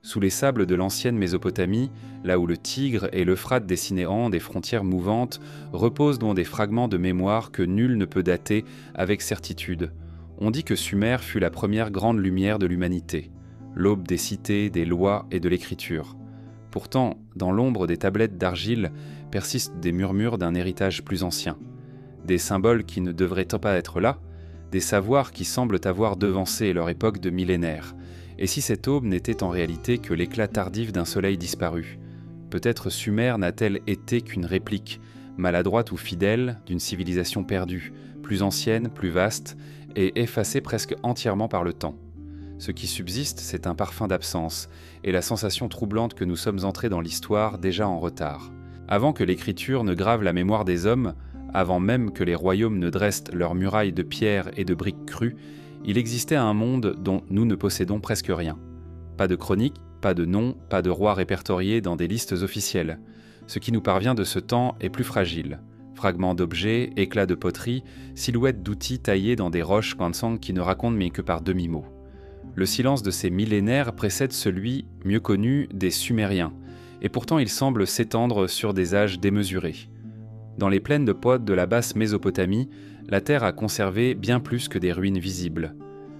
Sous les sables de l'ancienne Mésopotamie, là où le Tigre et l'Euphrate dessinés en des frontières mouvantes, reposent dans des fragments de mémoire que nul ne peut dater avec certitude. On dit que Sumer fut la première grande lumière de l'humanité, l'aube des cités, des lois et de l'écriture. Pourtant, dans l'ombre des tablettes d'argile persistent des murmures d'un héritage plus ancien. Des symboles qui ne devraient pas être là, des savoirs qui semblent avoir devancé leur époque de millénaires. Et si cette aube n'était en réalité que l'éclat tardif d'un soleil disparu? Peut-être Sumer n'a-t-elle été qu'une réplique, maladroite ou fidèle, d'une civilisation perdue, plus ancienne, plus vaste, et effacée presque entièrement par le temps. Ce qui subsiste, c'est un parfum d'absence, et la sensation troublante que nous sommes entrés dans l'histoire déjà en retard. Avant que l'écriture ne grave la mémoire des hommes, avant même que les royaumes ne dressent leurs murailles de pierre et de briques crues, il existait un monde dont nous ne possédons presque rien. Pas de chroniques, pas de noms, pas de rois répertoriés dans des listes officielles. Ce qui nous parvient de ce temps est plus fragile. Fragments d'objets, éclats de poterie, silhouettes d'outils taillés dans des roches Kansang qui ne racontent mais que par demi-mots. Le silence de ces millénaires précède celui, mieux connu, des Sumériens, et pourtant il semble s'étendre sur des âges démesurés. Dans les plaines de Pod de la basse Mésopotamie, la terre a conservé bien plus que des ruines visibles.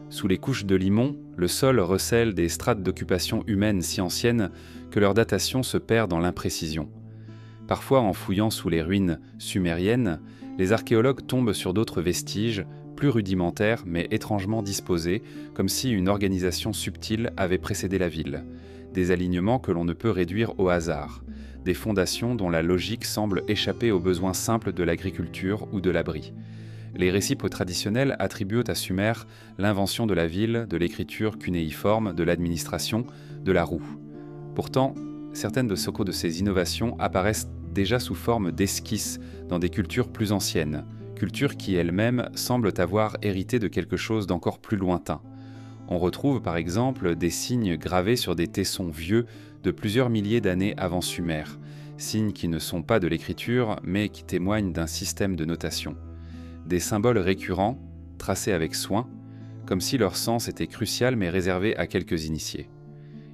Sous les couches de limon, le sol recèle des strates d'occupation humaine si anciennes que leur datation se perd dans l'imprécision. Parfois, en fouillant sous les ruines sumériennes, les archéologues tombent sur d'autres vestiges, plus rudimentaires mais étrangement disposés, comme si une organisation subtile avait précédé la ville. Des alignements que l'on ne peut réduire au hasard. Des fondations dont la logique semble échapper aux besoins simples de l'agriculture ou de l'abri. Les récits traditionnels attribuent à Sumer l'invention de la ville, de l'écriture cunéiforme, de l'administration, de la roue. Pourtant, certaines de ces innovations apparaissent déjà sous forme d'esquisses dans des cultures plus anciennes, cultures qui elles-mêmes semblent avoir hérité de quelque chose d'encore plus lointain. On retrouve par exemple des signes gravés sur des tessons vieux de plusieurs milliers d'années avant Sumer, signes qui ne sont pas de l'écriture mais qui témoignent d'un système de notation. Des symboles récurrents, tracés avec soin, comme si leur sens était crucial mais réservé à quelques initiés.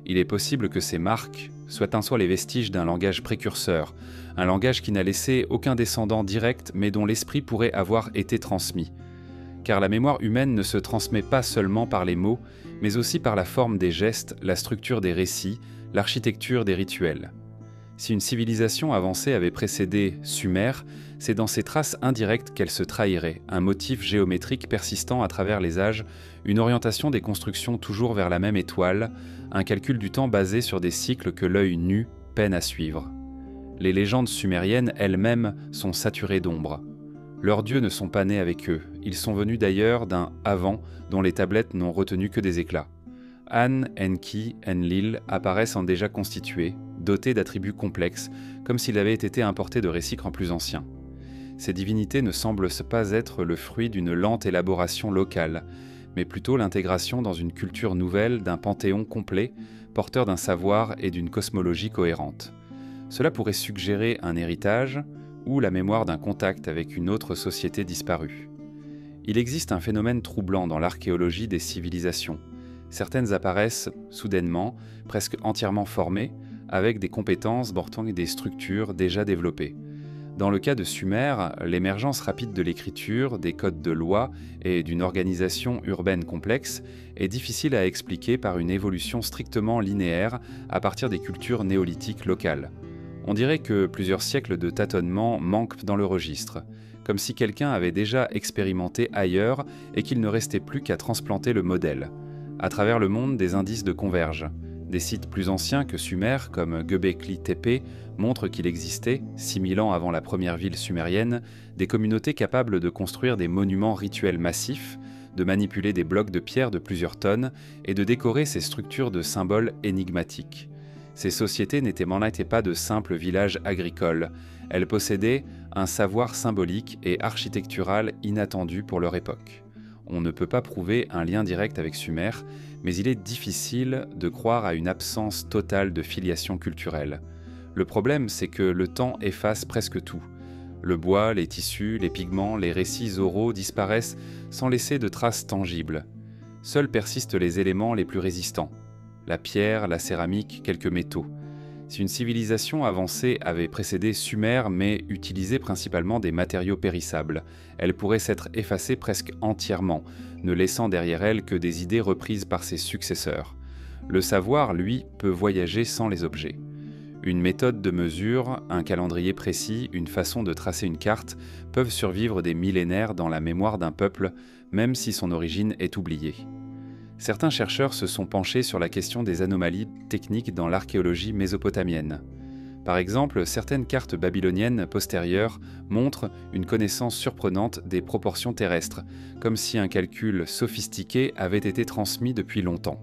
Il est possible que ces marques soient un soit les vestiges d'un langage précurseur, un langage qui n'a laissé aucun descendant direct mais dont l'esprit pourrait avoir été transmis. Car la mémoire humaine ne se transmet pas seulement par les mots, mais aussi par la forme des gestes, la structure des récits, l'architecture des rituels. Si une civilisation avancée avait précédé Sumer, c'est dans ses traces indirectes qu'elle se trahirait, un motif géométrique persistant à travers les âges, une orientation des constructions toujours vers la même étoile, un calcul du temps basé sur des cycles que l'œil nu peine à suivre. Les légendes sumériennes elles-mêmes sont saturées d'ombre. Leurs dieux ne sont pas nés avec eux, ils sont venus d'ailleurs d'un « avant » dont les tablettes n'ont retenu que des éclats. An, Enki, Enlil apparaissent en déjà constitués, dotés d'attributs complexes, comme s'ils avaient été importés de récifs plus anciens. Ces divinités ne semblent pas être le fruit d'une lente élaboration locale, mais plutôt l'intégration dans une culture nouvelle d'un panthéon complet, porteur d'un savoir et d'une cosmologie cohérente. Cela pourrait suggérer un héritage ou la mémoire d'un contact avec une autre société disparue. Il existe un phénomène troublant dans l'archéologie des civilisations. Certaines apparaissent soudainement, presque entièrement formées, avec des compétences portant des structures déjà développées. Dans le cas de Sumer, l'émergence rapide de l'écriture, des codes de loi et d'une organisation urbaine complexe est difficile à expliquer par une évolution strictement linéaire à partir des cultures néolithiques locales. On dirait que plusieurs siècles de tâtonnement manquent dans le registre, comme si quelqu'un avait déjà expérimenté ailleurs et qu'il ne restait plus qu'à transplanter le modèle. À travers le monde, des indices de convergent. Des sites plus anciens que Sumer, comme Göbekli Tepe, montrent qu'il existait, 6000 ans avant la première ville sumérienne, des communautés capables de construire des monuments rituels massifs, de manipuler des blocs de pierre de plusieurs tonnes et de décorer ces structures de symboles énigmatiques. Ces sociétés n'étaient pas de simples villages agricoles, elles possédaient un savoir symbolique et architectural inattendu pour leur époque. On ne peut pas prouver un lien direct avec Sumer, mais il est difficile de croire à une absence totale de filiation culturelle. Le problème, c'est que le temps efface presque tout. Le bois, les tissus, les pigments, les récits oraux disparaissent sans laisser de traces tangibles. Seuls persistent les éléments les plus résistants. la pierre, la céramique, quelques métaux. Si une civilisation avancée avait précédé Sumer mais utilisait principalement des matériaux périssables, elle pourrait s'être effacée presque entièrement, ne laissant derrière elle que des idées reprises par ses successeurs. Le savoir, lui, peut voyager sans les objets. Une méthode de mesure, un calendrier précis, une façon de tracer une carte peuvent survivre des millénaires dans la mémoire d'un peuple, même si son origine est oubliée. Certains chercheurs se sont penchés sur la question des anomalies techniques dans l'archéologie mésopotamienne. Par exemple, certaines cartes babyloniennes postérieures montrent une connaissance surprenante des proportions terrestres, comme si un calcul sophistiqué avait été transmis depuis longtemps.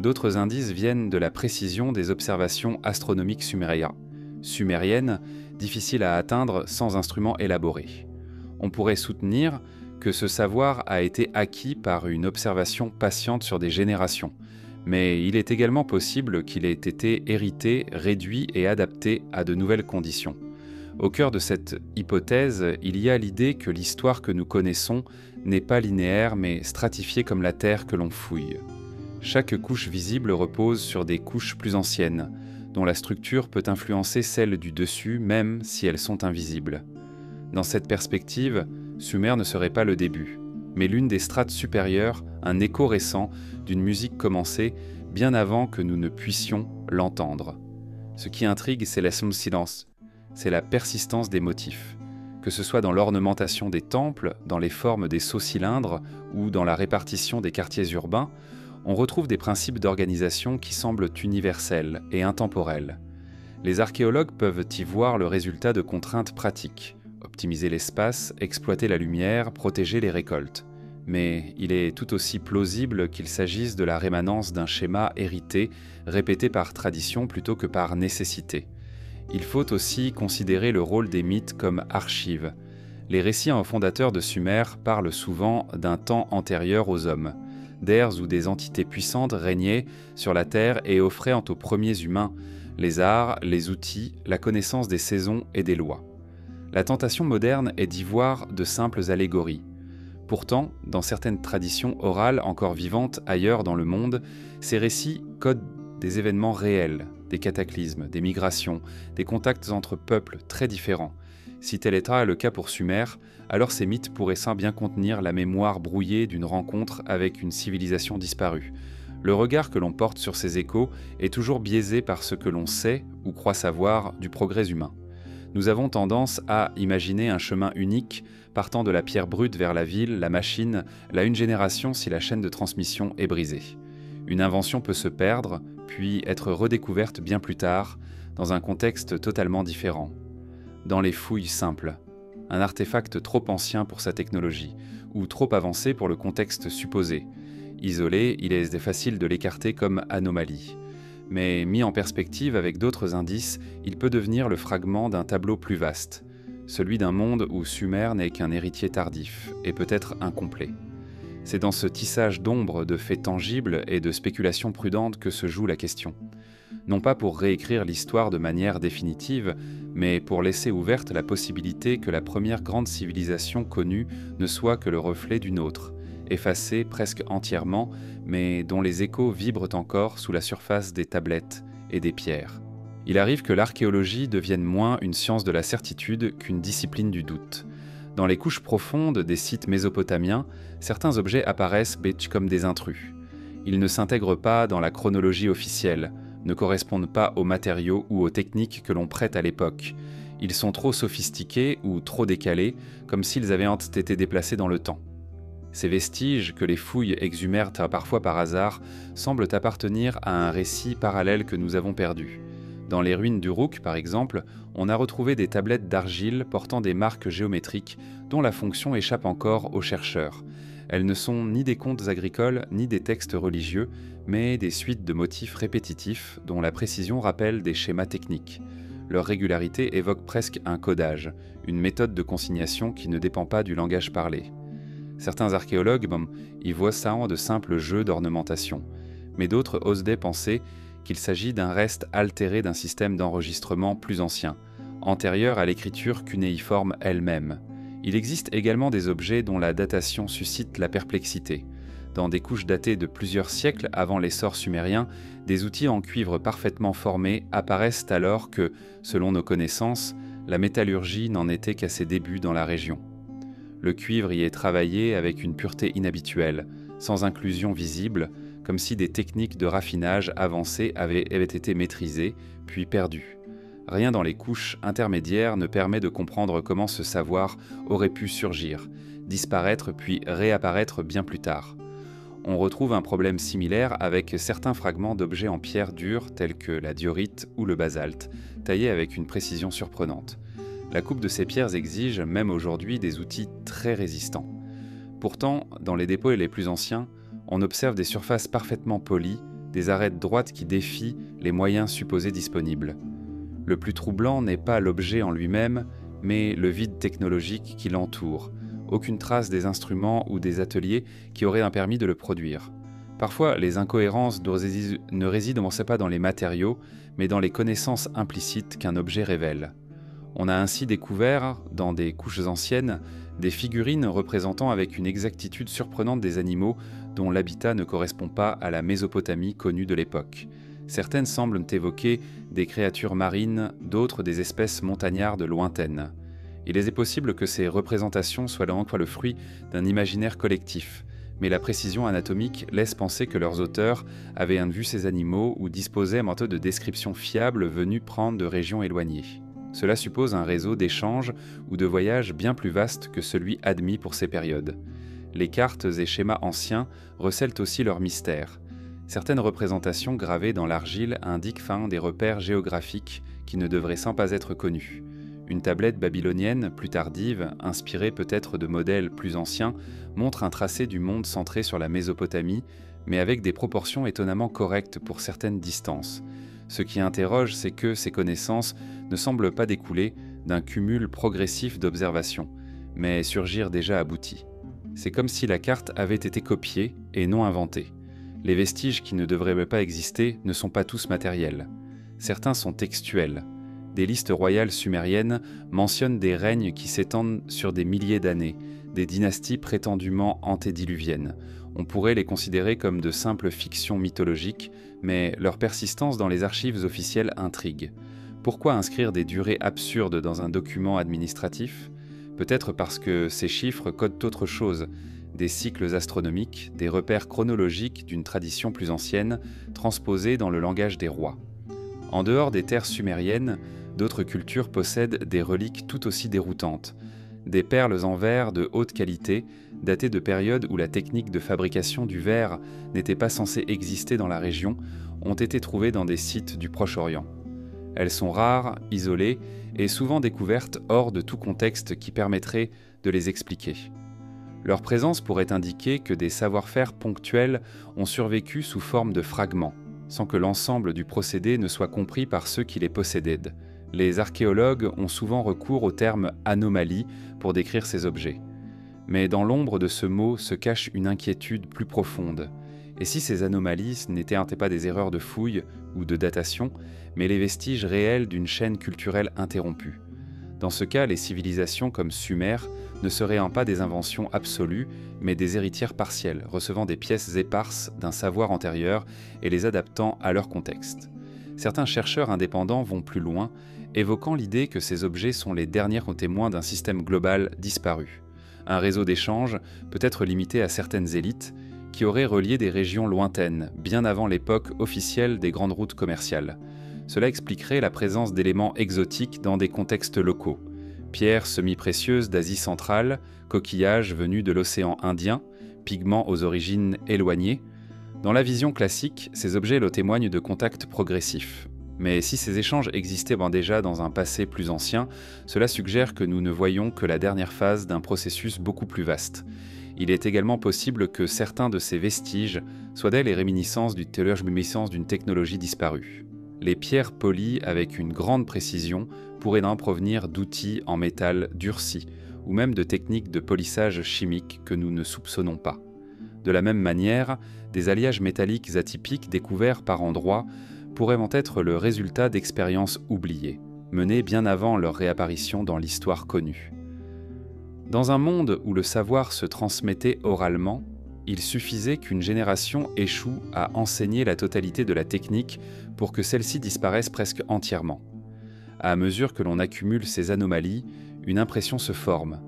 D'autres indices viennent de la précision des observations astronomiques sumériennes, difficiles à atteindre sans instruments élaborés. On pourrait soutenir que ce savoir a été acquis par une observation patiente sur des générations, mais il est également possible qu'il ait été hérité, réduit et adapté à de nouvelles conditions. Au cœur de cette hypothèse, il y a l'idée que l'histoire que nous connaissons n'est pas linéaire mais stratifiée comme la terre que l'on fouille. Chaque couche visible repose sur des couches plus anciennes, dont la structure peut influencer celle du dessus même si elles sont invisibles. Dans cette perspective, Sumer ne serait pas le début, mais l'une des strates supérieures, un écho récent d'une musique commencée bien avant que nous ne puissions l'entendre. Ce qui intrigue, c'est la silence, c'est la persistance des motifs. Que ce soit dans l'ornementation des temples, dans les formes des sceaux cylindres ou dans la répartition des quartiers urbains, on retrouve des principes d'organisation qui semblent universels et intemporels. Les archéologues peuvent y voir le résultat de contraintes pratiques. Optimiser l'espace, exploiter la lumière, protéger les récoltes. Mais il est tout aussi plausible qu'il s'agisse de la rémanence d'un schéma hérité, répété par tradition plutôt que par nécessité. Il faut aussi considérer le rôle des mythes comme archives. Les récits fondateurs de Sumer parlent souvent d'un temps antérieur aux hommes, d'ères où des entités puissantes régnaient sur la terre et offraient aux premiers humains les arts, les outils, la connaissance des saisons et des lois. La tentation moderne est d'y voir de simples allégories. Pourtant, dans certaines traditions orales encore vivantes ailleurs dans le monde, ces récits codent des événements réels, des cataclysmes, des migrations, des contacts entre peuples très différents. Si tel était le cas pour Sumer, alors ces mythes pourraient bien contenir la mémoire brouillée d'une rencontre avec une civilisation disparue. Le regard que l'on porte sur ces échos est toujours biaisé par ce que l'on sait ou croit savoir du progrès humain. Nous avons tendance à imaginer un chemin unique partant de la pierre brute vers la ville, la machine, là une génération si la chaîne de transmission est brisée. Une invention peut se perdre, puis être redécouverte bien plus tard, dans un contexte totalement différent. Dans les fouilles simples, un artefact trop ancien pour sa technologie, ou trop avancé pour le contexte supposé. Isolé, il est facile de l'écarter comme anomalie. Mais mis en perspective avec d'autres indices, il peut devenir le fragment d'un tableau plus vaste, celui d'un monde où Sumer n'est qu'un héritier tardif, et peut-être incomplet. C'est dans ce tissage d'ombres, de faits tangibles et de spéculations prudentes que se joue la question. Non pas pour réécrire l'histoire de manière définitive, mais pour laisser ouverte la possibilité que la première grande civilisation connue ne soit que le reflet d'une autre, effacée presque entièrement, mais dont les échos vibrent encore sous la surface des tablettes et des pierres. Il arrive que l'archéologie devienne moins une science de la certitude qu'une discipline du doute. Dans les couches profondes des sites mésopotamiens, certains objets apparaissent comme des intrus. Ils ne s'intègrent pas dans la chronologie officielle, ne correspondent pas aux matériaux ou aux techniques que l'on prête à l'époque. Ils sont trop sophistiqués ou trop décalés, comme s'ils avaient été déplacés dans le temps. Ces vestiges, que les fouilles exhumèrent parfois par hasard, semblent appartenir à un récit parallèle que nous avons perdu. Dans les ruines d'Uruk, par exemple, on a retrouvé des tablettes d'argile portant des marques géométriques dont la fonction échappe encore aux chercheurs. Elles ne sont ni des contes agricoles ni des textes religieux, mais des suites de motifs répétitifs dont la précision rappelle des schémas techniques. Leur régularité évoque presque un codage, une méthode de consignation qui ne dépend pas du langage parlé. Certains archéologues y voient ça en de simples jeux d'ornementation, mais d'autres osent penser qu'il s'agit d'un reste altéré d'un système d'enregistrement plus ancien, antérieur à l'écriture cunéiforme elle-même. Il existe également des objets dont la datation suscite la perplexité. Dans des couches datées de plusieurs siècles avant l'essor sumérien, des outils en cuivre parfaitement formés apparaissent alors que, selon nos connaissances, la métallurgie n'en était qu'à ses débuts dans la région. Le cuivre y est travaillé avec une pureté inhabituelle, sans inclusion visible, comme si des techniques de raffinage avancées avaient été maîtrisées, puis perdues. Rien dans les couches intermédiaires ne permet de comprendre comment ce savoir aurait pu surgir, disparaître puis réapparaître bien plus tard. On retrouve un problème similaire avec certains fragments d'objets en pierre dure tels que la diorite ou le basalte, taillés avec une précision surprenante. La coupe de ces pierres exige, même aujourd'hui, des outils très résistants. Pourtant, dans les dépôts les plus anciens, on observe des surfaces parfaitement polies, des arêtes droites qui défient les moyens supposés disponibles. Le plus troublant n'est pas l'objet en lui-même, mais le vide technologique qui l'entoure. Aucune trace des instruments ou des ateliers qui auraient un permis de le produire. Parfois, les incohérences ne résident pas dans les matériaux, mais dans les connaissances implicites qu'un objet révèle. On a ainsi découvert, dans des couches anciennes, des figurines représentant avec une exactitude surprenante des animaux dont l'habitat ne correspond pas à la Mésopotamie connue de l'époque. Certaines semblent évoquer des créatures marines, d'autres des espèces montagnardes lointaines. Il est possible que ces représentations soient donc le fruit d'un imaginaire collectif, mais la précision anatomique laisse penser que leurs auteurs avaient vu ces animaux ou disposaient d'un de description fiable venus prendre de régions éloignées. Cela suppose un réseau d'échanges ou de voyages bien plus vaste que celui admis pour ces périodes. Les cartes et schémas anciens recèlent aussi leurs mystères. Certaines représentations gravées dans l'argile indiquent des repères géographiques qui ne devraient sans pas être connus. Une tablette babylonienne, plus tardive, inspirée peut-être de modèles plus anciens, montre un tracé du monde centré sur la Mésopotamie, mais avec des proportions étonnamment correctes pour certaines distances. Ce qui interroge, c'est que ces connaissances ne semblent pas découler d'un cumul progressif d'observations, mais surgir déjà abouties. C'est comme si la carte avait été copiée et non inventée. Les vestiges qui ne devraient pas exister ne sont pas tous matériels. Certains sont textuels. Des listes royales sumériennes mentionnent des règnes qui s'étendent sur des milliers d'années, des dynasties prétendument antédiluviennes. On pourrait les considérer comme de simples fictions mythologiques, mais leur persistance dans les archives officielles intrigue. Pourquoi inscrire des durées absurdes dans un document administratif ? Peut-être parce que ces chiffres codent autre chose, des cycles astronomiques, des repères chronologiques d'une tradition plus ancienne, transposés dans le langage des rois. En dehors des terres sumériennes, d'autres cultures possèdent des reliques tout aussi déroutantes. Des perles en verre de haute qualité, datées de périodes où la technique de fabrication du verre n'était pas censée exister dans la région, ont été trouvées dans des sites du Proche-Orient. Elles sont rares, isolées et souvent découvertes hors de tout contexte qui permettrait de les expliquer. Leur présence pourrait indiquer que des savoir-faire ponctuels ont survécu sous forme de fragments, sans que l'ensemble du procédé ne soit compris par ceux qui les possédaient. Les archéologues ont souvent recours au terme « anomalie » pour décrire ces objets. Mais dans l'ombre de ce mot se cache une inquiétude plus profonde. Et si ces anomalies n'étaient pas des erreurs de fouille ou de datation, mais les vestiges réels d'une chaîne culturelle interrompue? Dans ce cas, les civilisations comme Sumer ne seraient pas des inventions absolues, mais des héritières partielles, recevant des pièces éparses d'un savoir antérieur et les adaptant à leur contexte. Certains chercheurs indépendants vont plus loin, évoquant l'idée que ces objets sont les derniers témoins d'un système global disparu. Un réseau d'échanges, peut-être limité à certaines élites, qui aurait relié des régions lointaines, bien avant l'époque officielle des grandes routes commerciales. Cela expliquerait la présence d'éléments exotiques dans des contextes locaux. Pierres semi-précieuses d'Asie centrale, coquillages venus de l'océan Indien, pigments aux origines éloignées. Dans la vision classique, ces objets le témoignent de contacts progressifs. Mais si ces échanges existaient déjà dans un passé plus ancien, cela suggère que nous ne voyons que la dernière phase d'un processus beaucoup plus vaste. Il est également possible que certains de ces vestiges soient les réminiscences d'une technologie disparue. Les pierres polies avec une grande précision pourraient en provenir d'outils en métal durci, ou même de techniques de polissage chimique que nous ne soupçonnons pas. De la même manière, des alliages métalliques atypiques découverts par endroits pourraient être le résultat d'expériences oubliées, menées bien avant leur réapparition dans l'histoire connue. Dans un monde où le savoir se transmettait oralement, il suffisait qu'une génération échoue à enseigner la totalité de la technique pour que celle-ci disparaisse presque entièrement. À mesure que l'on accumule ces anomalies, une impression se forme.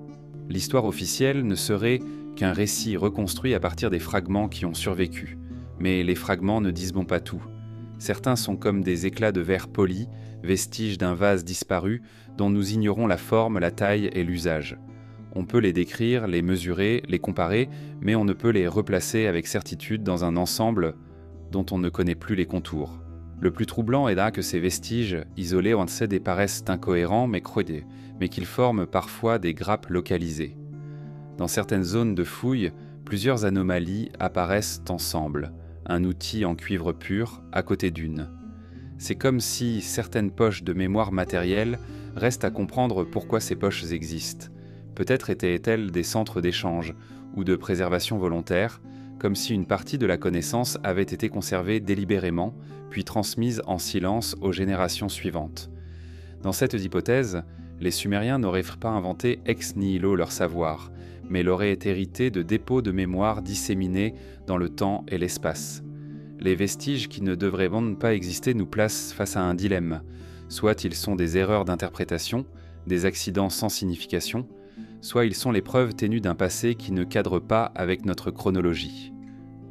L'histoire officielle ne serait qu'un récit reconstruit à partir des fragments qui ont survécu. Mais les fragments ne disent bon pas tout. Certains sont comme des éclats de verre poli, vestiges d'un vase disparu dont nous ignorons la forme, la taille et l'usage. On peut les décrire, les mesurer, les comparer, mais on ne peut les replacer avec certitude dans un ensemble dont on ne connaît plus les contours. Le plus troublant est là que ces vestiges, isolés en sait, paraissent incohérents mais creusés, mais qu'ils forment parfois des grappes localisées. Dans certaines zones de fouilles, plusieurs anomalies apparaissent ensemble, un outil en cuivre pur à côté d'une. C'est comme si certaines poches de mémoire matérielle restent à comprendre pourquoi ces poches existent. Peut-être étaient-elles des centres d'échange ou de préservation volontaire, comme si une partie de la connaissance avait été conservée délibérément, puis transmise en silence aux générations suivantes. Dans cette hypothèse, les Sumériens n'auraient pas inventé ex nihilo leur savoir, mais l'auraient hérité de dépôts de mémoire disséminés dans le temps et l'espace. Les vestiges qui ne devraient même pas exister nous placent face à un dilemme. Soit ils sont des erreurs d'interprétation, des accidents sans signification, soit ils sont les preuves ténues d'un passé qui ne cadre pas avec notre chronologie.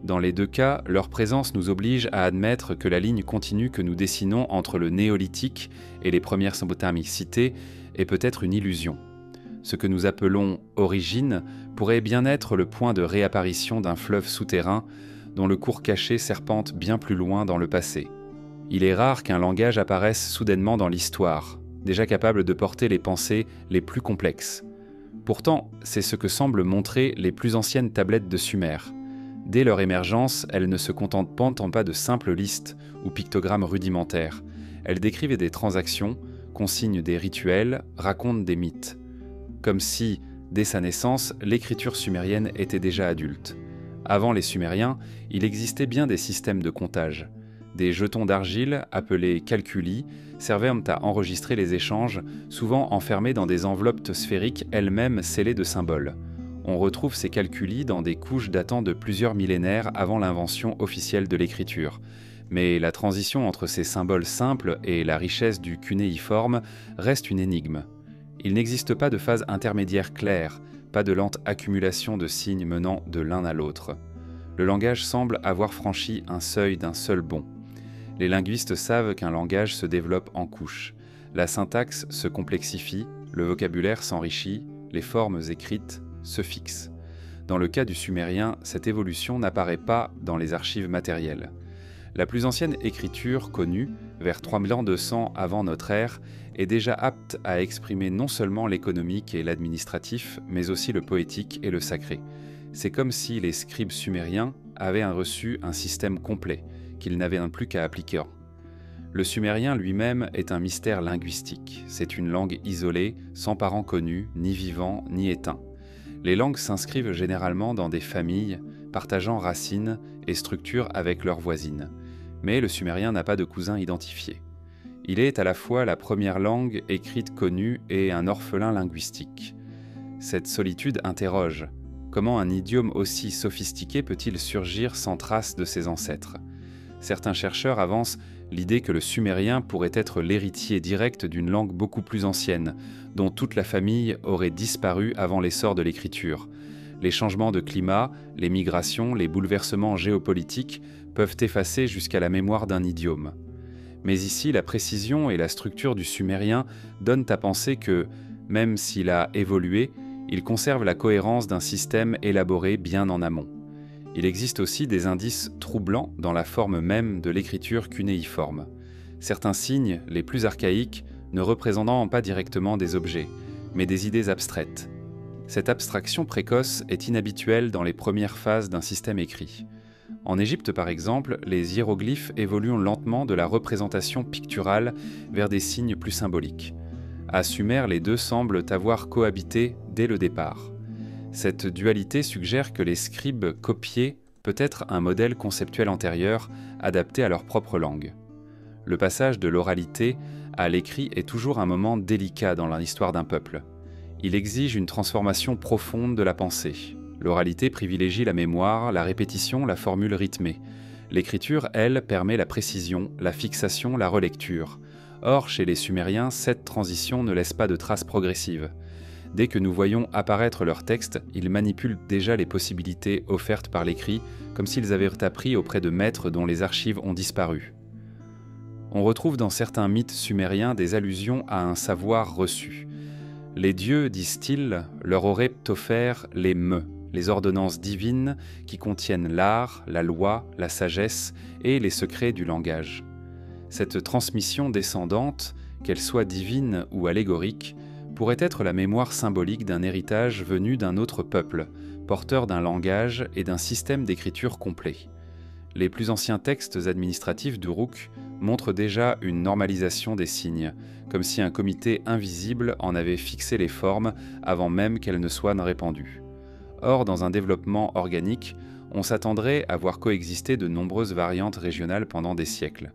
Dans les deux cas, leur présence nous oblige à admettre que la ligne continue que nous dessinons entre le néolithique et les premières Mésopotamies citées est peut-être une illusion. Ce que nous appelons « origine » pourrait bien être le point de réapparition d'un fleuve souterrain dont le cours caché serpente bien plus loin dans le passé. Il est rare qu'un langage apparaisse soudainement dans l'histoire, déjà capable de porter les pensées les plus complexes. Pourtant, c'est ce que semblent montrer les plus anciennes tablettes de Sumer. Dès leur émergence, elles ne se contentent pas de simples listes ou pictogrammes rudimentaires. Elles décrivent des transactions, consignent des rituels, racontent des mythes. Comme si, dès sa naissance, l'écriture sumérienne était déjà adulte. Avant les Sumériens, il existait bien des systèmes de comptage. Des jetons d'argile, appelés calculi, servaient à enregistrer les échanges, souvent enfermés dans des enveloppes sphériques elles-mêmes scellées de symboles. On retrouve ces calculi dans des couches datant de plusieurs millénaires avant l'invention officielle de l'écriture. Mais la transition entre ces symboles simples et la richesse du cunéiforme reste une énigme. Il n'existe pas de phase intermédiaire claire, pas de lente accumulation de signes menant de l'un à l'autre. Le langage semble avoir franchi un seuil d'un seul bond. Les linguistes savent qu'un langage se développe en couches. La syntaxe se complexifie, le vocabulaire s'enrichit, les formes écrites se fixent. Dans le cas du sumérien, cette évolution n'apparaît pas dans les archives matérielles. La plus ancienne écriture connue, vers 3200 avant notre ère, est déjà apte à exprimer non seulement l'économique et l'administratif, mais aussi le poétique et le sacré. C'est comme si les scribes sumériens avaient reçu un système complet, qu'ils n'avaient plus qu'à appliquer. Le sumérien lui-même est un mystère linguistique. C'est une langue isolée, sans parents connus, ni vivants, ni éteints. Les langues s'inscrivent généralement dans des familles, partageant racines et structures avec leurs voisines. Mais le sumérien n'a pas de cousin identifié. Il est à la fois la première langue écrite connue et un orphelin linguistique. Cette solitude interroge. Comment un idiome aussi sophistiqué peut-il surgir sans trace de ses ancêtres ? Certains chercheurs avancent l'idée que le sumérien pourrait être l'héritier direct d'une langue beaucoup plus ancienne, dont toute la famille aurait disparu avant l'essor de l'écriture. Les changements de climat, les migrations, les bouleversements géopolitiques peuvent effacer jusqu'à la mémoire d'un idiome. Mais ici, la précision et la structure du sumérien donnent à penser que, même s'il a évolué, il conserve la cohérence d'un système élaboré bien en amont. Il existe aussi des indices troublants dans la forme même de l'écriture cunéiforme. Certains signes, les plus archaïques, ne représentant pas directement des objets, mais des idées abstraites. Cette abstraction précoce est inhabituelle dans les premières phases d'un système écrit. En Égypte, par exemple, les hiéroglyphes évoluent lentement de la représentation picturale vers des signes plus symboliques. À Sumer, les deux semblent avoir cohabité dès le départ. Cette dualité suggère que les scribes copiaient peut-être un modèle conceptuel antérieur adapté à leur propre langue. Le passage de l'oralité à l'écrit est toujours un moment délicat dans l'histoire d'un peuple. Il exige une transformation profonde de la pensée. L'oralité privilégie la mémoire, la répétition, la formule rythmée. L'écriture, elle, permet la précision, la fixation, la relecture. Or, chez les Sumériens, cette transition ne laisse pas de traces progressives. Dès que nous voyons apparaître leurs textes, ils manipulent déjà les possibilités offertes par l'écrit, comme s'ils avaient appris auprès de maîtres dont les archives ont disparu. On retrouve dans certains mythes sumériens des allusions à un savoir reçu. Les dieux, disent-ils, leur auraient offert les meux, les ordonnances divines qui contiennent l'art, la loi, la sagesse et les secrets du langage. Cette transmission descendante, qu'elle soit divine ou allégorique, pourrait être la mémoire symbolique d'un héritage venu d'un autre peuple, porteur d'un langage et d'un système d'écriture complet. Les plus anciens textes administratifs d'Uruk montrent déjà une normalisation des signes, comme si un comité invisible en avait fixé les formes avant même qu'elles ne soient répandues. Or, dans un développement organique, on s'attendrait à voir coexister de nombreuses variantes régionales pendant des siècles.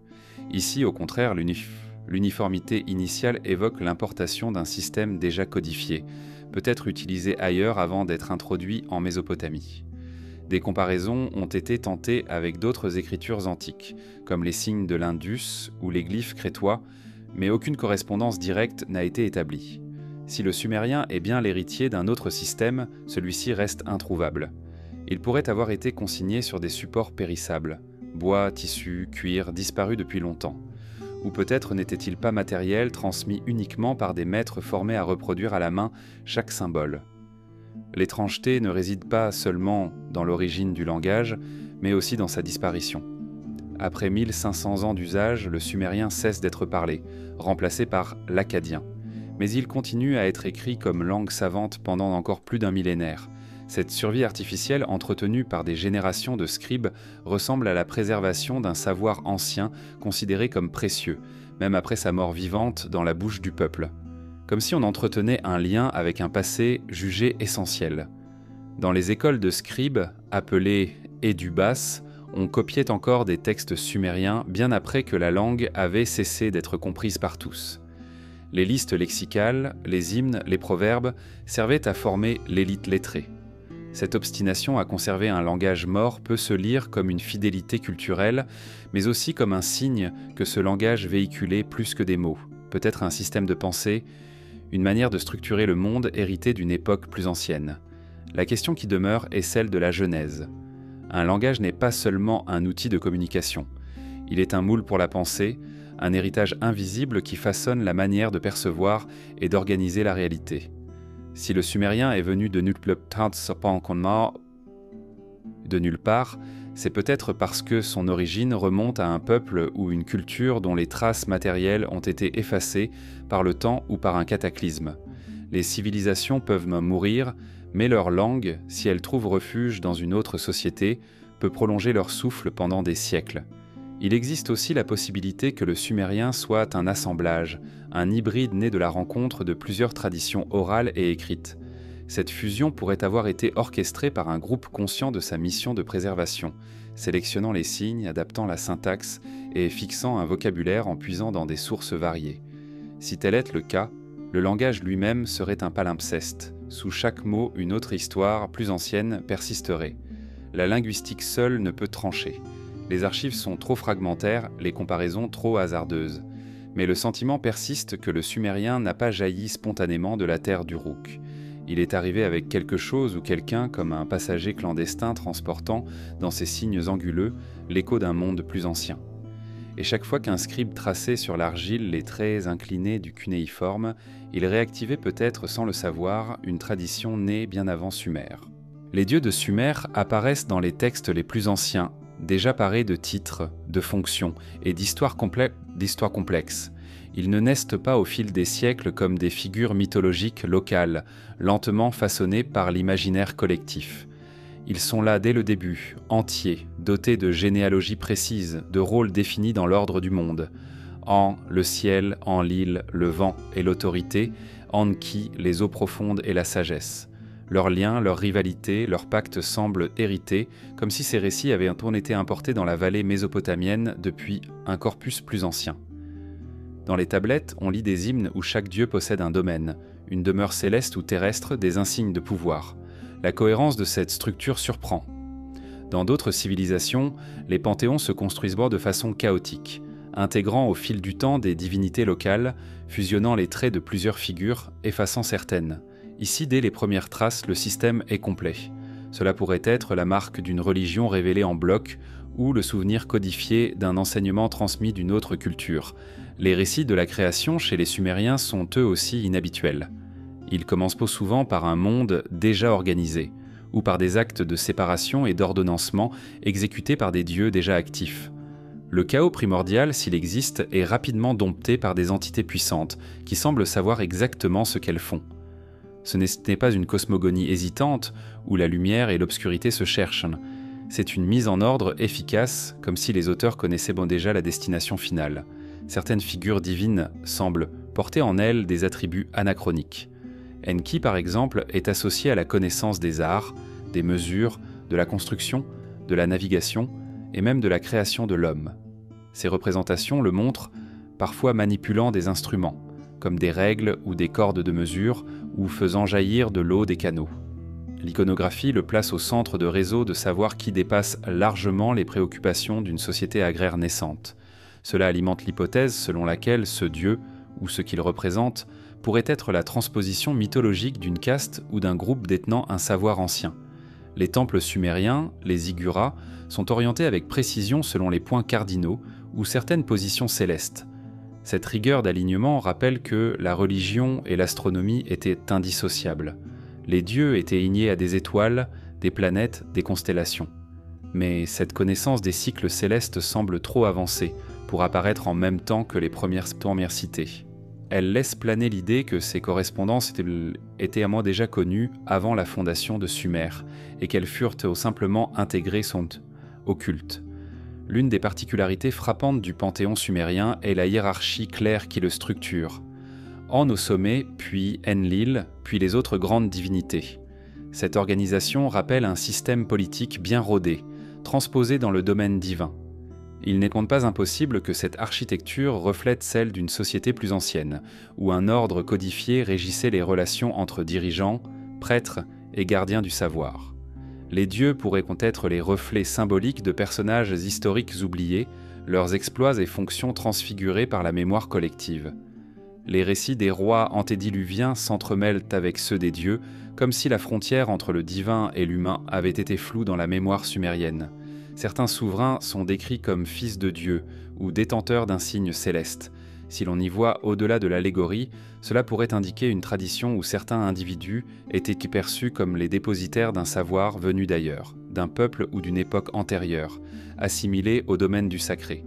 Ici, au contraire, l'uniformité initiale évoque l'importation d'un système déjà codifié, peut-être utilisé ailleurs avant d'être introduit en Mésopotamie. Des comparaisons ont été tentées avec d'autres écritures antiques, comme les signes de l'Indus ou les glyphes crétois, mais aucune correspondance directe n'a été établie. Si le sumérien est bien l'héritier d'un autre système, celui-ci reste introuvable. Il pourrait avoir été consigné sur des supports périssables, bois, tissu, cuir, disparus depuis longtemps. Ou peut-être n'était-il pas matériel, transmis uniquement par des maîtres formés à reproduire à la main chaque symbole. L'étrangeté ne réside pas seulement dans l'origine du langage, mais aussi dans sa disparition. Après 1500 ans d'usage, le sumérien cesse d'être parlé, remplacé par l'akkadien. Mais il continue à être écrit comme langue savante pendant encore plus d'un millénaire. Cette survie artificielle, entretenue par des générations de scribes, ressemble à la préservation d'un savoir ancien considéré comme précieux, même après sa mort vivante dans la bouche du peuple. Comme si on entretenait un lien avec un passé jugé essentiel. Dans les écoles de scribes, appelées édubas, on copiait encore des textes sumériens bien après que la langue avait cessé d'être comprise par tous. Les listes lexicales, les hymnes, les proverbes servaient à former l'élite lettrée. Cette obstination à conserver un langage mort peut se lire comme une fidélité culturelle, mais aussi comme un signe que ce langage véhiculait plus que des mots, peut-être un système de pensée, une manière de structurer le monde hérité d'une époque plus ancienne. La question qui demeure est celle de la genèse. Un langage n'est pas seulement un outil de communication. Il est un moule pour la pensée, un héritage invisible qui façonne la manière de percevoir et d'organiser la réalité. Si le sumérien est venu de nulle part, c'est peut-être parce que son origine remonte à un peuple ou une culture dont les traces matérielles ont été effacées par le temps ou par un cataclysme. Les civilisations peuvent mourir, mais leur langue, si elle trouve refuge dans une autre société, peut prolonger leur souffle pendant des siècles. Il existe aussi la possibilité que le sumérien soit un assemblage, un hybride né de la rencontre de plusieurs traditions orales et écrites. Cette fusion pourrait avoir été orchestrée par un groupe conscient de sa mission de préservation, sélectionnant les signes, adaptant la syntaxe et fixant un vocabulaire en puisant dans des sources variées. Si tel est le cas, le langage lui-même serait un palimpseste. Sous chaque mot, une autre histoire, plus ancienne, persisterait. La linguistique seule ne peut trancher. Les archives sont trop fragmentaires, les comparaisons trop hasardeuses. Mais le sentiment persiste que le sumérien n'a pas jailli spontanément de la terre d'Uruk. Il est arrivé avec quelque chose ou quelqu'un comme un passager clandestin transportant, dans ses signes anguleux, l'écho d'un monde plus ancien. Et chaque fois qu'un scribe traçait sur l'argile les traits inclinés du cunéiforme, il réactivait peut-être sans le savoir une tradition née bien avant Sumer. Les dieux de Sumer apparaissent dans les textes les plus anciens, déjà parés de titres, de fonctions et d'histoires complexes. Ils ne naissent pas au fil des siècles comme des figures mythologiques locales, lentement façonnées par l'imaginaire collectif. Ils sont là dès le début, entiers, dotés de généalogies précises, de rôles définis dans l'ordre du monde. En, le ciel, en l'île, le vent et l'autorité, Enki, les eaux profondes et la sagesse. Leurs liens, leur rivalité, leur pacte semblent hérités, comme si ces récits avaient été importés dans la vallée mésopotamienne depuis un corpus plus ancien. Dans les tablettes, on lit des hymnes où chaque dieu possède un domaine, une demeure céleste ou terrestre, des insignes de pouvoir. la cohérence de cette structure surprend. Dans d'autres civilisations, les panthéons se construisent de façon chaotique, intégrant au fil du temps des divinités locales, fusionnant les traits de plusieurs figures, effaçant certaines. Ici, dès les premières traces, le système est complet. Cela pourrait être la marque d'une religion révélée en bloc ou le souvenir codifié d'un enseignement transmis d'une autre culture. Les récits de la création chez les Sumériens sont eux aussi inhabituels. Ils commencent peu souvent par un monde déjà organisé, ou par des actes de séparation et d'ordonnancement exécutés par des dieux déjà actifs. Le chaos primordial, s'il existe, est rapidement dompté par des entités puissantes qui semblent savoir exactement ce qu'elles font. Ce n'est pas une cosmogonie hésitante où la lumière et l'obscurité se cherchent. C'est une mise en ordre efficace, comme si les auteurs connaissaient déjà la destination finale. Certaines figures divines semblent porter en elles des attributs anachroniques. Enki, par exemple, est associé à la connaissance des arts, des mesures, de la construction, de la navigation et même de la création de l'homme. Ces représentations le montrent, parfois manipulant des instruments, comme des règles ou des cordes de mesure, ou faisant jaillir de l'eau des canaux. L'iconographie le place au centre de réseaux de savoir qui dépassent largement les préoccupations d'une société agraire naissante. Cela alimente l'hypothèse selon laquelle ce dieu, ou ce qu'il représente, pourrait être la transposition mythologique d'une caste ou d'un groupe détenant un savoir ancien. Les temples sumériens, les zigguras, sont orientés avec précision selon les points cardinaux ou certaines positions célestes. Cette rigueur d'alignement rappelle que la religion et l'astronomie étaient indissociables. Les dieux étaient liés à des étoiles, des planètes, des constellations. Mais cette connaissance des cycles célestes semble trop avancée pour apparaître en même temps que les premières cités. Elle laisse planer l'idée que ces correspondances étaient à moi déjà connues avant la fondation de Sumer et qu'elles furent simplement intégrées au culte. L'une des particularités frappantes du panthéon sumérien est la hiérarchie claire qui le structure. En au sommet, puis Enlil, puis les autres grandes divinités. Cette organisation rappelle un système politique bien rodé, transposé dans le domaine divin. Il n'est donc pas impossible que cette architecture reflète celle d'une société plus ancienne, où un ordre codifié régissait les relations entre dirigeants, prêtres et gardiens du savoir. Les dieux pourraient être les reflets symboliques de personnages historiques oubliés, leurs exploits et fonctions transfigurés par la mémoire collective. Les récits des rois antédiluviens s'entremêlent avec ceux des dieux, comme si la frontière entre le divin et l'humain avait été floue dans la mémoire sumérienne. Certains souverains sont décrits comme fils de Dieu ou détenteurs d'un signe céleste. Si l'on y voit au-delà de l'allégorie, cela pourrait indiquer une tradition où certains individus étaient perçus comme les dépositaires d'un savoir venu d'ailleurs, d'un peuple ou d'une époque antérieure, assimilés au domaine du sacré.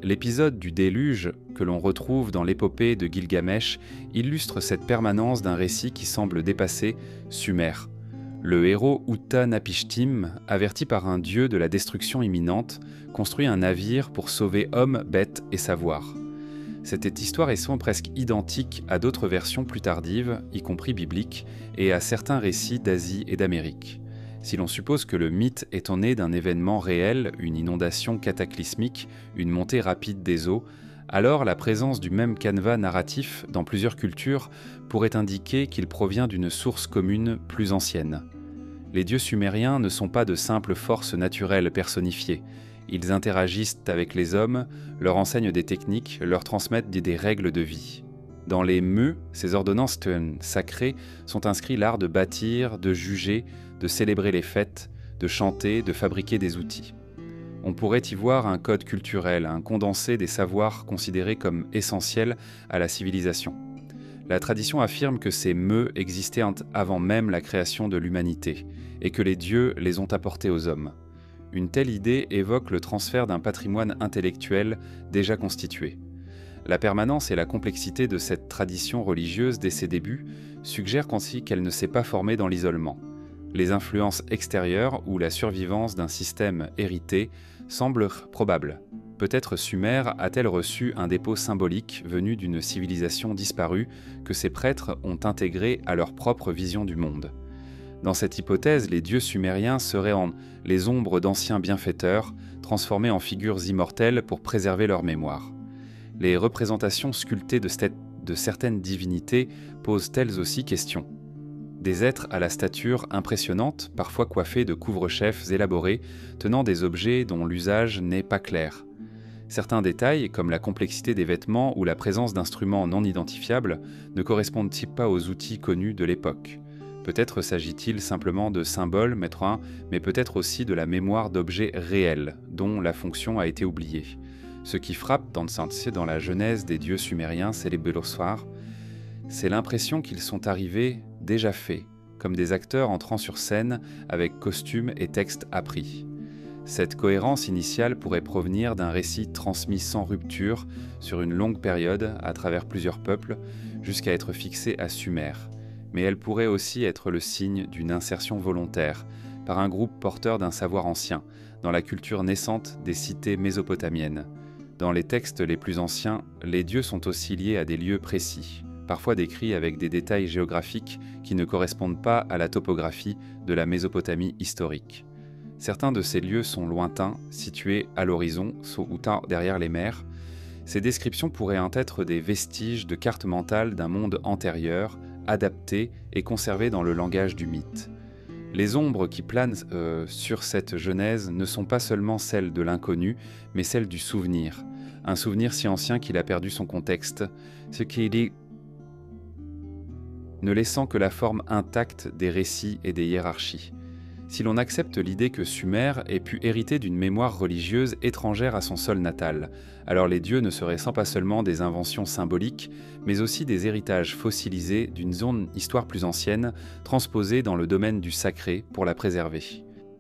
L'épisode du déluge, que l'on retrouve dans l'épopée de Gilgamesh, illustre cette permanence d'un récit qui semble dépasser Sumer. Le héros Utanapishtim, averti par un dieu de la destruction imminente, construit un navire pour sauver hommes, bêtes et savoir. Cette histoire est presque identique à d'autres versions plus tardives, y compris bibliques, et à certains récits d'Asie et d'Amérique. Si l'on suppose que le mythe est né d'un événement réel, une inondation cataclysmique, une montée rapide des eaux, alors la présence du même canevas narratif dans plusieurs cultures pourrait indiquer qu'il provient d'une source commune plus ancienne. Les dieux sumériens ne sont pas de simples forces naturelles personnifiées. Ils interagissent avec les hommes, leur enseignent des techniques, leur transmettent des règles de vie. Dans les meux, ces ordonnances sacrées sont inscrits l'art de bâtir, de juger, de célébrer les fêtes, de chanter, de fabriquer des outils. On pourrait y voir un code culturel, un condensé des savoirs considérés comme essentiels à la civilisation. La tradition affirme que ces meux existaient avant même la création de l'humanité, et que les dieux les ont apportés aux hommes. Une telle idée évoque le transfert d'un patrimoine intellectuel déjà constitué. La permanence et la complexité de cette tradition religieuse dès ses débuts suggèrent ainsi qu'elle ne s'est pas formée dans l'isolement. Les influences extérieures ou la survivance d'un système hérité semblent probables. Peut-être Sumer a-t-elle reçu un dépôt symbolique venu d'une civilisation disparue que ses prêtres ont intégré à leur propre vision du monde. Dans cette hypothèse, les dieux sumériens seraient les ombres d'anciens bienfaiteurs, transformés en figures immortelles pour préserver leur mémoire. Les représentations sculptées de certaines divinités posent elles aussi question. Des êtres à la stature impressionnante, parfois coiffés de couvre-chefs élaborés, tenant des objets dont l'usage n'est pas clair. Certains détails, comme la complexité des vêtements ou la présence d'instruments non identifiables, ne correspondent-ils pas aux outils connus de l'époque. Peut-être s'agit-il simplement de symboles, mais peut-être aussi de la mémoire d'objets réels, dont la fonction a été oubliée. Ce qui frappe dans la genèse des dieux sumériens, c'est les Beloswar, c'est l'impression qu'ils sont arrivés déjà faits, comme des acteurs entrant sur scène avec costumes et textes appris. Cette cohérence initiale pourrait provenir d'un récit transmis sans rupture sur une longue période à travers plusieurs peuples jusqu'à être fixée à Sumer. Mais elle pourrait aussi être le signe d'une insertion volontaire par un groupe porteur d'un savoir ancien dans la culture naissante des cités mésopotamiennes. Dans les textes les plus anciens, les dieux sont aussi liés à des lieux précis, parfois décrits avec des détails géographiques qui ne correspondent pas à la topographie de la Mésopotamie historique. Certains de ces lieux sont lointains, situés à l'horizon ou derrière les mers. Ces descriptions pourraient être des vestiges de cartes mentales d'un monde antérieur, adapté et conservé dans le langage du mythe. Les ombres qui planent sur cette genèse ne sont pas seulement celles de l'inconnu, mais celles du souvenir. Un souvenir si ancien qu'il a perdu son contexte, ce qui est ne laissant que la forme intacte des récits et des hiérarchies. Si l'on accepte l'idée que Sumer ait pu hériter d'une mémoire religieuse étrangère à son sol natal, alors les dieux ne seraient pas seulement des inventions symboliques, mais aussi des héritages fossilisés d'une zone histoire plus ancienne, transposée dans le domaine du sacré pour la préserver.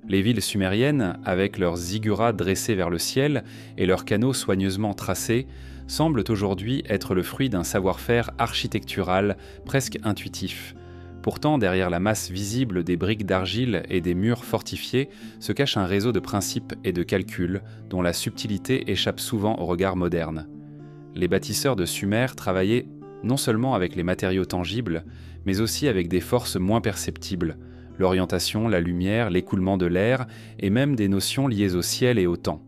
Les villes sumériennes, avec leurs ziggurats dressés vers le ciel et leurs canaux soigneusement tracés, semblent aujourd'hui être le fruit d'un savoir-faire architectural presque intuitif. Pourtant, derrière la masse visible des briques d'argile et des murs fortifiés, se cache un réseau de principes et de calculs dont la subtilité échappe souvent au regard moderne. Les bâtisseurs de Sumer travaillaient non seulement avec les matériaux tangibles, mais aussi avec des forces moins perceptibles, l'orientation, la lumière, l'écoulement de l'air et même des notions liées au ciel et au temps.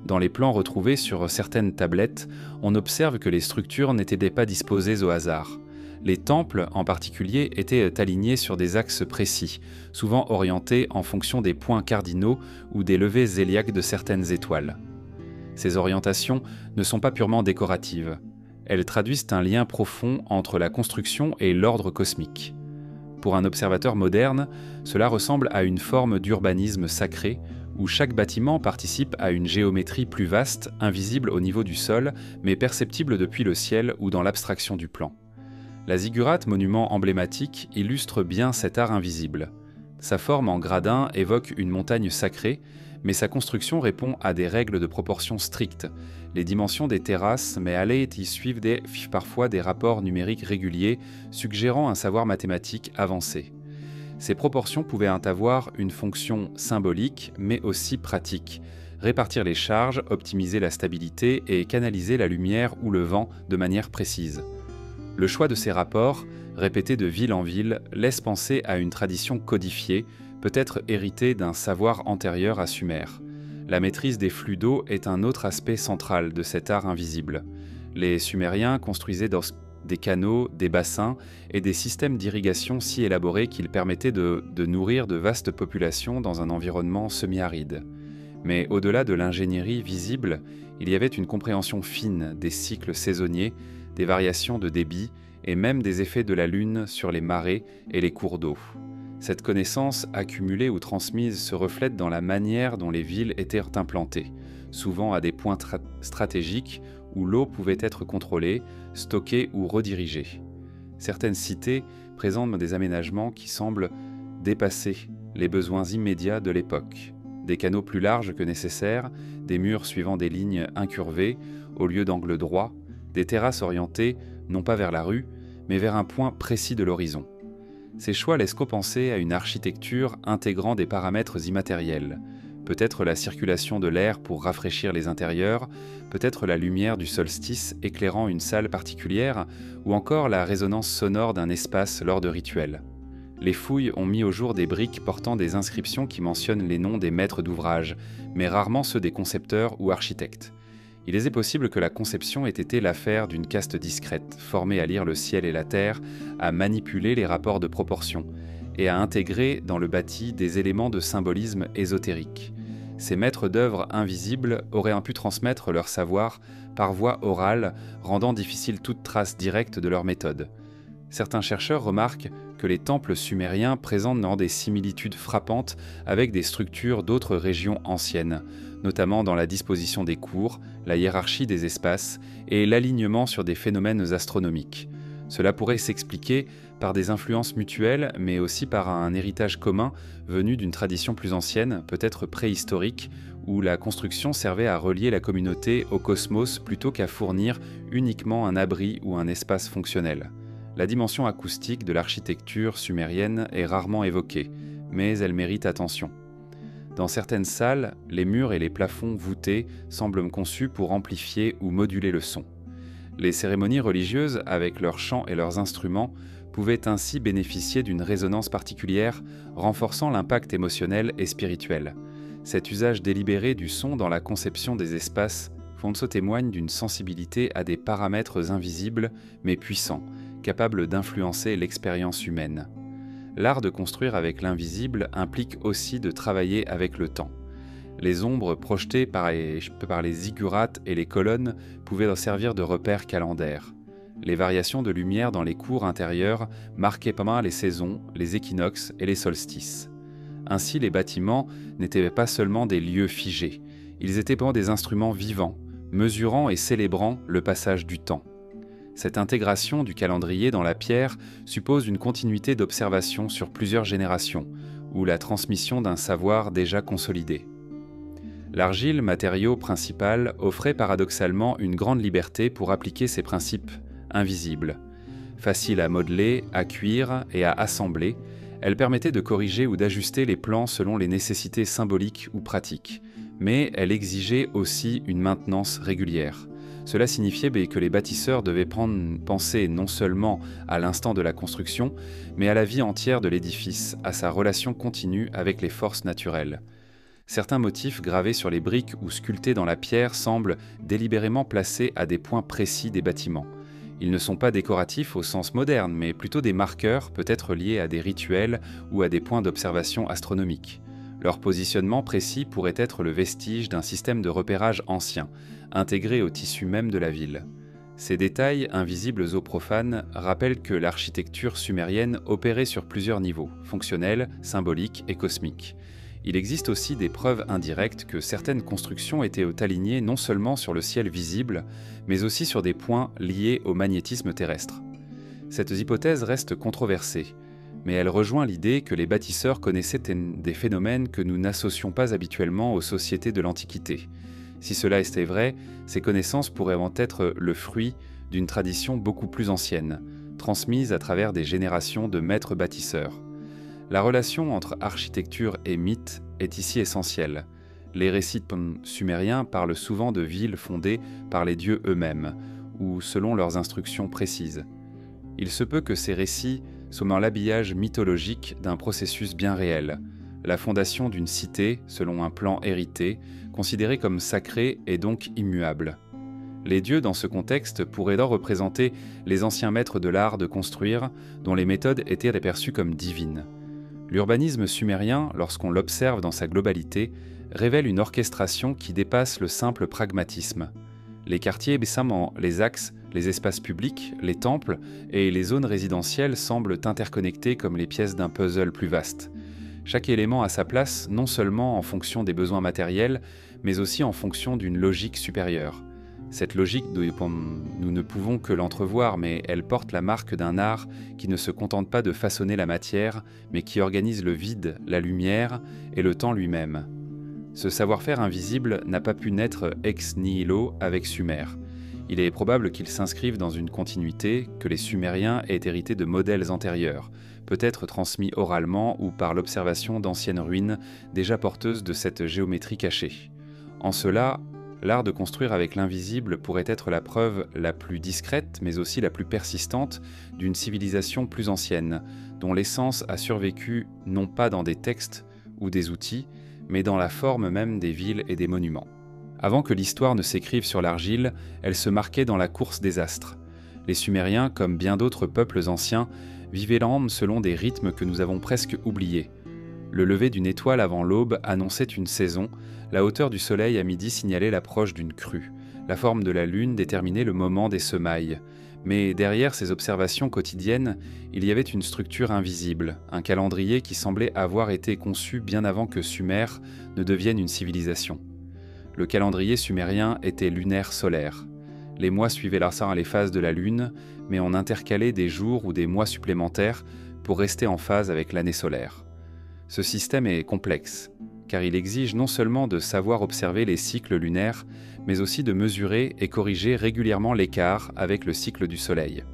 Dans les plans retrouvés sur certaines tablettes, on observe que les structures n'étaient pas disposées au hasard. Les temples, en particulier, étaient alignés sur des axes précis, souvent orientés en fonction des points cardinaux ou des levées zéliaques de certaines étoiles. Ces orientations ne sont pas purement décoratives. Elles traduisent un lien profond entre la construction et l'ordre cosmique. Pour un observateur moderne, cela ressemble à une forme d'urbanisme sacré, où chaque bâtiment participe à une géométrie plus vaste, invisible au niveau du sol, mais perceptible depuis le ciel ou dans l'abstraction du plan. La ziggurat, monument emblématique, illustre bien cet art invisible. Sa forme en gradin évoque une montagne sacrée, mais sa construction répond à des règles de proportion strictes. Les dimensions des terrasses, mais allées y suivent parfois des rapports numériques réguliers, suggérant un savoir mathématique avancé. Ces proportions pouvaient avoir une fonction symbolique, mais aussi pratique. Répartir les charges, optimiser la stabilité et canaliser la lumière ou le vent de manière précise. Le choix de ces rapports, répétés de ville en ville, laisse penser à une tradition codifiée, peut-être héritée d'un savoir antérieur à Sumer. La maîtrise des flux d'eau est un autre aspect central de cet art invisible. Les Sumériens construisaient des canaux, des bassins et des systèmes d'irrigation si élaborés qu'ils permettaient de nourrir de vastes populations dans un environnement semi-aride. Mais au-delà de l'ingénierie visible, il y avait une compréhension fine des cycles saisonniers, des variations de débit et même des effets de la lune sur les marées et les cours d'eau. Cette connaissance accumulée ou transmise se reflète dans la manière dont les villes étaient implantées, souvent à des points stratégiques où l'eau pouvait être contrôlée, stockée ou redirigée. Certaines cités présentent des aménagements qui semblent dépasser les besoins immédiats de l'époque. Des canaux plus larges que nécessaires, des murs suivant des lignes incurvées au lieu d'angles droits, des terrasses orientées non pas vers la rue, mais vers un point précis de l'horizon. Ces choix laissent penser à une architecture intégrant des paramètres immatériels, peut-être la circulation de l'air pour rafraîchir les intérieurs, peut-être la lumière du solstice éclairant une salle particulière, ou encore la résonance sonore d'un espace lors de rituels. Les fouilles ont mis au jour des briques portant des inscriptions qui mentionnent les noms des maîtres d'ouvrage, mais rarement ceux des concepteurs ou architectes. Il est possible que la conception ait été l'affaire d'une caste discrète, formée à lire le ciel et la terre, à manipuler les rapports de proportion, et à intégrer dans le bâti des éléments de symbolisme ésotérique. Ces maîtres d'œuvre invisibles auraient pu transmettre leur savoir par voie orale, rendant difficile toute trace directe de leur méthode. Certains chercheurs remarquent que les temples sumériens présentent des similitudes frappantes avec des structures d'autres régions anciennes, notamment dans la disposition des cours, la hiérarchie des espaces et l'alignement sur des phénomènes astronomiques. Cela pourrait s'expliquer par des influences mutuelles, mais aussi par un héritage commun venu d'une tradition plus ancienne, peut-être préhistorique, où la construction servait à relier la communauté au cosmos plutôt qu'à fournir uniquement un abri ou un espace fonctionnel. La dimension acoustique de l'architecture sumérienne est rarement évoquée, mais elle mérite attention. Dans certaines salles, les murs et les plafonds voûtés semblent conçus pour amplifier ou moduler le son. Les cérémonies religieuses, avec leurs chants et leurs instruments, pouvaient ainsi bénéficier d'une résonance particulière, renforçant l'impact émotionnel et spirituel. Cet usage délibéré du son dans la conception des espaces Fonso témoigne d'une sensibilité à des paramètres invisibles mais puissants, capables d'influencer l'expérience humaine. L'art de construire avec l'invisible implique aussi de travailler avec le temps. Les ombres projetées par les ziggurats et les colonnes pouvaient servir de repères calendaires. Les variations de lumière dans les cours intérieures marquaient pas mal les saisons, les équinoxes et les solstices. Ainsi, les bâtiments n'étaient pas seulement des lieux figés, ils étaient des instruments vivants, mesurant et célébrant le passage du temps. Cette intégration du calendrier dans la pierre suppose une continuité d'observation sur plusieurs générations, ou la transmission d'un savoir déjà consolidé. L'argile, matériau principal, offrait paradoxalement une grande liberté pour appliquer ces principes invisibles. Facile à modeler, à cuire et à assembler, elle permettait de corriger ou d'ajuster les plans selon les nécessités symboliques ou pratiques, mais elle exigeait aussi une maintenance régulière. Cela signifiait que les bâtisseurs devaient penser non seulement à l'instant de la construction, mais à la vie entière de l'édifice, à sa relation continue avec les forces naturelles. Certains motifs gravés sur les briques ou sculptés dans la pierre semblent délibérément placés à des points précis des bâtiments. Ils ne sont pas décoratifs au sens moderne, mais plutôt des marqueurs, peut-être liés à des rituels ou à des points d'observation astronomique. Leur positionnement précis pourrait être le vestige d'un système de repérage ancien, intégré au tissu même de la ville. Ces détails, invisibles aux profanes, rappellent que l'architecture sumérienne opérait sur plusieurs niveaux, fonctionnels, symboliques et cosmiques. Il existe aussi des preuves indirectes que certaines constructions étaient alignées non seulement sur le ciel visible, mais aussi sur des points liés au magnétisme terrestre. Cette hypothèse reste controversée, mais elle rejoint l'idée que les bâtisseurs connaissaient des phénomènes que nous n'associons pas habituellement aux sociétés de l'Antiquité. Si cela était vrai, ces connaissances pourraient être le fruit d'une tradition beaucoup plus ancienne, transmise à travers des générations de maîtres bâtisseurs. La relation entre architecture et mythe est ici essentielle. Les récits sumériens parlent souvent de villes fondées par les dieux eux-mêmes, ou selon leurs instructions précises. Il se peut que ces récits soient dans l'habillage mythologique d'un processus bien réel, la fondation d'une cité selon un plan hérité, considéré comme sacré et donc immuable. Les dieux, dans ce contexte, pourraient donc représenter les anciens maîtres de l'art de construire, dont les méthodes étaient perçues comme divines. L'urbanisme sumérien, lorsqu'on l'observe dans sa globalité, révèle une orchestration qui dépasse le simple pragmatisme. Les quartiers, les axes, les espaces publics, les temples et les zones résidentielles semblent interconnectés comme les pièces d'un puzzle plus vaste. Chaque élément a sa place non seulement en fonction des besoins matériels, mais aussi en fonction d'une logique supérieure. Cette logique, nous ne pouvons que l'entrevoir, mais elle porte la marque d'un art qui ne se contente pas de façonner la matière, mais qui organise le vide, la lumière et le temps lui-même. Ce savoir-faire invisible n'a pas pu naître ex nihilo avec Sumer. Il est probable qu'il s'inscrive dans une continuité, que les Sumériens aient hérité de modèles antérieurs, peut-être transmis oralement ou par l'observation d'anciennes ruines déjà porteuses de cette géométrie cachée. En cela, l'art de construire avec l'invisible pourrait être la preuve la plus discrète, mais aussi la plus persistante, d'une civilisation plus ancienne, dont l'essence a survécu non pas dans des textes ou des outils, mais dans la forme même des villes et des monuments. Avant que l'histoire ne s'écrive sur l'argile, elle se marquait dans la course des astres. Les Sumériens, comme bien d'autres peuples anciens, vivaient l'âme selon des rythmes que nous avons presque oubliés. Le lever d'une étoile avant l'aube annonçait une saison, la hauteur du soleil à midi signalait l'approche d'une crue, la forme de la lune déterminait le moment des semailles. Mais derrière ces observations quotidiennes, il y avait une structure invisible, un calendrier qui semblait avoir été conçu bien avant que Sumer ne devienne une civilisation. Le calendrier sumérien était lunaire solaire. Les mois suivaient les phases de la lune, mais on intercalait des jours ou des mois supplémentaires pour rester en phase avec l'année solaire. Ce système est complexe, car il exige non seulement de savoir observer les cycles lunaires, mais aussi de mesurer et corriger régulièrement l'écart avec le cycle du Soleil.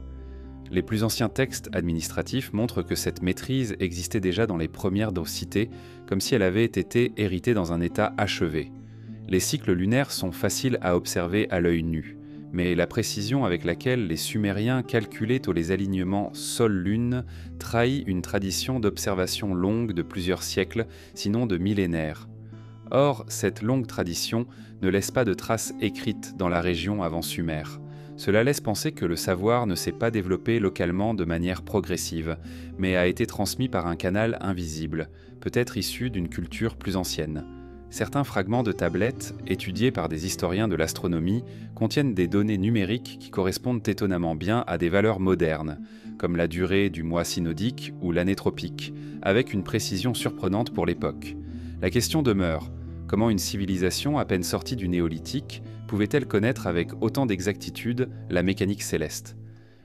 Les plus anciens textes administratifs montrent que cette maîtrise existait déjà dans les premières cités, comme si elle avait été héritée dans un état achevé. Les cycles lunaires sont faciles à observer à l'œil nu, mais la précision avec laquelle les Sumériens calculaient les alignements Sol-Lune trahit une tradition d'observation longue de plusieurs siècles, sinon de millénaires. Or, cette longue tradition ne laisse pas de traces écrites dans la région avant Sumer. Cela laisse penser que le savoir ne s'est pas développé localement de manière progressive, mais a été transmis par un canal invisible, peut-être issu d'une culture plus ancienne. Certains fragments de tablettes, étudiés par des historiens de l'astronomie, contiennent des données numériques qui correspondent étonnamment bien à des valeurs modernes, comme la durée du mois synodique ou l'année tropique, avec une précision surprenante pour l'époque. La question demeure, comment une civilisation à peine sortie du néolithique pouvait-elle connaître avec autant d'exactitude la mécanique céleste ?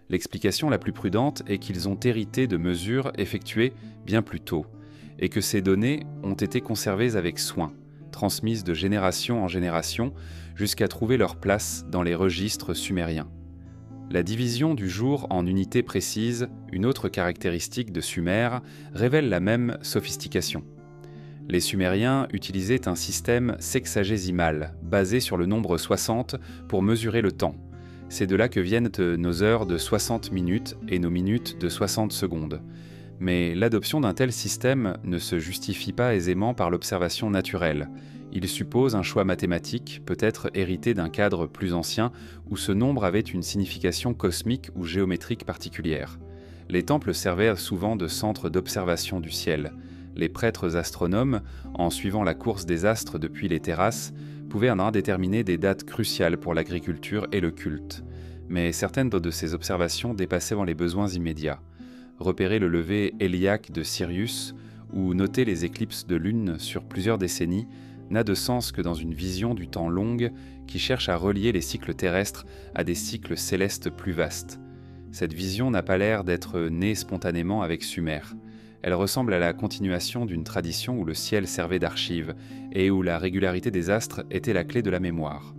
L'explication la plus prudente est qu'ils ont hérité de mesures effectuées bien plus tôt, et que ces données ont été conservées avec soin, transmises de génération en génération jusqu'à trouver leur place dans les registres sumériens. La division du jour en unités précises, une autre caractéristique de Sumer, révèle la même sophistication. Les Sumériens utilisaient un système sexagésimal, basé sur le nombre 60 pour mesurer le temps. C'est de là que viennent nos heures de 60 minutes et nos minutes de 60 secondes. Mais l'adoption d'un tel système ne se justifie pas aisément par l'observation naturelle. Il suppose un choix mathématique, peut-être hérité d'un cadre plus ancien, où ce nombre avait une signification cosmique ou géométrique particulière. Les temples servaient souvent de centre d'observation du ciel. Les prêtres astronomes, en suivant la course des astres depuis les terrasses, pouvaient en déterminer des dates cruciales pour l'agriculture et le culte. Mais certaines de ces observations dépassaient les besoins immédiats. Repérer le lever héliaque de Sirius ou noter les éclipses de lune sur plusieurs décennies n'a de sens que dans une vision du temps longue qui cherche à relier les cycles terrestres à des cycles célestes plus vastes. Cette vision n'a pas l'air d'être née spontanément avec Sumer. Elle ressemble à la continuation d'une tradition où le ciel servait d'archive et où la régularité des astres était la clé de la mémoire.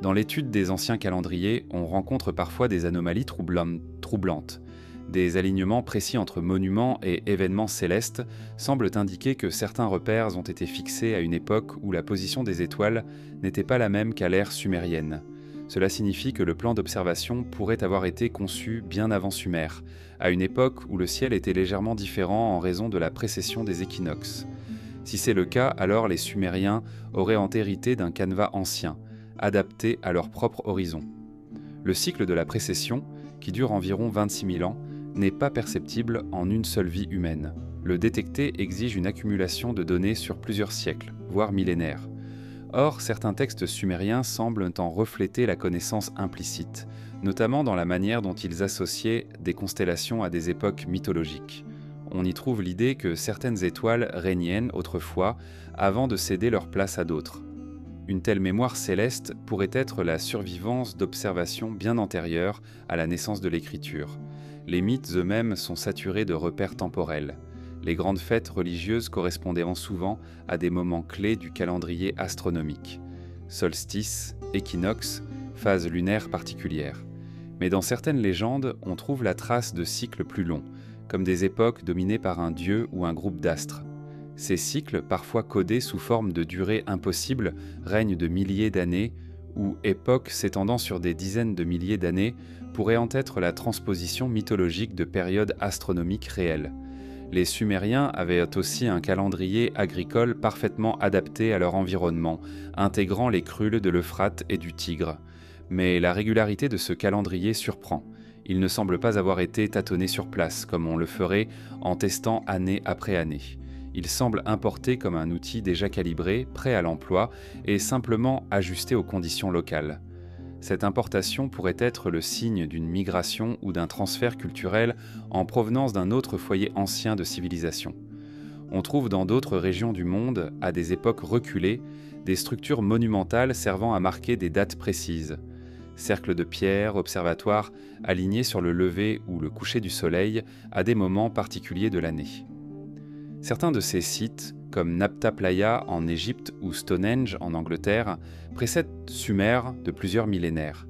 Dans l'étude des anciens calendriers, on rencontre parfois des anomalies troublantes. Des alignements précis entre monuments et événements célestes semblent indiquer que certains repères ont été fixés à une époque où la position des étoiles n'était pas la même qu'à l'ère sumérienne. Cela signifie que le plan d'observation pourrait avoir été conçu bien avant Sumer, à une époque où le ciel était légèrement différent en raison de la précession des équinoxes. Si c'est le cas, alors les Sumériens auraient hérité d'un canevas ancien, adapté à leur propre horizon. Le cycle de la précession, qui dure environ 26 000 ans, n'est pas perceptible en une seule vie humaine. Le détecter exige une accumulation de données sur plusieurs siècles, voire millénaires. Or, certains textes sumériens semblent en refléter la connaissance implicite, notamment dans la manière dont ils associaient des constellations à des époques mythologiques. On y trouve l'idée que certaines étoiles régnaient autrefois avant de céder leur place à d'autres. Une telle mémoire céleste pourrait être la survivance d'observations bien antérieures à la naissance de l'écriture. Les mythes eux-mêmes sont saturés de repères temporels. Les grandes fêtes religieuses correspondaient souvent à des moments clés du calendrier astronomique. Solstice, équinoxe, phase lunaire particulière. Mais dans certaines légendes, on trouve la trace de cycles plus longs, comme des époques dominées par un dieu ou un groupe d'astres. Ces cycles, parfois codés sous forme de durée impossible, règnent de milliers d'années, ou époques s'étendant sur des dizaines de milliers d'années, pourraient en être la transposition mythologique de périodes astronomiques réelles. Les Sumériens avaient aussi un calendrier agricole parfaitement adapté à leur environnement, intégrant les crues de l'Euphrate et du Tigre. Mais la régularité de ce calendrier surprend. Il ne semble pas avoir été tâtonné sur place, comme on le ferait en testant année après année. Il semble importé comme un outil déjà calibré, prêt à l'emploi et simplement ajusté aux conditions locales. Cette importation pourrait être le signe d'une migration ou d'un transfert culturel en provenance d'un autre foyer ancien de civilisation. On trouve dans d'autres régions du monde, à des époques reculées, des structures monumentales servant à marquer des dates précises. Cercles de pierre, observatoires, alignés sur le lever ou le coucher du soleil à des moments particuliers de l'année. Certains de ces sites, comme Nabta Playa en Égypte ou Stonehenge en Angleterre, précèdent Sumer de plusieurs millénaires.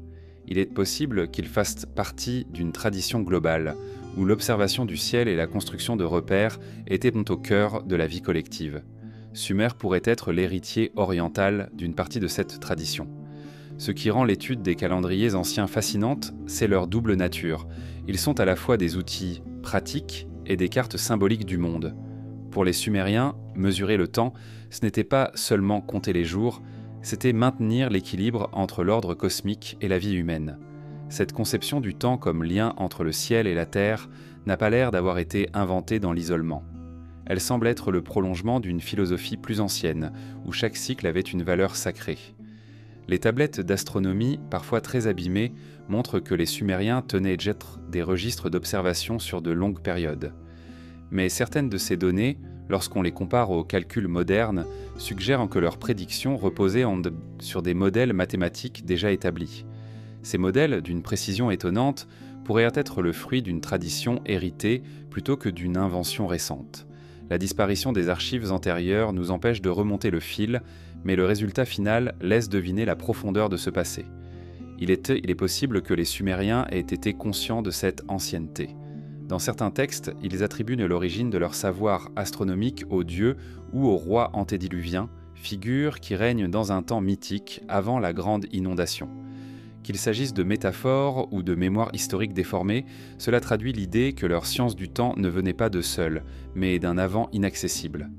Il est possible qu'ils fassent partie d'une tradition globale, où l'observation du ciel et la construction de repères étaient au cœur de la vie collective. Sumer pourrait être l'héritier oriental d'une partie de cette tradition. Ce qui rend l'étude des calendriers anciens fascinante, c'est leur double nature. Ils sont à la fois des outils pratiques et des cartes symboliques du monde. Pour les Sumériens, mesurer le temps, ce n'était pas seulement compter les jours, c'était maintenir l'équilibre entre l'ordre cosmique et la vie humaine. Cette conception du temps comme lien entre le ciel et la terre n'a pas l'air d'avoir été inventée dans l'isolement. Elle semble être le prolongement d'une philosophie plus ancienne, où chaque cycle avait une valeur sacrée. Les tablettes d'astronomie, parfois très abîmées, montrent que les Sumériens tenaient des registres d'observation sur de longues périodes. Mais certaines de ces données, lorsqu'on les compare aux calculs modernes, suggèrent que leurs prédictions reposaient sur des modèles mathématiques déjà établis. Ces modèles, d'une précision étonnante, pourraient être le fruit d'une tradition héritée plutôt que d'une invention récente. La disparition des archives antérieures nous empêche de remonter le fil, mais le résultat final laisse deviner la profondeur de ce passé. Il est possible que les Sumériens aient été conscients de cette ancienneté. Dans certains textes, ils attribuent l'origine de leur savoir astronomique aux dieux ou aux rois antédiluviens, figures qui règnent dans un temps mythique avant la grande inondation. Qu'il s'agisse de métaphores ou de mémoires historiques déformées, cela traduit l'idée que leur science du temps ne venait pas de seul, mais d'un avant inaccessible.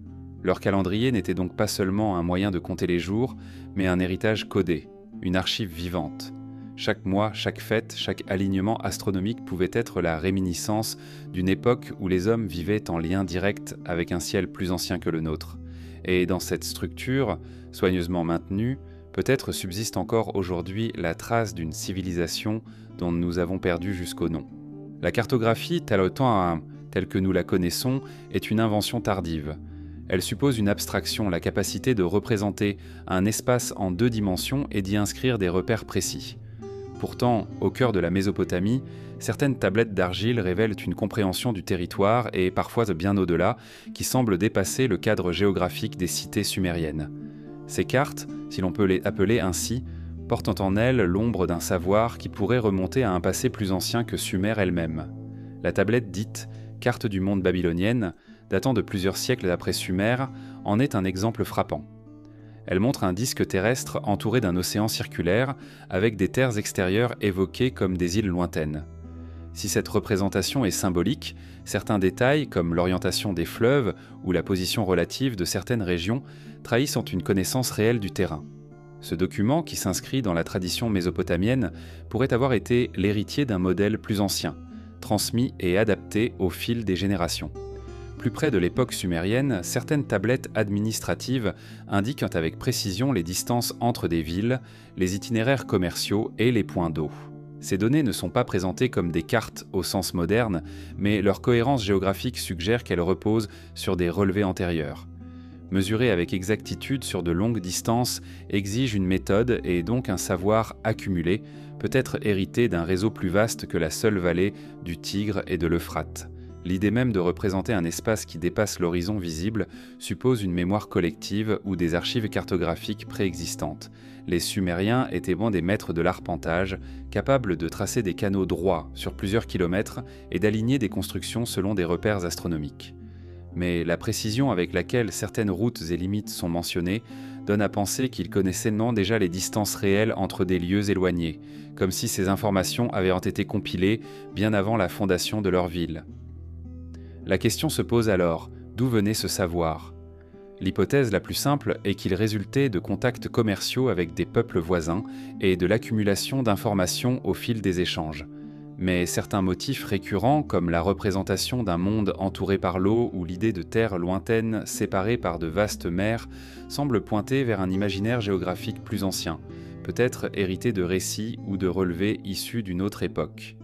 Leur calendrier n'était donc pas seulement un moyen de compter les jours, mais un héritage codé, une archive vivante. Chaque mois, chaque fête, chaque alignement astronomique pouvait être la réminiscence d'une époque où les hommes vivaient en lien direct avec un ciel plus ancien que le nôtre. Et dans cette structure, soigneusement maintenue, peut-être subsiste encore aujourd'hui la trace d'une civilisation dont nous avons perdu jusqu'au nom. La cartographie, telle que nous la connaissons, est une invention tardive. Elle suppose une abstraction, la capacité de représenter un espace en 2 dimensions et d'y inscrire des repères précis. Pourtant, au cœur de la Mésopotamie, certaines tablettes d'argile révèlent une compréhension du territoire et parfois bien au-delà, qui semble dépasser le cadre géographique des cités sumériennes. Ces cartes, si l'on peut les appeler ainsi, portent en elles l'ombre d'un savoir qui pourrait remonter à un passé plus ancien que Sumer elle-même. La tablette dite « carte du monde babylonienne », datant de plusieurs siècles d'après Sumer, en est un exemple frappant. Elle montre un disque terrestre entouré d'un océan circulaire, avec des terres extérieures évoquées comme des îles lointaines. Si cette représentation est symbolique, certains détails, comme l'orientation des fleuves ou la position relative de certaines régions, trahissent une connaissance réelle du terrain. Ce document, qui s'inscrit dans la tradition mésopotamienne, pourrait avoir été l'héritier d'un modèle plus ancien, transmis et adapté au fil des générations. Plus près de l'époque sumérienne, certaines tablettes administratives indiquent avec précision les distances entre des villes, les itinéraires commerciaux et les points d'eau. Ces données ne sont pas présentées comme des cartes au sens moderne, mais leur cohérence géographique suggère qu'elles reposent sur des relevés antérieurs. Mesurer avec exactitude sur de longues distances exige une méthode et donc un savoir accumulé, peut-être hérité d'un réseau plus vaste que la seule vallée du Tigre et de l'Euphrate. L'idée même de représenter un espace qui dépasse l'horizon visible suppose une mémoire collective ou des archives cartographiques préexistantes. Les Sumériens étaient bons des maîtres de l'arpentage, capables de tracer des canaux droits sur plusieurs kilomètres et d'aligner des constructions selon des repères astronomiques. Mais la précision avec laquelle certaines routes et limites sont mentionnées donne à penser qu'ils connaissaient déjà les distances réelles entre des lieux éloignés, comme si ces informations avaient été compilées bien avant la fondation de leur ville. La question se pose alors, d'où venait ce savoir? L'hypothèse la plus simple est qu'il résultait de contacts commerciaux avec des peuples voisins et de l'accumulation d'informations au fil des échanges. Mais certains motifs récurrents, comme la représentation d'un monde entouré par l'eau ou l'idée de terres lointaines séparées par de vastes mers, semblent pointer vers un imaginaire géographique plus ancien, peut-être hérité de récits ou de relevés issus d'une autre époque.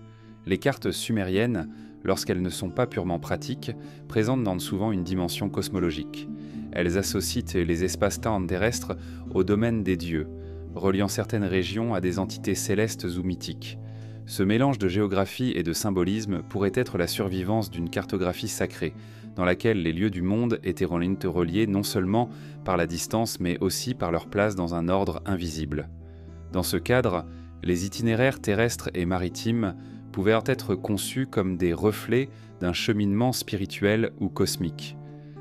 Les cartes sumériennes, lorsqu'elles ne sont pas purement pratiques, présentent souvent une dimension cosmologique. Elles associent les espaces-temps terrestres au domaine des dieux, reliant certaines régions à des entités célestes ou mythiques. Ce mélange de géographie et de symbolisme pourrait être la survivance d'une cartographie sacrée, dans laquelle les lieux du monde étaient reliés non seulement par la distance, mais aussi par leur place dans un ordre invisible. Dans ce cadre, les itinéraires terrestres et maritimes pouvaient être conçus comme des reflets d'un cheminement spirituel ou cosmique.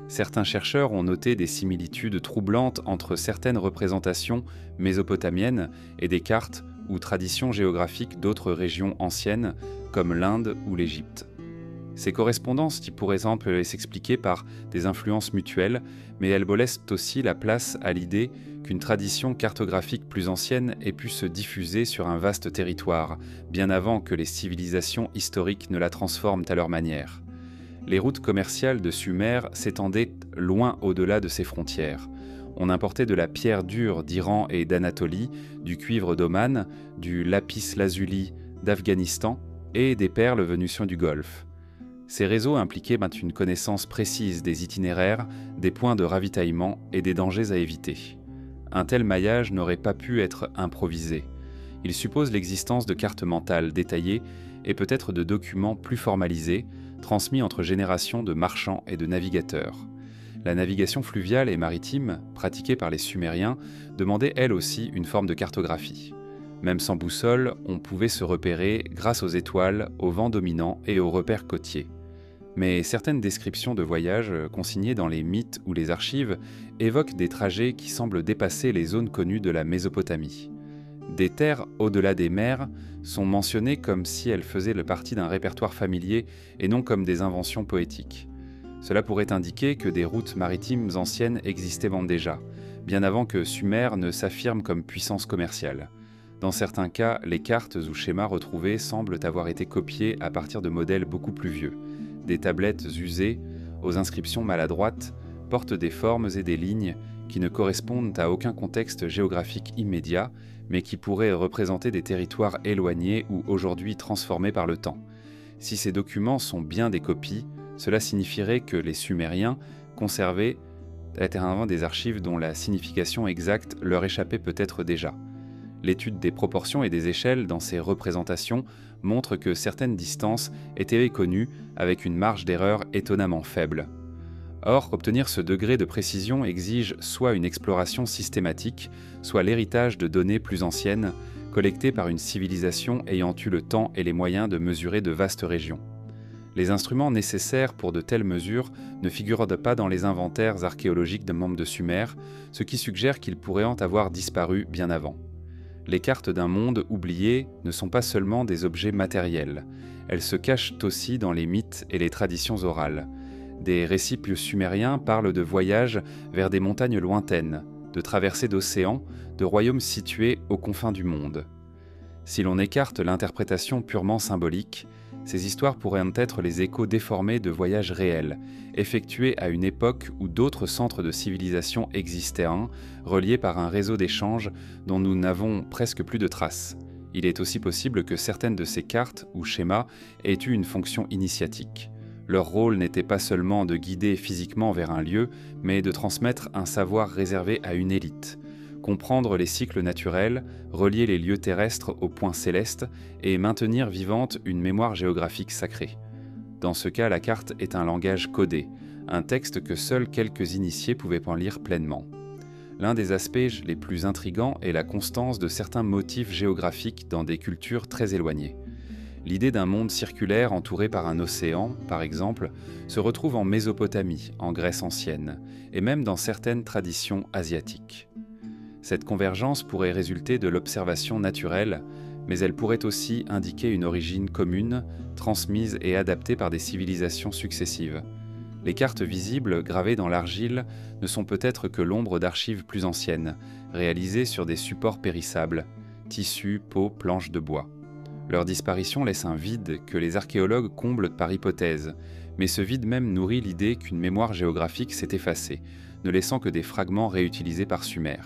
Certains chercheurs ont noté des similitudes troublantes entre certaines représentations mésopotamiennes et des cartes ou traditions géographiques d'autres régions anciennes, comme l'Inde ou l'Égypte. Ces correspondances pourraient s'expliquer par des influences mutuelles, mais elles laissent aussi la place à l'idée qu'une tradition cartographique plus ancienne ait pu se diffuser sur un vaste territoire, bien avant que les civilisations historiques ne la transforment à leur manière. Les routes commerciales de Sumer s'étendaient loin au-delà de ces frontières. On importait de la pierre dure d'Iran et d'Anatolie, du cuivre d'Oman, du lapis-lazuli d'Afghanistan et des perles venues du Golfe. Ces réseaux impliquaient une connaissance précise des itinéraires, des points de ravitaillement et des dangers à éviter. Un tel maillage n'aurait pas pu être improvisé. Il suppose l'existence de cartes mentales détaillées et peut-être de documents plus formalisés, transmis entre générations de marchands et de navigateurs. La navigation fluviale et maritime, pratiquée par les Sumériens, demandait elle aussi une forme de cartographie. Même sans boussole, on pouvait se repérer grâce aux étoiles, au vent dominant et aux repères côtiers. Mais certaines descriptions de voyages consignées dans les mythes ou les archives évoquent des trajets qui semblent dépasser les zones connues de la Mésopotamie. Des terres au-delà des mers sont mentionnées comme si elles faisaient partie d'un répertoire familier et non comme des inventions poétiques. Cela pourrait indiquer que des routes maritimes anciennes existaient déjà, bien avant que Sumer ne s'affirme comme puissance commerciale. Dans certains cas, les cartes ou schémas retrouvés semblent avoir été copiés à partir de modèles beaucoup plus vieux. Des tablettes usées, aux inscriptions maladroites, portent des formes et des lignes qui ne correspondent à aucun contexte géographique immédiat, mais qui pourraient représenter des territoires éloignés ou aujourd'hui transformés par le temps. Si ces documents sont bien des copies, cela signifierait que les Sumériens conservaient des archives dont la signification exacte leur échappait peut-être déjà. L'étude des proportions et des échelles dans ces représentations montre que certaines distances étaient connues avec une marge d'erreur étonnamment faible. Or, obtenir ce degré de précision exige soit une exploration systématique, soit l'héritage de données plus anciennes, collectées par une civilisation ayant eu le temps et les moyens de mesurer de vastes régions. Les instruments nécessaires pour de telles mesures ne figurent pas dans les inventaires archéologiques des membres de Sumer, ce qui suggère qu'ils pourraient en avoir disparu bien avant. Les cartes d'un monde oublié ne sont pas seulement des objets matériels, elles se cachent aussi dans les mythes et les traditions orales. Des récits sumériens parlent de voyages vers des montagnes lointaines, de traversées d'océans, de royaumes situés aux confins du monde. Si l'on écarte l'interprétation purement symbolique, ces histoires pourraient être les échos déformés de voyages réels, effectués à une époque où d'autres centres de civilisation existaient, reliés par un réseau d'échanges dont nous n'avons presque plus de traces. Il est aussi possible que certaines de ces cartes ou schémas aient eu une fonction initiatique. Leur rôle n'était pas seulement de guider physiquement vers un lieu, mais de transmettre un savoir réservé à une élite. Comprendre les cycles naturels, relier les lieux terrestres aux points célestes et maintenir vivante une mémoire géographique sacrée. Dans ce cas, la carte est un langage codé, un texte que seuls quelques initiés pouvaient en lire pleinement. L'un des aspects les plus intrigants est la constance de certains motifs géographiques dans des cultures très éloignées. L'idée d'un monde circulaire entouré par un océan, par exemple, se retrouve en Mésopotamie, en Grèce ancienne, et même dans certaines traditions asiatiques. Cette convergence pourrait résulter de l'observation naturelle, mais elle pourrait aussi indiquer une origine commune, transmise et adaptée par des civilisations successives. Les cartes visibles, gravées dans l'argile, ne sont peut-être que l'ombre d'archives plus anciennes, réalisées sur des supports périssables, tissus, peaux, planches de bois. Leur disparition laisse un vide que les archéologues comblent par hypothèse, mais ce vide même nourrit l'idée qu'une mémoire géographique s'est effacée, ne laissant que des fragments réutilisés par Sumer.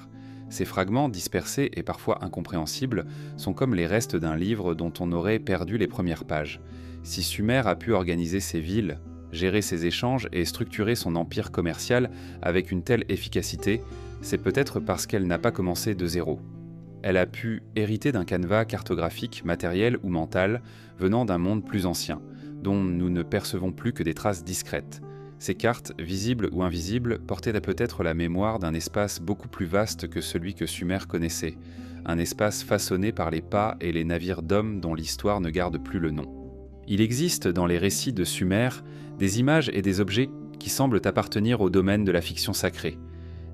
Ces fragments, dispersés et parfois incompréhensibles, sont comme les restes d'un livre dont on aurait perdu les premières pages. Si Sumer a pu organiser ses villes, gérer ses échanges et structurer son empire commercial avec une telle efficacité, c'est peut-être parce qu'elle n'a pas commencé de zéro. Elle a pu hériter d'un canevas cartographique, matériel ou mental, venant d'un monde plus ancien, dont nous ne percevons plus que des traces discrètes. Ces cartes, visibles ou invisibles, portaient peut-être la mémoire d'un espace beaucoup plus vaste que celui que Sumer connaissait, un espace façonné par les pas et les navires d'hommes dont l'histoire ne garde plus le nom. Il existe dans les récits de Sumer des images et des objets qui semblent appartenir au domaine de la fiction sacrée.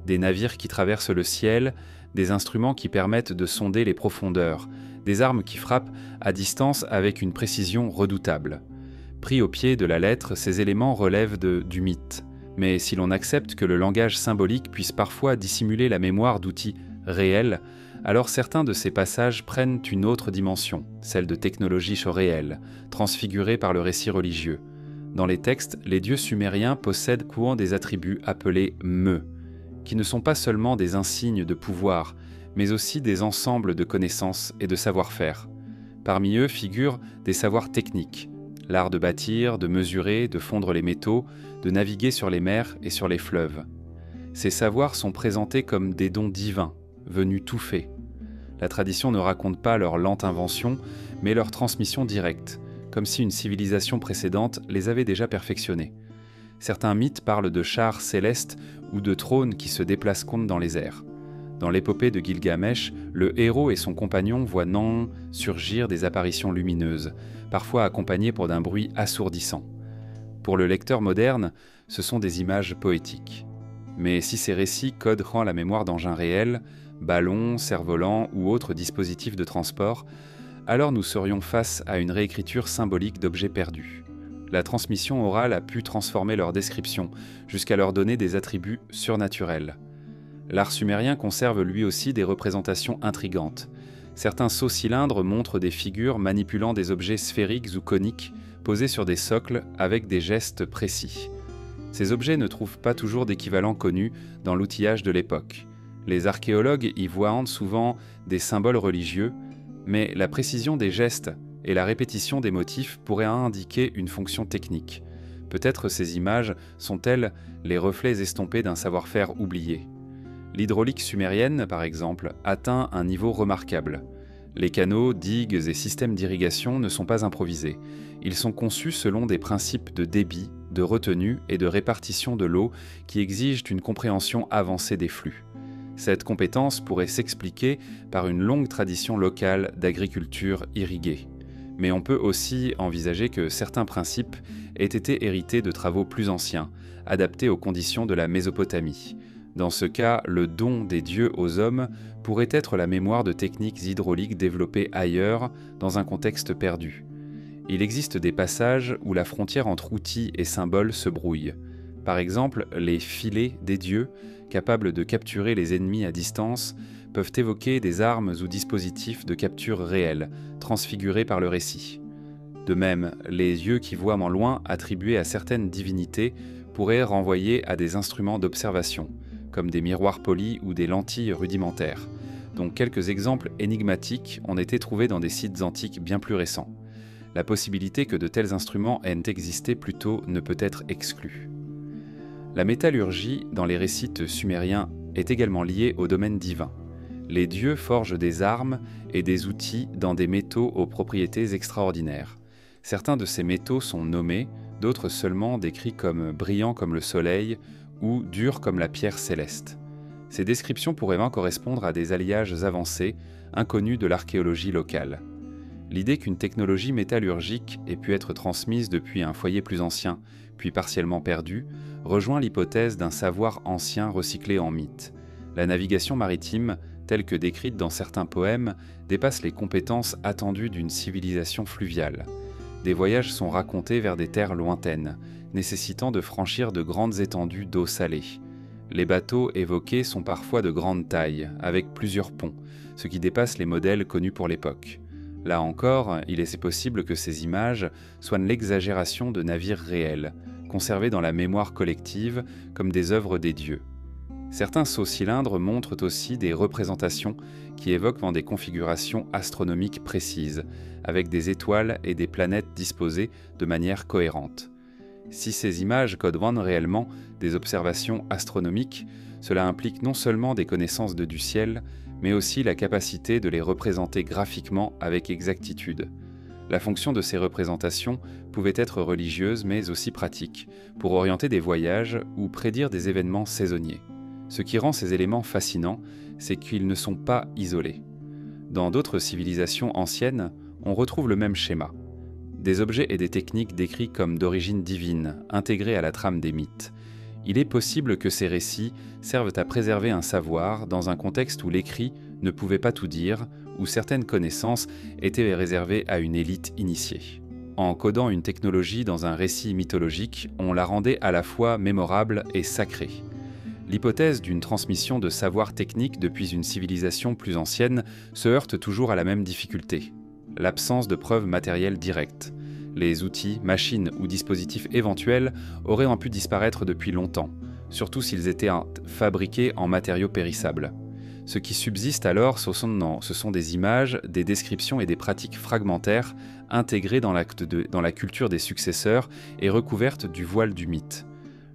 Des navires qui traversent le ciel, des instruments qui permettent de sonder les profondeurs, des armes qui frappent à distance avec une précision redoutable. Pris au pied de la lettre, ces éléments relèvent du mythe. Mais si l'on accepte que le langage symbolique puisse parfois dissimuler la mémoire d'outils réels, alors certains de ces passages prennent une autre dimension, celle de technologie réelle, transfigurée par le récit religieux. Dans les textes, les dieux sumériens possèdent courant des attributs appelés me, qui ne sont pas seulement des insignes de pouvoir, mais aussi des ensembles de connaissances et de savoir-faire. Parmi eux figurent des savoirs techniques, l'art de bâtir, de mesurer, de fondre les métaux, de naviguer sur les mers et sur les fleuves. Ces savoirs sont présentés comme des dons divins, venus tout faits. La tradition ne raconte pas leur lente invention, mais leur transmission directe, comme si une civilisation précédente les avait déjà perfectionnés. Certains mythes parlent de chars célestes ou de trônes qui se déplacent dans les airs. Dans l'épopée de Gilgamesh, le héros et son compagnon voient non surgir des apparitions lumineuses, parfois accompagnées d'un bruit assourdissant. Pour le lecteur moderne, ce sont des images poétiques. Mais si ces récits codent la mémoire d'engins réels, ballons, cerfs-volants ou autres dispositifs de transport, alors nous serions face à une réécriture symbolique d'objets perdus. La transmission orale a pu transformer leur description, jusqu'à leur donner des attributs surnaturels. L'art sumérien conserve lui aussi des représentations intrigantes. Certains sceaux cylindres montrent des figures manipulant des objets sphériques ou coniques posés sur des socles avec des gestes précis. Ces objets ne trouvent pas toujours d'équivalent connu dans l'outillage de l'époque. Les archéologues y voient souvent des symboles religieux, mais la précision des gestes et la répétition des motifs pourraient indiquer une fonction technique. Peut-être ces images sont-elles les reflets estompés d'un savoir-faire oublié. L'hydraulique sumérienne, par exemple, atteint un niveau remarquable. Les canaux, digues et systèmes d'irrigation ne sont pas improvisés. Ils sont conçus selon des principes de débit, de retenue et de répartition de l'eau qui exigent une compréhension avancée des flux. Cette compétence pourrait s'expliquer par une longue tradition locale d'agriculture irriguée. Mais on peut aussi envisager que certains principes aient été hérités de travaux plus anciens, adaptés aux conditions de la Mésopotamie. Dans ce cas, le don des dieux aux hommes pourrait être la mémoire de techniques hydrauliques développées ailleurs, dans un contexte perdu. Il existe des passages où la frontière entre outils et symboles se brouille. Par exemple, les filets des dieux, capables de capturer les ennemis à distance, peuvent évoquer des armes ou dispositifs de capture réels, transfigurés par le récit. De même, les yeux qui voient en loin attribués à certaines divinités pourraient renvoyer à des instruments d'observation, comme des miroirs polis ou des lentilles rudimentaires, dont quelques exemples énigmatiques ont été trouvés dans des sites antiques bien plus récents. La possibilité que de tels instruments aient existé plus tôt ne peut être exclue. La métallurgie, dans les récits sumériens, est également liée au domaine divin. Les dieux forgent des armes et des outils dans des métaux aux propriétés extraordinaires. Certains de ces métaux sont nommés, d'autres seulement décrits comme brillants comme le soleil ou durs comme la pierre céleste. Ces descriptions pourraient bien correspondre à des alliages avancés, inconnus de l'archéologie locale. L'idée qu'une technologie métallurgique ait pu être transmise depuis un foyer plus ancien, puis partiellement perdu, rejoint l'hypothèse d'un savoir ancien recyclé en mythe. La navigation maritime, telles que décrites dans certains poèmes, dépassent les compétences attendues d'une civilisation fluviale. Des voyages sont racontés vers des terres lointaines, nécessitant de franchir de grandes étendues d'eau salée. Les bateaux évoqués sont parfois de grande taille, avec plusieurs ponts, ce qui dépasse les modèles connus pour l'époque. Là encore, il est possible que ces images soient l'exagération de navires réels, conservés dans la mémoire collective comme des œuvres des dieux. Certains sauts-cylindres montrent aussi des représentations qui évoquent des configurations astronomiques précises, avec des étoiles et des planètes disposées de manière cohérente. Si ces images codent réellement des observations astronomiques, cela implique non seulement des connaissances du ciel, mais aussi la capacité de les représenter graphiquement avec exactitude. La fonction de ces représentations pouvait être religieuse mais aussi pratique, pour orienter des voyages ou prédire des événements saisonniers. Ce qui rend ces éléments fascinants, c'est qu'ils ne sont pas isolés. Dans d'autres civilisations anciennes, on retrouve le même schéma. Des objets et des techniques décrits comme d'origine divine, intégrés à la trame des mythes. Il est possible que ces récits servent à préserver un savoir dans un contexte où l'écrit ne pouvait pas tout dire, où certaines connaissances étaient réservées à une élite initiée. En codant une technologie dans un récit mythologique, on la rendait à la fois mémorable et sacrée. L'hypothèse d'une transmission de savoir technique depuis une civilisation plus ancienne se heurte toujours à la même difficulté, l'absence de preuves matérielles directes. Les outils, machines ou dispositifs éventuels auraient pu disparaître depuis longtemps, surtout s'ils étaient fabriqués en matériaux périssables. Ce qui subsiste alors, ce sont des images, des descriptions et des pratiques fragmentaires intégrées dans la culture des successeurs et recouvertes du voile du mythe.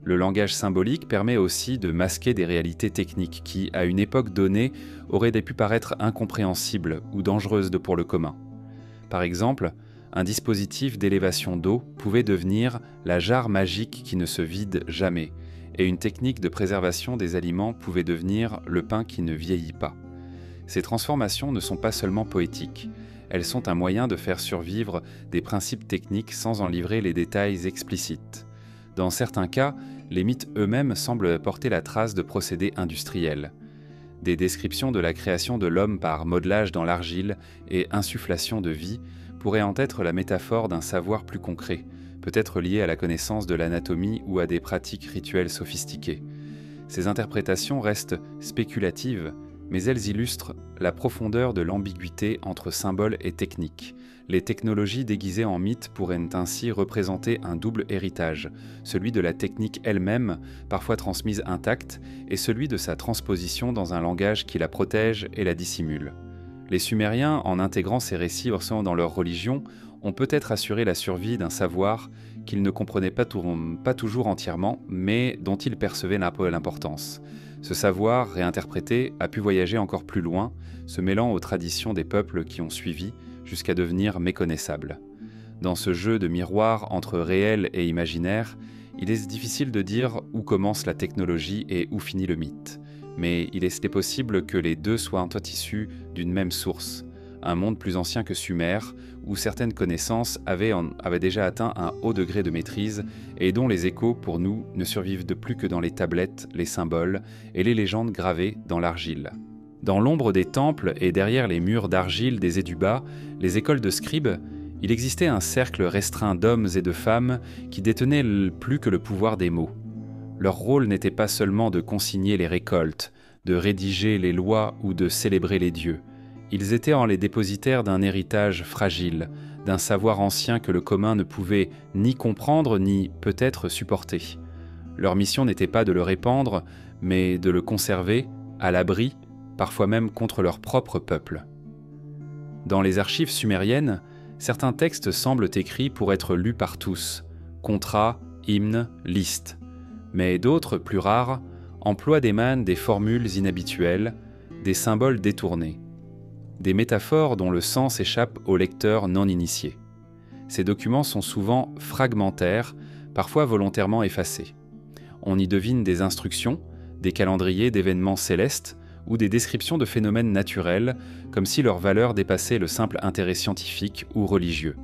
Le langage symbolique permet aussi de masquer des réalités techniques qui, à une époque donnée, auraient pu paraître incompréhensibles ou dangereuses pour le commun. Par exemple, un dispositif d'élévation d'eau pouvait devenir la jarre magique qui ne se vide jamais, et une technique de préservation des aliments pouvait devenir le pain qui ne vieillit pas. Ces transformations ne sont pas seulement poétiques, elles sont un moyen de faire survivre des principes techniques sans en livrer les détails explicites. Dans certains cas, les mythes eux-mêmes semblent porter la trace de procédés industriels. Des descriptions de la création de l'homme par modelage dans l'argile et insufflation de vie pourraient en être la métaphore d'un savoir plus concret, peut-être lié à la connaissance de l'anatomie ou à des pratiques rituelles sophistiquées. Ces interprétations restent spéculatives, mais elles illustrent la profondeur de l'ambiguïté entre symbole et technique. Les technologies déguisées en mythes pourraient ainsi représenter un double héritage, celui de la technique elle-même, parfois transmise intacte, et celui de sa transposition dans un langage qui la protège et la dissimule. Les Sumériens, en intégrant ces récits dans leur religion, ont peut-être assuré la survie d'un savoir qu'ils ne comprenaient pas toujours entièrement, mais dont ils percevaient l'importance. Ce savoir, réinterprété, a pu voyager encore plus loin, se mêlant aux traditions des peuples qui ont suivi, jusqu'à devenir méconnaissable. Dans ce jeu de miroir entre réel et imaginaire, il est difficile de dire où commence la technologie et où finit le mythe. Mais il est possible que les deux soient issus d'une même source, un monde plus ancien que Sumer, où certaines connaissances avaient déjà atteint un haut degré de maîtrise et dont les échos, pour nous, ne survivent de plus que dans les tablettes, les symboles et les légendes gravées dans l'argile. Dans l'ombre des temples et derrière les murs d'argile des Édubas, les écoles de scribes, il existait un cercle restreint d'hommes et de femmes qui détenaient plus que le pouvoir des mots. Leur rôle n'était pas seulement de consigner les récoltes, de rédiger les lois ou de célébrer les dieux. Ils étaient les dépositaires d'un héritage fragile, d'un savoir ancien que le commun ne pouvait ni comprendre ni peut-être supporter. Leur mission n'était pas de le répandre, mais de le conserver, à l'abri, parfois même contre leur propre peuple. Dans les archives sumériennes, certains textes semblent écrits pour être lus par tous, contrats, hymnes, listes. Mais d'autres, plus rares, emploient des formules inhabituelles, des symboles détournés, des métaphores dont le sens échappe aux lecteurs non initiés. Ces documents sont souvent fragmentaires, parfois volontairement effacés. On y devine des instructions, des calendriers d'événements célestes ou des descriptions de phénomènes naturels, comme si leur valeur dépassait le simple intérêt scientifique ou religieux.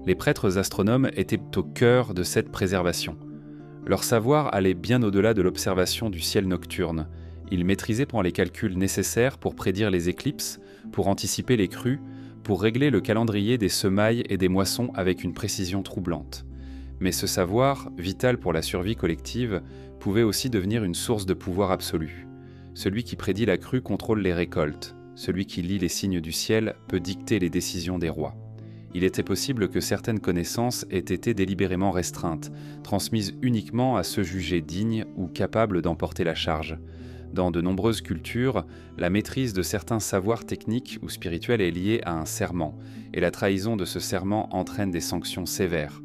Les prêtres astronomes étaient au cœur de cette préservation. Leur savoir allait bien au-delà de l'observation du ciel nocturne. Ils maîtrisaient les calculs nécessaires pour prédire les éclipses, pour anticiper les crues, pour régler le calendrier des semailles et des moissons avec une précision troublante. Mais ce savoir, vital pour la survie collective, pouvait aussi devenir une source de pouvoir absolu. Celui qui prédit la crue contrôle les récoltes. Celui qui lit les signes du ciel peut dicter les décisions des rois. Il était possible que certaines connaissances aient été délibérément restreintes, transmises uniquement à ceux jugés dignes ou capables d'emporter la charge. Dans de nombreuses cultures, la maîtrise de certains savoirs techniques ou spirituels est liée à un serment, et la trahison de ce serment entraîne des sanctions sévères.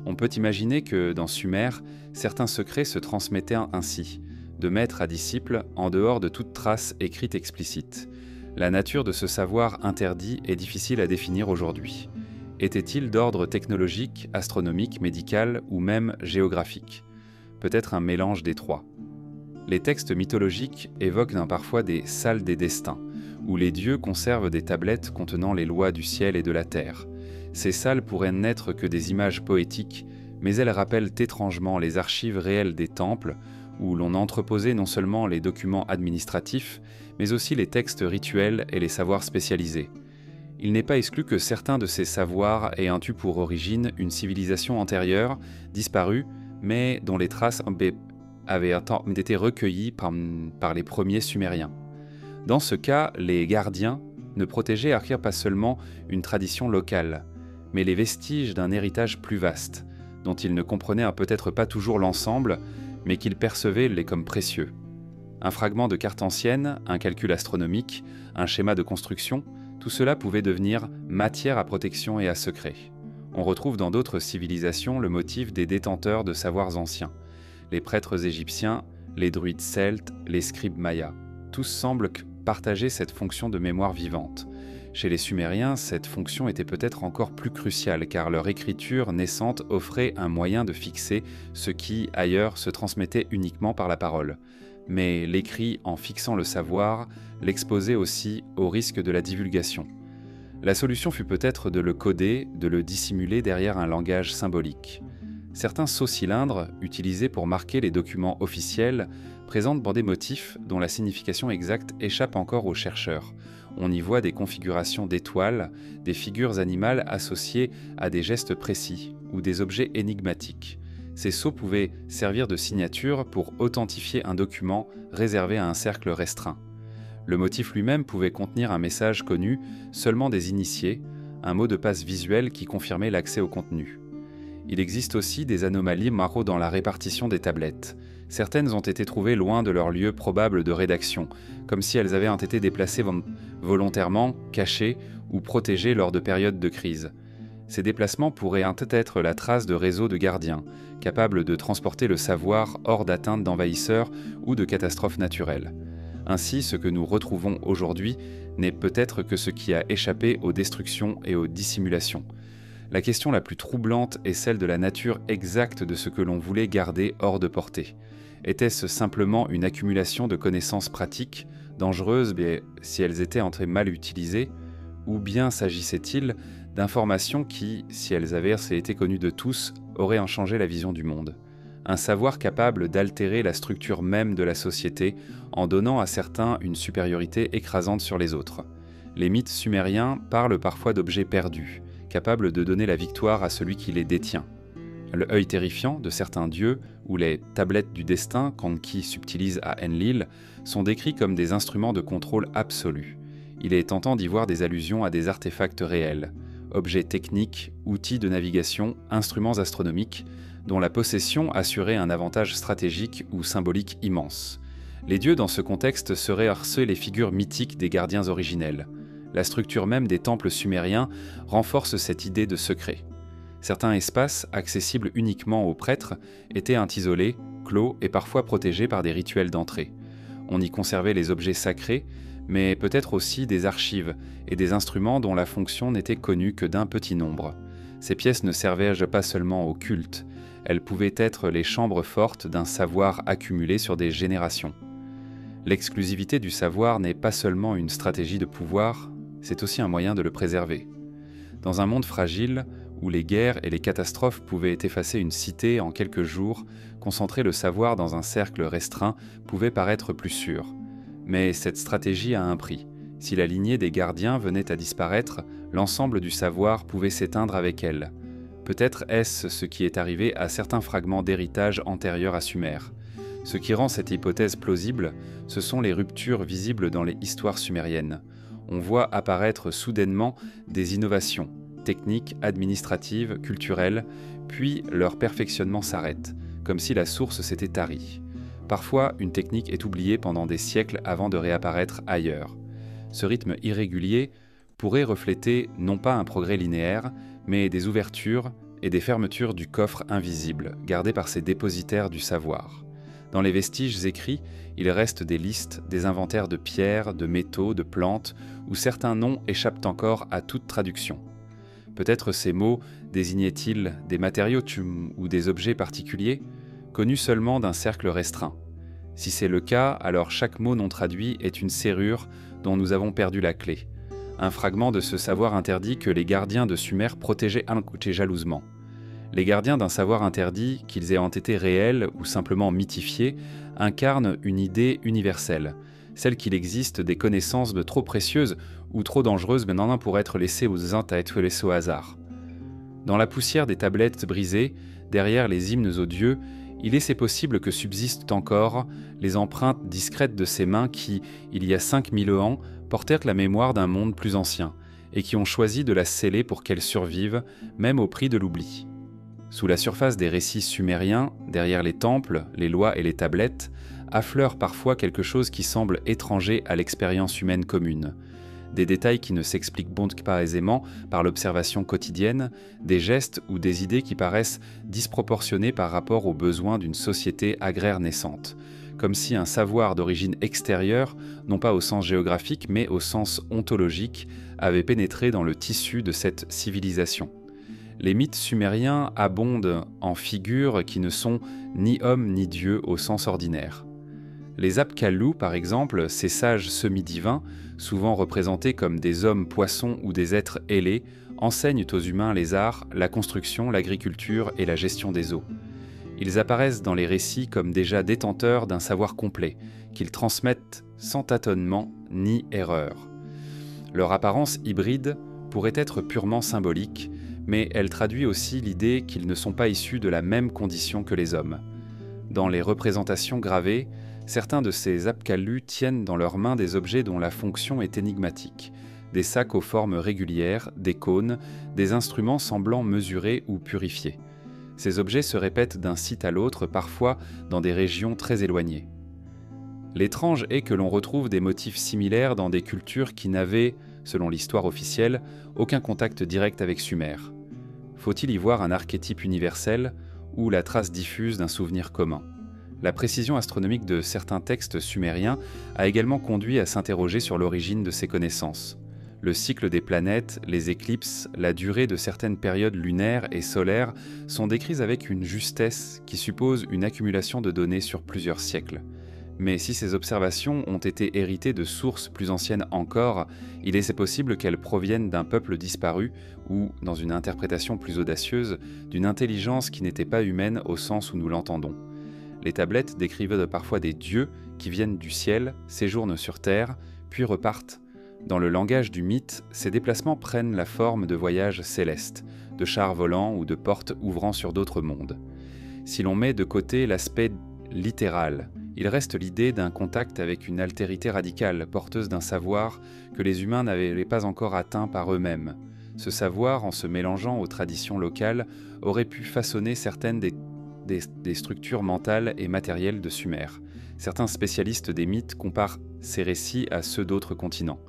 On peut imaginer que, dans Sumer, certains secrets se transmettaient ainsi, de maître à disciple, en dehors de toute trace écrite explicite. La nature de ce savoir interdit est difficile à définir aujourd'hui. Était-il d'ordre technologique, astronomique, médical ou même géographique? Peut-être un mélange des trois. Les textes mythologiques évoquent parfois des salles des destins, où les dieux conservent des tablettes contenant les lois du ciel et de la terre. Ces salles pourraient n'être que des images poétiques, mais elles rappellent étrangement les archives réelles des temples, où l'on entreposait non seulement les documents administratifs, mais aussi les textes rituels et les savoirs spécialisés. Il n'est pas exclu que certains de ces savoirs aient eu pour origine une civilisation antérieure, disparue, mais dont les traces avaient été recueillies par les premiers Sumériens. Dans ce cas, les gardiens ne protégeaient pas seulement une tradition locale, mais les vestiges d'un héritage plus vaste, dont ils ne comprenaient peut-être pas toujours l'ensemble, mais qu'ils percevaient comme précieux. Un fragment de carte ancienne, un calcul astronomique, un schéma de construction, tout cela pouvait devenir matière à protection et à secret. On retrouve dans d'autres civilisations le motif des détenteurs de savoirs anciens. Les prêtres égyptiens, les druides celtes, les scribes mayas. Tous semblent partager cette fonction de mémoire vivante. Chez les Sumériens, cette fonction était peut-être encore plus cruciale car leur écriture naissante offrait un moyen de fixer ce qui, ailleurs, se transmettait uniquement par la parole. Mais l'écrit, en fixant le savoir, l'exposait aussi au risque de la divulgation. La solution fut peut-être de le coder, de le dissimuler derrière un langage symbolique. Certains sceaux cylindres, utilisés pour marquer les documents officiels, présentent des motifs dont la signification exacte échappe encore aux chercheurs. On y voit des configurations d'étoiles, des figures animales associées à des gestes précis ou des objets énigmatiques. Ces sceaux pouvaient servir de signature pour authentifier un document réservé à un cercle restreint. Le motif lui-même pouvait contenir un message connu seulement des initiés, un mot de passe visuel qui confirmait l'accès au contenu. Il existe aussi des anomalies dans la répartition des tablettes. Certaines ont été trouvées loin de leur lieu probable de rédaction, comme si elles avaient été déplacées volontairement, cachées ou protégées lors de périodes de crise. Ces déplacements pourraient être la trace de réseaux de gardiens, capables de transporter le savoir hors d'atteinte d'envahisseurs ou de catastrophes naturelles. Ainsi, ce que nous retrouvons aujourd'hui n'est peut-être que ce qui a échappé aux destructions et aux dissimulations. La question la plus troublante est celle de la nature exacte de ce que l'on voulait garder hors de portée. Était-ce simplement une accumulation de connaissances pratiques, dangereuses si elles étaient mal utilisées, ou bien s'agissait-il d'informations qui, si elles avaient été connues de tous, auraient changé la vision du monde? Un savoir capable d'altérer la structure même de la société en donnant à certains une supériorité écrasante sur les autres. Les mythes sumériens parlent parfois d'objets perdus, capables de donner la victoire à celui qui les détient. Le œil terrifiant de certains dieux ou les tablettes du destin qu'Anki subtilise à Enlil sont décrits comme des instruments de contrôle absolu. Il est tentant d'y voir des allusions à des artefacts réels, objets techniques, outils de navigation, instruments astronomiques, dont la possession assurait un avantage stratégique ou symbolique immense. Les dieux dans ce contexte seraient les figures mythiques des gardiens originels. La structure même des temples sumériens renforce cette idée de secret. Certains espaces, accessibles uniquement aux prêtres, étaient isolés, clos et parfois protégés par des rituels d'entrée. On y conservait les objets sacrés, mais peut-être aussi des archives et des instruments dont la fonction n'était connue que d'un petit nombre. Ces pièces ne servaient pas seulement au culte, elles pouvaient être les chambres fortes d'un savoir accumulé sur des générations. L'exclusivité du savoir n'est pas seulement une stratégie de pouvoir, c'est aussi un moyen de le préserver. Dans un monde fragile, où les guerres et les catastrophes pouvaient effacer une cité en quelques jours, concentrer le savoir dans un cercle restreint pouvait paraître plus sûr. Mais cette stratégie a un prix. Si la lignée des gardiens venait à disparaître, l'ensemble du savoir pouvait s'éteindre avec elle. Peut-être est-ce ce qui est arrivé à certains fragments d'héritage antérieurs à Sumer. Ce qui rend cette hypothèse plausible, ce sont les ruptures visibles dans les histoires sumériennes. On voit apparaître soudainement des innovations, techniques, administratives, culturelles, puis leur perfectionnement s'arrête, comme si la source s'était tarie. Parfois, une technique est oubliée pendant des siècles avant de réapparaître ailleurs. Ce rythme irrégulier pourrait refléter non pas un progrès linéaire, mais des ouvertures et des fermetures du coffre invisible, gardé par ces dépositaires du savoir. Dans les vestiges écrits, il reste des listes, des inventaires de pierres, de métaux, de plantes, où certains noms échappent encore à toute traduction. Peut-être ces mots désignaient-ils des matériaux ou des objets particuliers, connus seulement d'un cercle restreint. Si c'est le cas, alors chaque mot non traduit est une serrure dont nous avons perdu la clé, un fragment de ce savoir interdit que les gardiens de Sumer protégeaient jalousement. Les gardiens d'un savoir interdit, qu'ils aient été réels ou simplement mythifiés, incarnent une idée universelle, celle qu'il existe des connaissances de trop précieuses ou trop dangereuses maintenant pour être laissées aux uns à être laissées au hasard. Dans la poussière des tablettes brisées, derrière les hymnes aux dieux, il est possible que subsistent encore les empreintes discrètes de ces mains qui, il y a 5000 ans, portèrent la mémoire d'un monde plus ancien, et qui ont choisi de la sceller pour qu'elle survive, même au prix de l'oubli. Sous la surface des récits sumériens, derrière les temples, les lois et les tablettes, affleure parfois quelque chose qui semble étranger à l'expérience humaine commune. Des détails qui ne s'expliquent pas aisément par l'observation quotidienne, des gestes ou des idées qui paraissent disproportionnés par rapport aux besoins d'une société agraire naissante, comme si un savoir d'origine extérieure, non pas au sens géographique mais au sens ontologique, avait pénétré dans le tissu de cette civilisation. Les mythes sumériens abondent en figures qui ne sont ni hommes ni dieux au sens ordinaire. Les Apkallus, par exemple, ces sages semi-divins, souvent représentés comme des hommes poissons ou des êtres ailés, enseignent aux humains les arts, la construction, l'agriculture et la gestion des eaux. Ils apparaissent dans les récits comme déjà détenteurs d'un savoir complet, qu'ils transmettent sans tâtonnement ni erreur. Leur apparence hybride pourrait être purement symbolique, mais elle traduit aussi l'idée qu'ils ne sont pas issus de la même condition que les hommes. Dans les représentations gravées, certains de ces Apkallus tiennent dans leurs mains des objets dont la fonction est énigmatique, des sacs aux formes régulières, des cônes, des instruments semblant mesurés ou purifiés. Ces objets se répètent d'un site à l'autre, parfois dans des régions très éloignées. L'étrange est que l'on retrouve des motifs similaires dans des cultures qui n'avaient, selon l'histoire officielle, aucun contact direct avec Sumer. Faut-il y voir un archétype universel ou la trace diffuse d'un souvenir commun ? La précision astronomique de certains textes sumériens a également conduit à s'interroger sur l'origine de ces connaissances. Le cycle des planètes, les éclipses, la durée de certaines périodes lunaires et solaires sont décrits avec une justesse qui suppose une accumulation de données sur plusieurs siècles. Mais si ces observations ont été héritées de sources plus anciennes encore, il est possible qu'elles proviennent d'un peuple disparu ou, dans une interprétation plus audacieuse, d'une intelligence qui n'était pas humaine au sens où nous l'entendons. Les tablettes décrivent parfois des dieux qui viennent du ciel, séjournent sur terre, puis repartent. Dans le langage du mythe, ces déplacements prennent la forme de voyages célestes, de chars volants ou de portes ouvrant sur d'autres mondes. Si l'on met de côté l'aspect littéral, il reste l'idée d'un contact avec une altérité radicale, porteuse d'un savoir que les humains n'avaient pas encore atteint par eux-mêmes. Ce savoir, en se mélangeant aux traditions locales, aurait pu façonner certaines des structures mentales et matérielles de Sumer. Certains spécialistes des mythes comparent ces récits à ceux d'autres continents.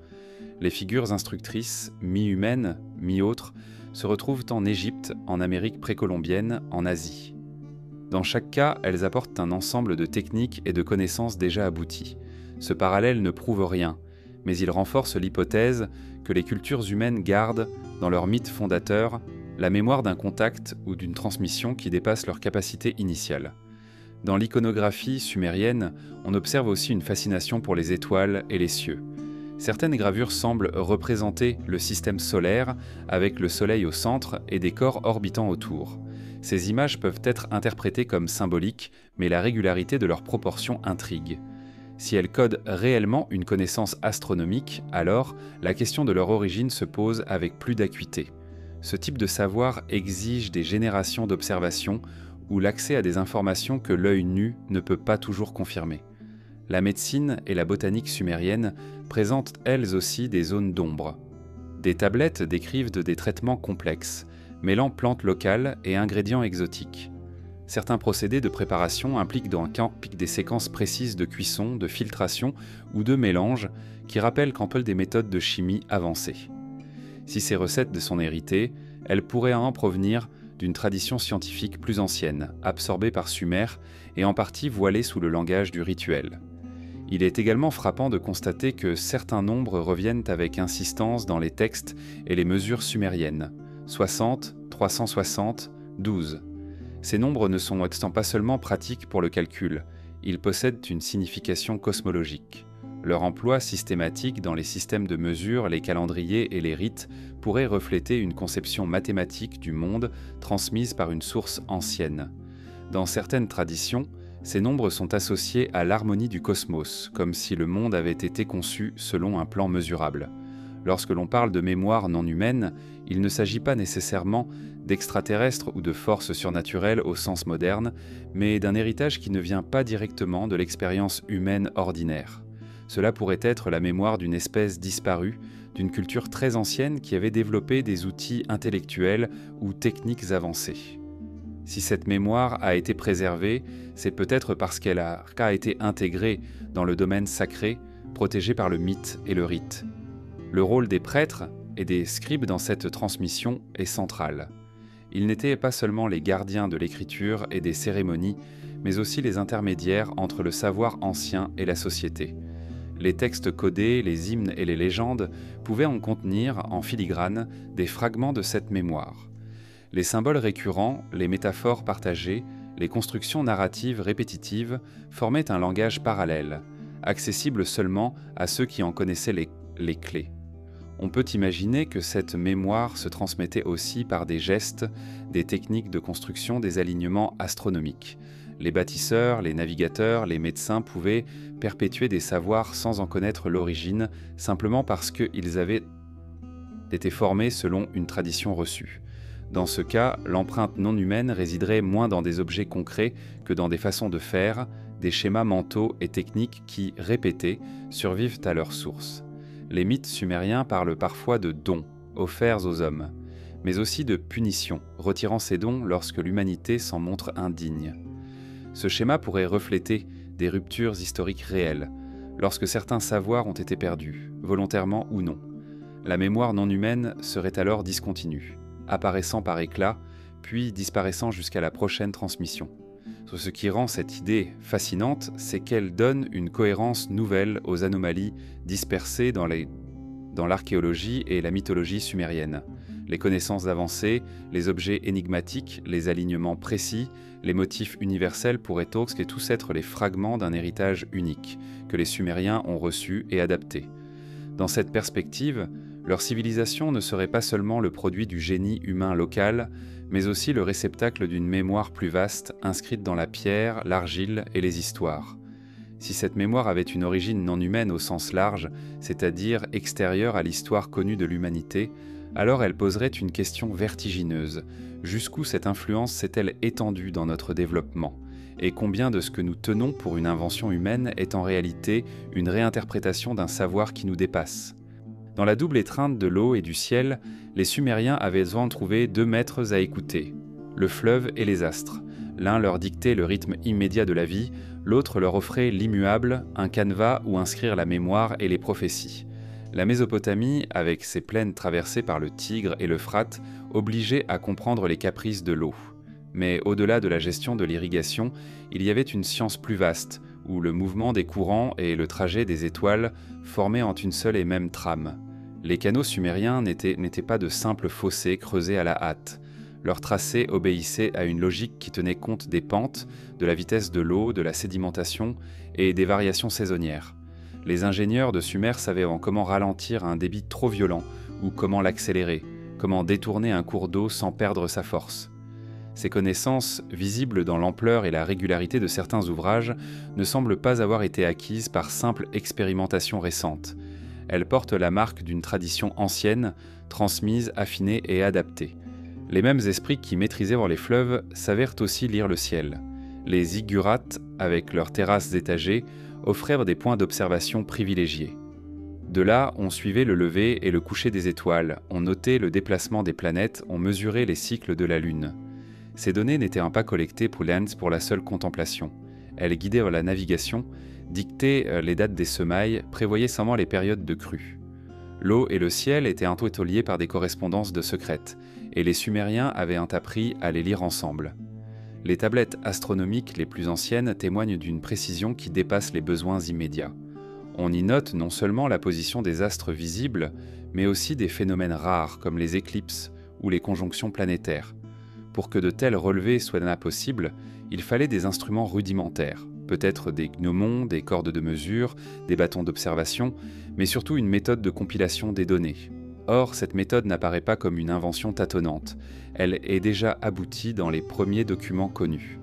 Les figures instructrices, mi-humaines, mi-autres, se retrouvent en Égypte, en Amérique précolombienne, en Asie. Dans chaque cas, elles apportent un ensemble de techniques et de connaissances déjà abouties. Ce parallèle ne prouve rien, mais il renforce l'hypothèse que les cultures humaines gardent, dans leur mythe fondateur, la mémoire d'un contact ou d'une transmission qui dépasse leur capacité initiale. Dans l'iconographie sumérienne, on observe aussi une fascination pour les étoiles et les cieux. Certaines gravures semblent représenter le système solaire, avec le Soleil au centre et des corps orbitant autour. Ces images peuvent être interprétées comme symboliques, mais la régularité de leurs proportions intrigue. Si elles codent réellement une connaissance astronomique, alors la question de leur origine se pose avec plus d'acuité. Ce type de savoir exige des générations d'observations ou l'accès à des informations que l'œil nu ne peut pas toujours confirmer. La médecine et la botanique sumérienne présentent elles aussi des zones d'ombre. Des tablettes décrivent des traitements complexes, mêlant plantes locales et ingrédients exotiques. Certains procédés de préparation impliquent des séquences précises de cuisson, de filtration ou de mélange qui rappellent qu'en peu des méthodes de chimie avancées. Si ces recettes sont héritées, elles pourraient en provenir d'une tradition scientifique plus ancienne, absorbée par Sumer et en partie voilée sous le langage du rituel. Il est également frappant de constater que certains nombres reviennent avec insistance dans les textes et les mesures sumériennes, 60, 360, 12. Ces nombres ne sont pas seulement pratiques pour le calcul, ils possèdent une signification cosmologique. Leur emploi systématique dans les systèmes de mesure, les calendriers et les rites pourrait refléter une conception mathématique du monde transmise par une source ancienne. Dans certaines traditions, ces nombres sont associés à l'harmonie du cosmos, comme si le monde avait été conçu selon un plan mesurable. Lorsque l'on parle de mémoire non humaine, il ne s'agit pas nécessairement d'extraterrestres ou de forces surnaturelles au sens moderne, mais d'un héritage qui ne vient pas directement de l'expérience humaine ordinaire. Cela pourrait être la mémoire d'une espèce disparue, d'une culture très ancienne qui avait développé des outils intellectuels ou techniques avancés. Si cette mémoire a été préservée, c'est peut-être parce qu'elle a été intégrée dans le domaine sacré, protégé par le mythe et le rite. Le rôle des prêtres et des scribes dans cette transmission est central. Ils n'étaient pas seulement les gardiens de l'écriture et des cérémonies, mais aussi les intermédiaires entre le savoir ancien et la société. Les textes codés, les hymnes et les légendes pouvaient en contenir, en filigrane, des fragments de cette mémoire. Les symboles récurrents, les métaphores partagées, les constructions narratives répétitives formaient un langage parallèle, accessible seulement à ceux qui en connaissaient les clés. On peut imaginer que cette mémoire se transmettait aussi par des gestes, des techniques de construction, des alignements astronomiques. Les bâtisseurs, les navigateurs, les médecins pouvaient perpétuer des savoirs sans en connaître l'origine, simplement parce qu'ils avaient été formés selon une tradition reçue. Dans ce cas, l'empreinte non humaine résiderait moins dans des objets concrets que dans des façons de faire, des schémas mentaux et techniques qui, répétés, survivent à leur source. Les mythes sumériens parlent parfois de dons offerts aux hommes, mais aussi de punitions, retirant ces dons lorsque l'humanité s'en montre indigne. Ce schéma pourrait refléter des ruptures historiques réelles, lorsque certains savoirs ont été perdus, volontairement ou non. La mémoire non humaine serait alors discontinue, apparaissant par éclats, puis disparaissant jusqu'à la prochaine transmission. Ce qui rend cette idée fascinante, c'est qu'elle donne une cohérence nouvelle aux anomalies dispersées dans l'archéologie et la mythologie sumérienne. Les connaissances avancées, les objets énigmatiques, les alignements précis, les motifs universels pourraient tous être les fragments d'un héritage unique, que les Sumériens ont reçu et adapté. Dans cette perspective, leur civilisation ne serait pas seulement le produit du génie humain local, mais aussi le réceptacle d'une mémoire plus vaste, inscrite dans la pierre, l'argile et les histoires. Si cette mémoire avait une origine non humaine au sens large, c'est-à-dire extérieure à l'histoire connue de l'humanité, alors elle poserait une question vertigineuse. Jusqu'où cette influence s'est-elle étendue dans notre développement ? Et combien de ce que nous tenons pour une invention humaine est en réalité une réinterprétation d'un savoir qui nous dépasse ? Dans la double étreinte de l'eau et du ciel, les Sumériens avaient besoin de trouver deux maîtres à écouter, le fleuve et les astres. L'un leur dictait le rythme immédiat de la vie, l'autre leur offrait l'immuable, un canevas où inscrire la mémoire et les prophéties. La Mésopotamie, avec ses plaines traversées par le Tigre et l'Euphrate, obligeait à comprendre les caprices de l'eau. Mais au-delà de la gestion de l'irrigation, il y avait une science plus vaste, où le mouvement des courants et le trajet des étoiles formaient en une seule et même trame. Les canaux sumériens n'étaient pas de simples fossés creusés à la hâte. Leur tracé obéissait à une logique qui tenait compte des pentes, de la vitesse de l'eau, de la sédimentation et des variations saisonnières. Les ingénieurs de Sumer savaient comment ralentir un débit trop violent ou comment l'accélérer, comment détourner un cours d'eau sans perdre sa force. Ces connaissances, visibles dans l'ampleur et la régularité de certains ouvrages, ne semblent pas avoir été acquises par simple expérimentation récente. Elles portent la marque d'une tradition ancienne, transmise, affinée et adaptée. Les mêmes esprits qui maîtrisaient voir les fleuves s'avèrent aussi lire le ciel. Les ziggurats, avec leurs terrasses étagées, offrirent des points d'observation privilégiés. De là, on suivait le lever et le coucher des étoiles, on notait le déplacement des planètes, on mesurait les cycles de la Lune. Ces données n'étaient pas collectées pour Lenz pour la seule contemplation. Elles guidaient la navigation, dictaient les dates des semailles, prévoyaient seulement les périodes de crue. L'eau et le ciel étaient introitement liés par des correspondances de secrètes, et les Sumériens avaient appris à les lire ensemble. Les tablettes astronomiques les plus anciennes témoignent d'une précision qui dépasse les besoins immédiats. On y note non seulement la position des astres visibles, mais aussi des phénomènes rares comme les éclipses ou les conjonctions planétaires. Pour que de tels relevés soient possibles, il fallait des instruments rudimentaires, peut-être des gnomons, des cordes de mesure, des bâtons d'observation, mais surtout une méthode de compilation des données. Or, cette méthode n'apparaît pas comme une invention tâtonnante, elle est déjà aboutie dans les premiers documents connus.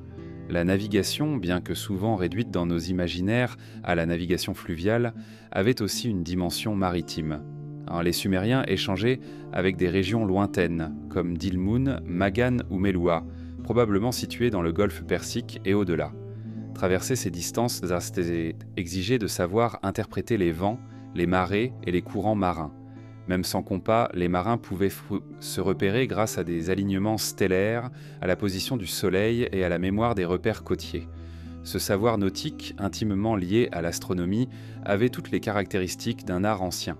La navigation, bien que souvent réduite dans nos imaginaires à la navigation fluviale, avait aussi une dimension maritime. Les Sumériens échangeaient avec des régions lointaines, comme Dilmun, Magan ou Meloua, probablement situées dans le golfe Persique et au-delà. Traverser ces distances exigeait de savoir interpréter les vents, les marées et les courants marins. Même sans compas, les marins pouvaient se repérer grâce à des alignements stellaires, à la position du soleil et à la mémoire des repères côtiers. Ce savoir nautique, intimement lié à l'astronomie, avait toutes les caractéristiques d'un art ancien.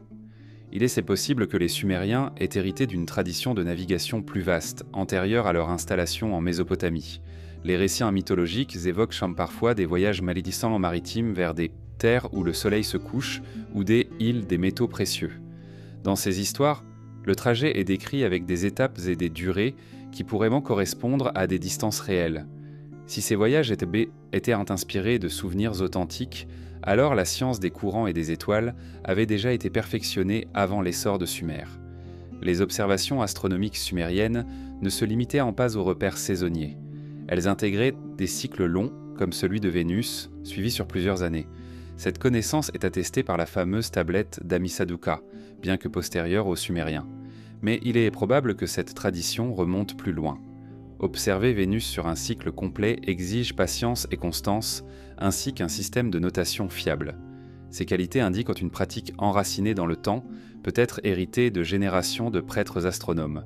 Il est possible que les Sumériens aient hérité d'une tradition de navigation plus vaste, antérieure à leur installation en Mésopotamie. Les récits mythologiques évoquent parfois des voyages malédicents maritimes vers des terres où le soleil se couche ou des îles des métaux précieux. Dans ces histoires, le trajet est décrit avec des étapes et des durées qui pourraient correspondre à des distances réelles. Si ces voyages étaient inspirés de souvenirs authentiques, alors la science des courants et des étoiles avait déjà été perfectionnée avant l'essor de Sumer. Les observations astronomiques sumériennes ne se limitaient pas aux repères saisonniers. Elles intégraient des cycles longs, comme celui de Vénus, suivis sur plusieurs années. Cette connaissance est attestée par la fameuse tablette d'Amisaduqa, bien que postérieure aux Sumériens. Mais il est probable que cette tradition remonte plus loin. Observer Vénus sur un cycle complet exige patience et constance, ainsi qu'un système de notation fiable. Ces qualités indiquent une pratique enracinée dans le temps, peut être héritée de générations de prêtres astronomes.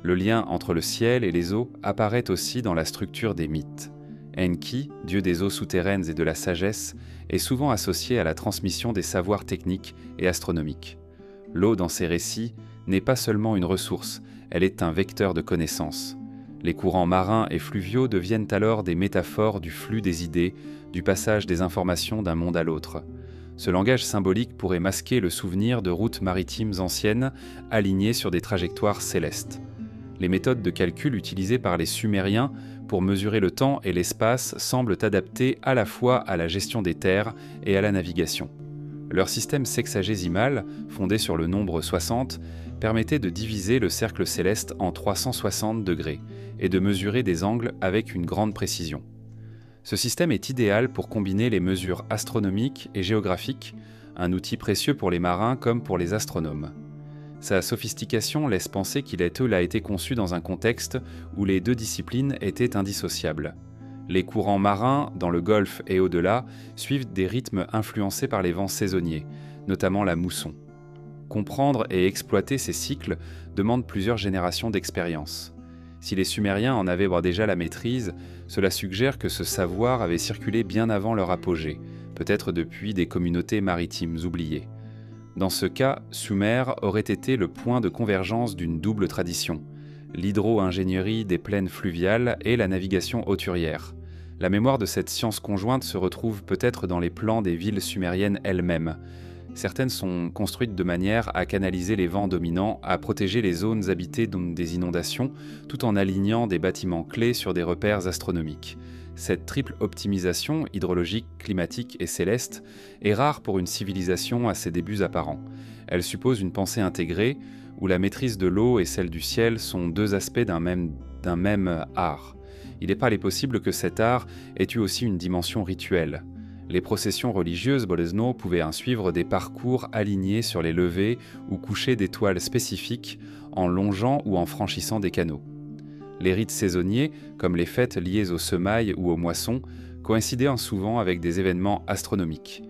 Le lien entre le ciel et les eaux apparaît aussi dans la structure des mythes. Enki, dieu des eaux souterraines et de la sagesse, est souvent associé à la transmission des savoirs techniques et astronomiques. L'eau dans ces récits n'est pas seulement une ressource, elle est un vecteur de connaissances. Les courants marins et fluviaux deviennent alors des métaphores du flux des idées, du passage des informations d'un monde à l'autre. Ce langage symbolique pourrait masquer le souvenir de routes maritimes anciennes alignées sur des trajectoires célestes. Les méthodes de calcul utilisées par les Sumériens pour mesurer le temps et l'espace semblent adaptées à la fois à la gestion des terres et à la navigation. Leur système sexagésimal, fondé sur le nombre 60, permettait de diviser le cercle céleste en 360 degrés et de mesurer des angles avec une grande précision. Ce système est idéal pour combiner les mesures astronomiques et géographiques, un outil précieux pour les marins comme pour les astronomes. Sa sophistication laisse penser qu'il a été conçu dans un contexte où les deux disciplines étaient indissociables. Les courants marins, dans le Golfe et au-delà, suivent des rythmes influencés par les vents saisonniers, notamment la mousson. Comprendre et exploiter ces cycles demande plusieurs générations d'expérience. Si les Sumériens en avaient déjà la maîtrise, cela suggère que ce savoir avait circulé bien avant leur apogée, peut-être depuis des communautés maritimes oubliées. Dans ce cas, Sumer aurait été le point de convergence d'une double tradition, l'hydro-ingénierie des plaines fluviales et la navigation hauturière. La mémoire de cette science conjointe se retrouve peut-être dans les plans des villes sumériennes elles-mêmes. Certaines sont construites de manière à canaliser les vents dominants, à protéger les zones habitées des inondations, tout en alignant des bâtiments clés sur des repères astronomiques. Cette triple optimisation, hydrologique, climatique et céleste, est rare pour une civilisation à ses débuts apparents. Elle suppose une pensée intégrée, où la maîtrise de l'eau et celle du ciel sont deux aspects d'un même art. il est pas possible que cet art ait eu aussi une dimension rituelle. Les processions religieuses Bolesno pouvaient en suivre des parcours alignés sur les levées ou couchers d'étoiles spécifiques en longeant ou en franchissant des canaux. Les rites saisonniers, comme les fêtes liées aux semailles ou aux moissons, coïncidaient souvent avec des événements astronomiques.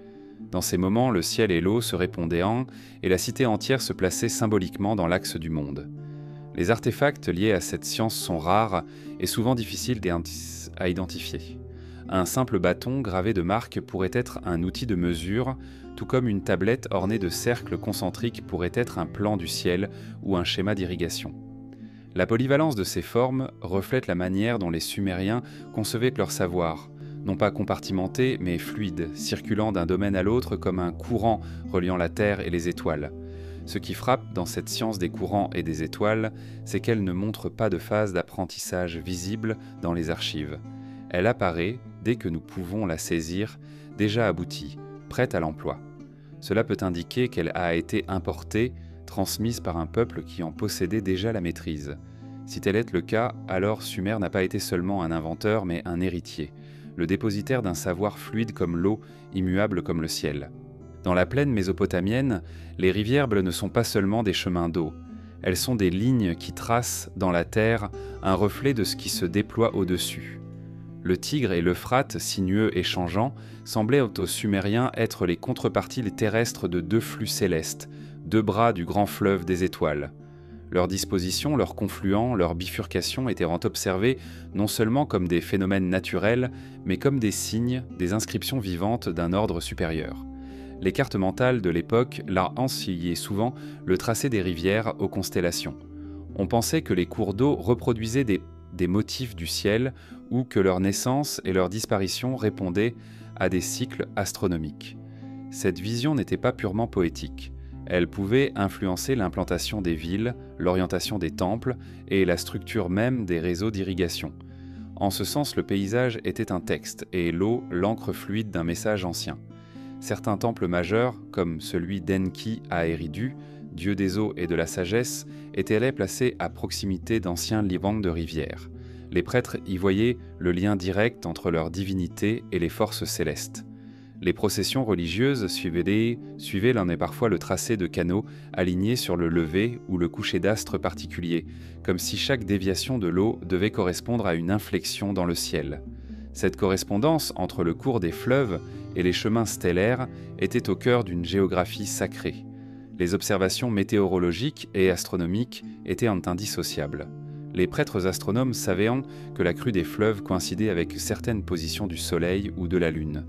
Dans ces moments, le ciel et l'eau se répondaient et la cité entière se plaçait symboliquement dans l'axe du monde. Les artefacts liés à cette science sont rares et souvent difficiles à identifier. Un simple bâton gravé de marques pourrait être un outil de mesure, tout comme une tablette ornée de cercles concentriques pourrait être un plan du ciel ou un schéma d'irrigation. La polyvalence de ces formes reflète la manière dont les Sumériens concevaient leur savoir, non pas compartimenté, mais fluide, circulant d'un domaine à l'autre comme un courant reliant la Terre et les étoiles. Ce qui frappe dans cette science des courants et des étoiles, c'est qu'elle ne montre pas de phase d'apprentissage visible dans les archives. Elle apparaît, dès que nous pouvons la saisir, déjà aboutie, prête à l'emploi. Cela peut indiquer qu'elle a été importée, transmise par un peuple qui en possédait déjà la maîtrise. Si tel est le cas, alors Sumer n'a pas été seulement un inventeur, mais un héritier, le dépositaire d'un savoir fluide comme l'eau, immuable comme le ciel. Dans la plaine mésopotamienne, les rivières ne sont pas seulement des chemins d'eau, elles sont des lignes qui tracent dans la terre un reflet de ce qui se déploie au-dessus. Le Tigre et l'Euphrate, sinueux et changeants, semblaient aux Sumériens être les contreparties terrestres de deux flux célestes, deux bras du grand fleuve des étoiles. Leur disposition, leur confluent, leur bifurcation étaient observées non seulement comme des phénomènes naturels, mais comme des signes, des inscriptions vivantes d'un ordre supérieur. Les cartes mentales de l'époque leur enseignaient souvent le tracé des rivières aux constellations. On pensait que les cours d'eau reproduisaient des motifs du ciel ou que leur naissance et leur disparition répondaient à des cycles astronomiques. Cette vision n'était pas purement poétique. Elle pouvait influencer l'implantation des villes, l'orientation des temples et la structure même des réseaux d'irrigation. En ce sens, le paysage était un texte et l'eau l'encre fluide d'un message ancien. Certains temples majeurs, comme celui d'Enki à Eridu, dieu des eaux et de la sagesse, étaient placés à proximité d'anciens livres de rivières. Les prêtres y voyaient le lien direct entre leur divinité et les forces célestes. Les processions religieuses suivaient l'un et parfois le tracé de canaux alignés sur le lever ou le coucher d'astres particuliers, comme si chaque déviation de l'eau devait correspondre à une inflexion dans le ciel. Cette correspondance entre le cours des fleuves et les chemins stellaires était au cœur d'une géographie sacrée. Les observations météorologiques et astronomiques étaient indissociables. Les prêtres astronomes savaient que la crue des fleuves coïncidait avec certaines positions du Soleil ou de la Lune.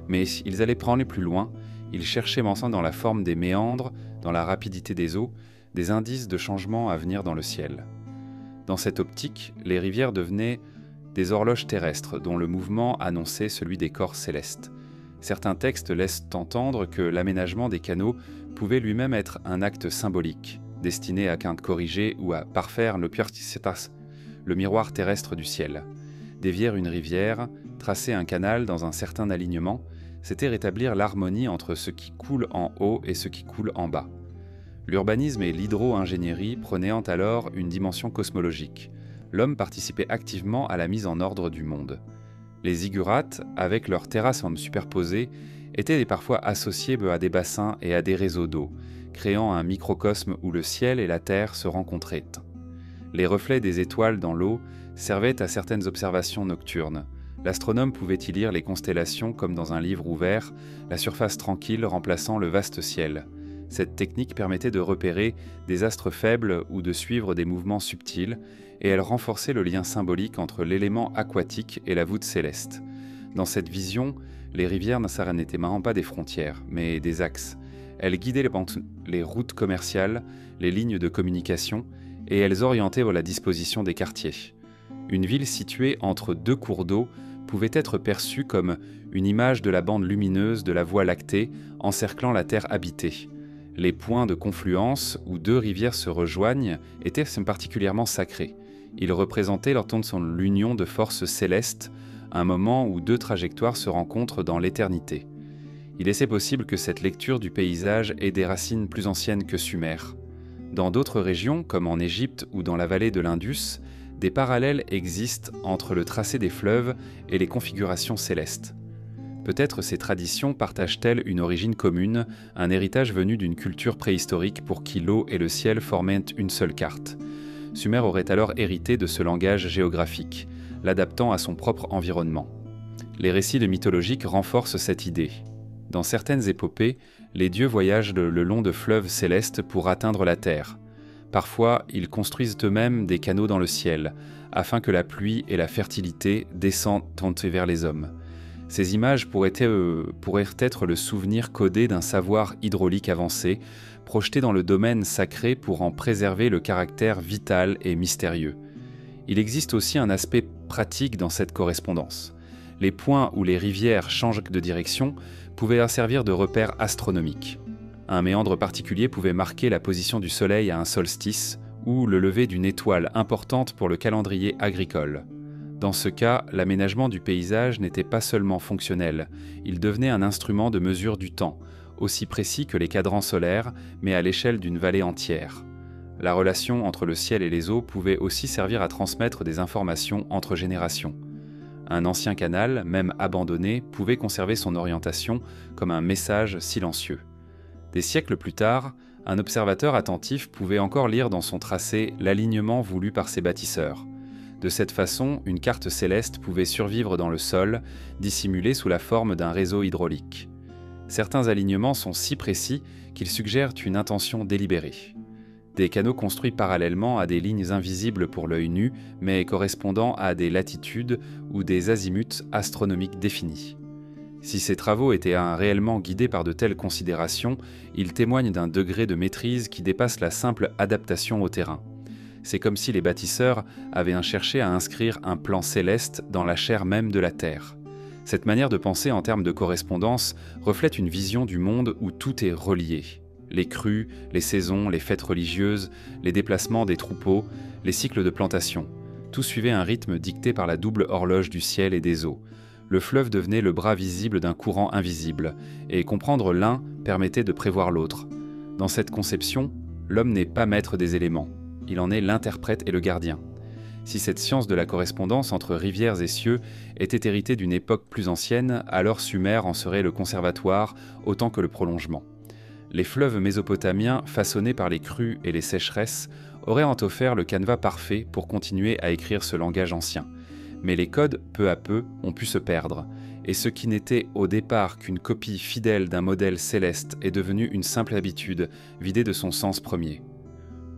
Mais ils allaient prendre plus loin, ils cherchaient ensemble dans la forme des méandres, dans la rapidité des eaux, des indices de changement à venir dans le ciel. Dans cette optique, les rivières devenaient des horloges terrestres dont le mouvement annonçait celui des corps célestes. Certains textes laissent entendre que l'aménagement des canaux pouvait lui-même être un acte symbolique, destiné à corriger ou à parfaire le miroir terrestre du ciel. Dévier une rivière, tracer un canal dans un certain alignement, c'était rétablir l'harmonie entre ce qui coule en haut et ce qui coule en bas. L'urbanisme et l'hydro-ingénierie prenaient alors une dimension cosmologique. L'homme participait activement à la mise en ordre du monde. Les ziggurats, avec leurs terrasses superposées, étaient parfois associés à des bassins et à des réseaux d'eau, créant un microcosme où le ciel et la terre se rencontraient. Les reflets des étoiles dans l'eau servaient à certaines observations nocturnes. L'astronome pouvait y lire les constellations comme dans un livre ouvert, la surface tranquille remplaçant le vaste ciel. Cette technique permettait de repérer des astres faibles ou de suivre des mouvements subtils, et elle renforçait le lien symbolique entre l'élément aquatique et la voûte céleste. Dans cette vision, les rivières n'étaient pas des frontières, mais des axes. Elles guidaient les routes commerciales, les lignes de communication, et elles orientaient la disposition des quartiers. Une ville située entre deux cours d'eau pouvait être perçue comme une image de la bande lumineuse de la Voie lactée encerclant la Terre habitée. Les points de confluence où deux rivières se rejoignent étaient particulièrement sacrés. Ils représentaient l'union de forces célestes, un moment où deux trajectoires se rencontrent dans l'éternité. Il est possible que cette lecture du paysage ait des racines plus anciennes que Sumer. Dans d'autres régions, comme en Égypte ou dans la vallée de l'Indus, des parallèles existent entre le tracé des fleuves et les configurations célestes. Peut-être ces traditions partagent-elles une origine commune, un héritage venu d'une culture préhistorique pour qui l'eau et le ciel formaient une seule carte. Sumer aurait alors hérité de ce langage géographique, l'adaptant à son propre environnement. Les récits mythologiques renforcent cette idée. Dans certaines épopées, les dieux voyagent le long de fleuves célestes pour atteindre la terre. Parfois, ils construisent eux-mêmes des canaux dans le ciel, afin que la pluie et la fertilité descendent vers les hommes. Ces images pourraient être le souvenir codé d'un savoir hydraulique avancé, projeté dans le domaine sacré pour en préserver le caractère vital et mystérieux. Il existe aussi un aspect pratique dans cette correspondance. Les points où les rivières changent de direction pouvaient servir de repères astronomiques. Un méandre particulier pouvait marquer la position du soleil à un solstice ou le lever d'une étoile importante pour le calendrier agricole. Dans ce cas, l'aménagement du paysage n'était pas seulement fonctionnel, il devenait un instrument de mesure du temps, aussi précis que les cadrans solaires, mais à l'échelle d'une vallée entière. La relation entre le ciel et les eaux pouvait aussi servir à transmettre des informations entre générations. Un ancien canal, même abandonné, pouvait conserver son orientation comme un message silencieux. Des siècles plus tard, un observateur attentif pouvait encore lire dans son tracé l'alignement voulu par ses bâtisseurs. De cette façon, une carte céleste pouvait survivre dans le sol, dissimulée sous la forme d'un réseau hydraulique. Certains alignements sont si précis qu'ils suggèrent une intention délibérée. Des canaux construits parallèlement à des lignes invisibles pour l'œil nu, mais correspondant à des latitudes ou des azimuts astronomiques définis. Si ces travaux étaient réellement guidés par de telles considérations, ils témoignent d'un degré de maîtrise qui dépasse la simple adaptation au terrain. C'est comme si les bâtisseurs avaient cherché à inscrire un plan céleste dans la chair même de la Terre. Cette manière de penser en termes de correspondance reflète une vision du monde où tout est relié. Les crues, les saisons, les fêtes religieuses, les déplacements des troupeaux, les cycles de plantation. Tout suivait un rythme dicté par la double horloge du ciel et des eaux. Le fleuve devenait le bras visible d'un courant invisible, et comprendre l'un permettait de prévoir l'autre. Dans cette conception, l'homme n'est pas maître des éléments. Il en est l'interprète et le gardien. Si cette science de la correspondance entre rivières et cieux était héritée d'une époque plus ancienne, alors Sumer en serait le conservatoire autant que le prolongement. Les fleuves mésopotamiens, façonnés par les crues et les sécheresses, auraient en offert le canevas parfait pour continuer à écrire ce langage ancien. Mais les codes, peu à peu, ont pu se perdre, et ce qui n'était au départ qu'une copie fidèle d'un modèle céleste est devenu une simple habitude, vidée de son sens premier.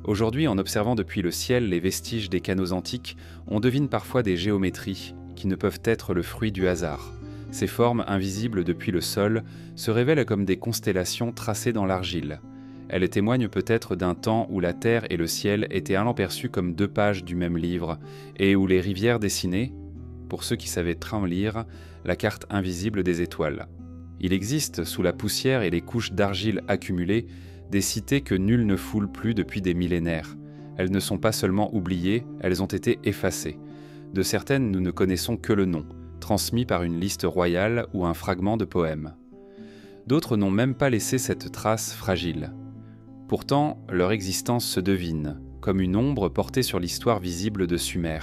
Aujourd'hui, en observant depuis le ciel les vestiges des canaux antiques, on devine parfois des géométries qui ne peuvent être le fruit du hasard. Ces formes, invisibles depuis le sol, se révèlent comme des constellations tracées dans l'argile. Elles témoignent peut-être d'un temps où la terre et le ciel étaient allant perçus comme deux pages du même livre, et où les rivières dessinaient, pour ceux qui savaient très lire, la carte invisible des étoiles. Il existe, sous la poussière et les couches d'argile accumulées, des cités que nul ne foule plus depuis des millénaires. Elles ne sont pas seulement oubliées, elles ont été effacées. De certaines, nous ne connaissons que le nom, transmis par une liste royale ou un fragment de poème. D'autres n'ont même pas laissé cette trace fragile. Pourtant, leur existence se devine, comme une ombre portée sur l'histoire visible de Sumer.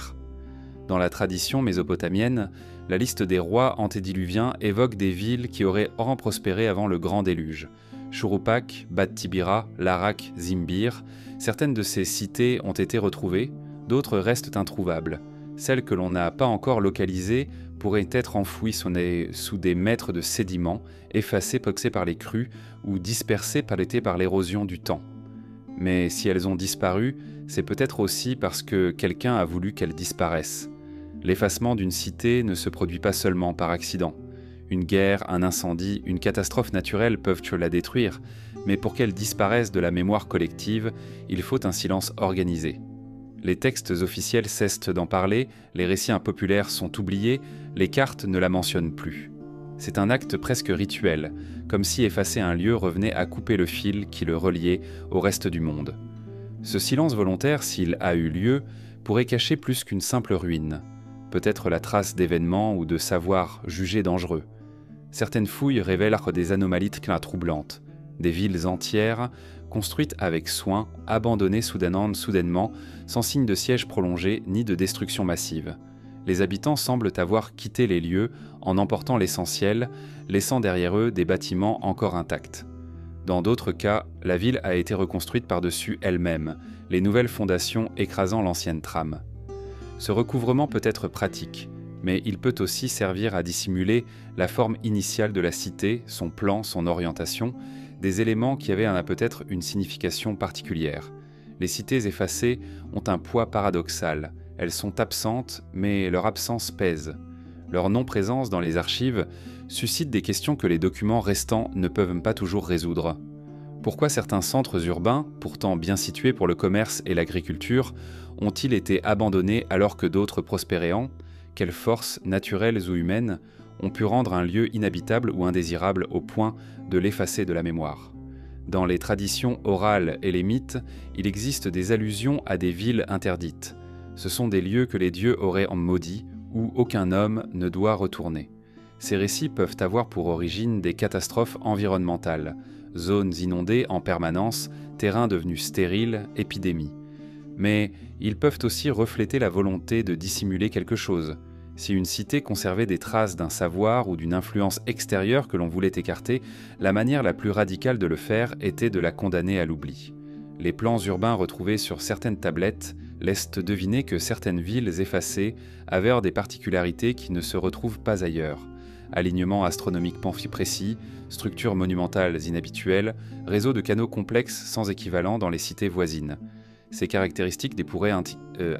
Dans la tradition mésopotamienne, la liste des rois antédiluviens évoque des villes qui auraient prospéré avant le grand déluge. Shuruppak, Bat Tibira, Larak, Zimbir, certaines de ces cités ont été retrouvées, d'autres restent introuvables. Celles que l'on n'a pas encore localisées pourraient être enfouies sous des mètres de sédiments, effacées par les crues ou dispersées par l'érosion du temps. Mais si elles ont disparu, c'est peut-être aussi parce que quelqu'un a voulu qu'elles disparaissent. L'effacement d'une cité ne se produit pas seulement par accident. Une guerre, un incendie, une catastrophe naturelle peuvent la détruire, mais pour qu'elle disparaisse de la mémoire collective, il faut un silence organisé. Les textes officiels cessent d'en parler, les récits impopulaires sont oubliés, les cartes ne la mentionnent plus. C'est un acte presque rituel, comme si effacer un lieu revenait à couper le fil qui le reliait au reste du monde. Ce silence volontaire, s'il a eu lieu, pourrait cacher plus qu'une simple ruine, peut-être la trace d'événements ou de savoirs jugés dangereux. Certaines fouilles révèlent des anomalies troublantes, des villes entières construite avec soin, abandonnée soudainement, sans signe de siège prolongé ni de destruction massive. Les habitants semblent avoir quitté les lieux en emportant l'essentiel, laissant derrière eux des bâtiments encore intacts. Dans d'autres cas, la ville a été reconstruite par-dessus elle-même, les nouvelles fondations écrasant l'ancienne trame. Ce recouvrement peut être pratique, mais il peut aussi servir à dissimuler la forme initiale de la cité, son plan, son orientation, des éléments qui avaient peut-être une signification particulière. Les cités effacées ont un poids paradoxal. Elles sont absentes, mais leur absence pèse. Leur non-présence dans les archives suscite des questions que les documents restants ne peuvent pas toujours résoudre. Pourquoi certains centres urbains, pourtant bien situés pour le commerce et l'agriculture, ont-ils été abandonnés alors que d'autres prospéraient? Quelles forces, naturelles ou humaines, ont pu rendre un lieu inhabitable ou indésirable au point de l'effacer de la mémoire? Dans les traditions orales et les mythes, il existe des allusions à des villes interdites. Ce sont des lieux que les dieux auraient maudits, où aucun homme ne doit retourner. Ces récits peuvent avoir pour origine des catastrophes environnementales, zones inondées en permanence, terrains devenus stériles, épidémies. Mais ils peuvent aussi refléter la volonté de dissimuler quelque chose. Si une cité conservait des traces d'un savoir ou d'une influence extérieure que l'on voulait écarter, la manière la plus radicale de le faire était de la condamner à l'oubli. Les plans urbains retrouvés sur certaines tablettes laissent deviner que certaines villes effacées avaient des particularités qui ne se retrouvent pas ailleurs. Alignements astronomiquement précis, structures monumentales inhabituelles, réseaux de canaux complexes sans équivalent dans les cités voisines. Ces caractéristiques pourraient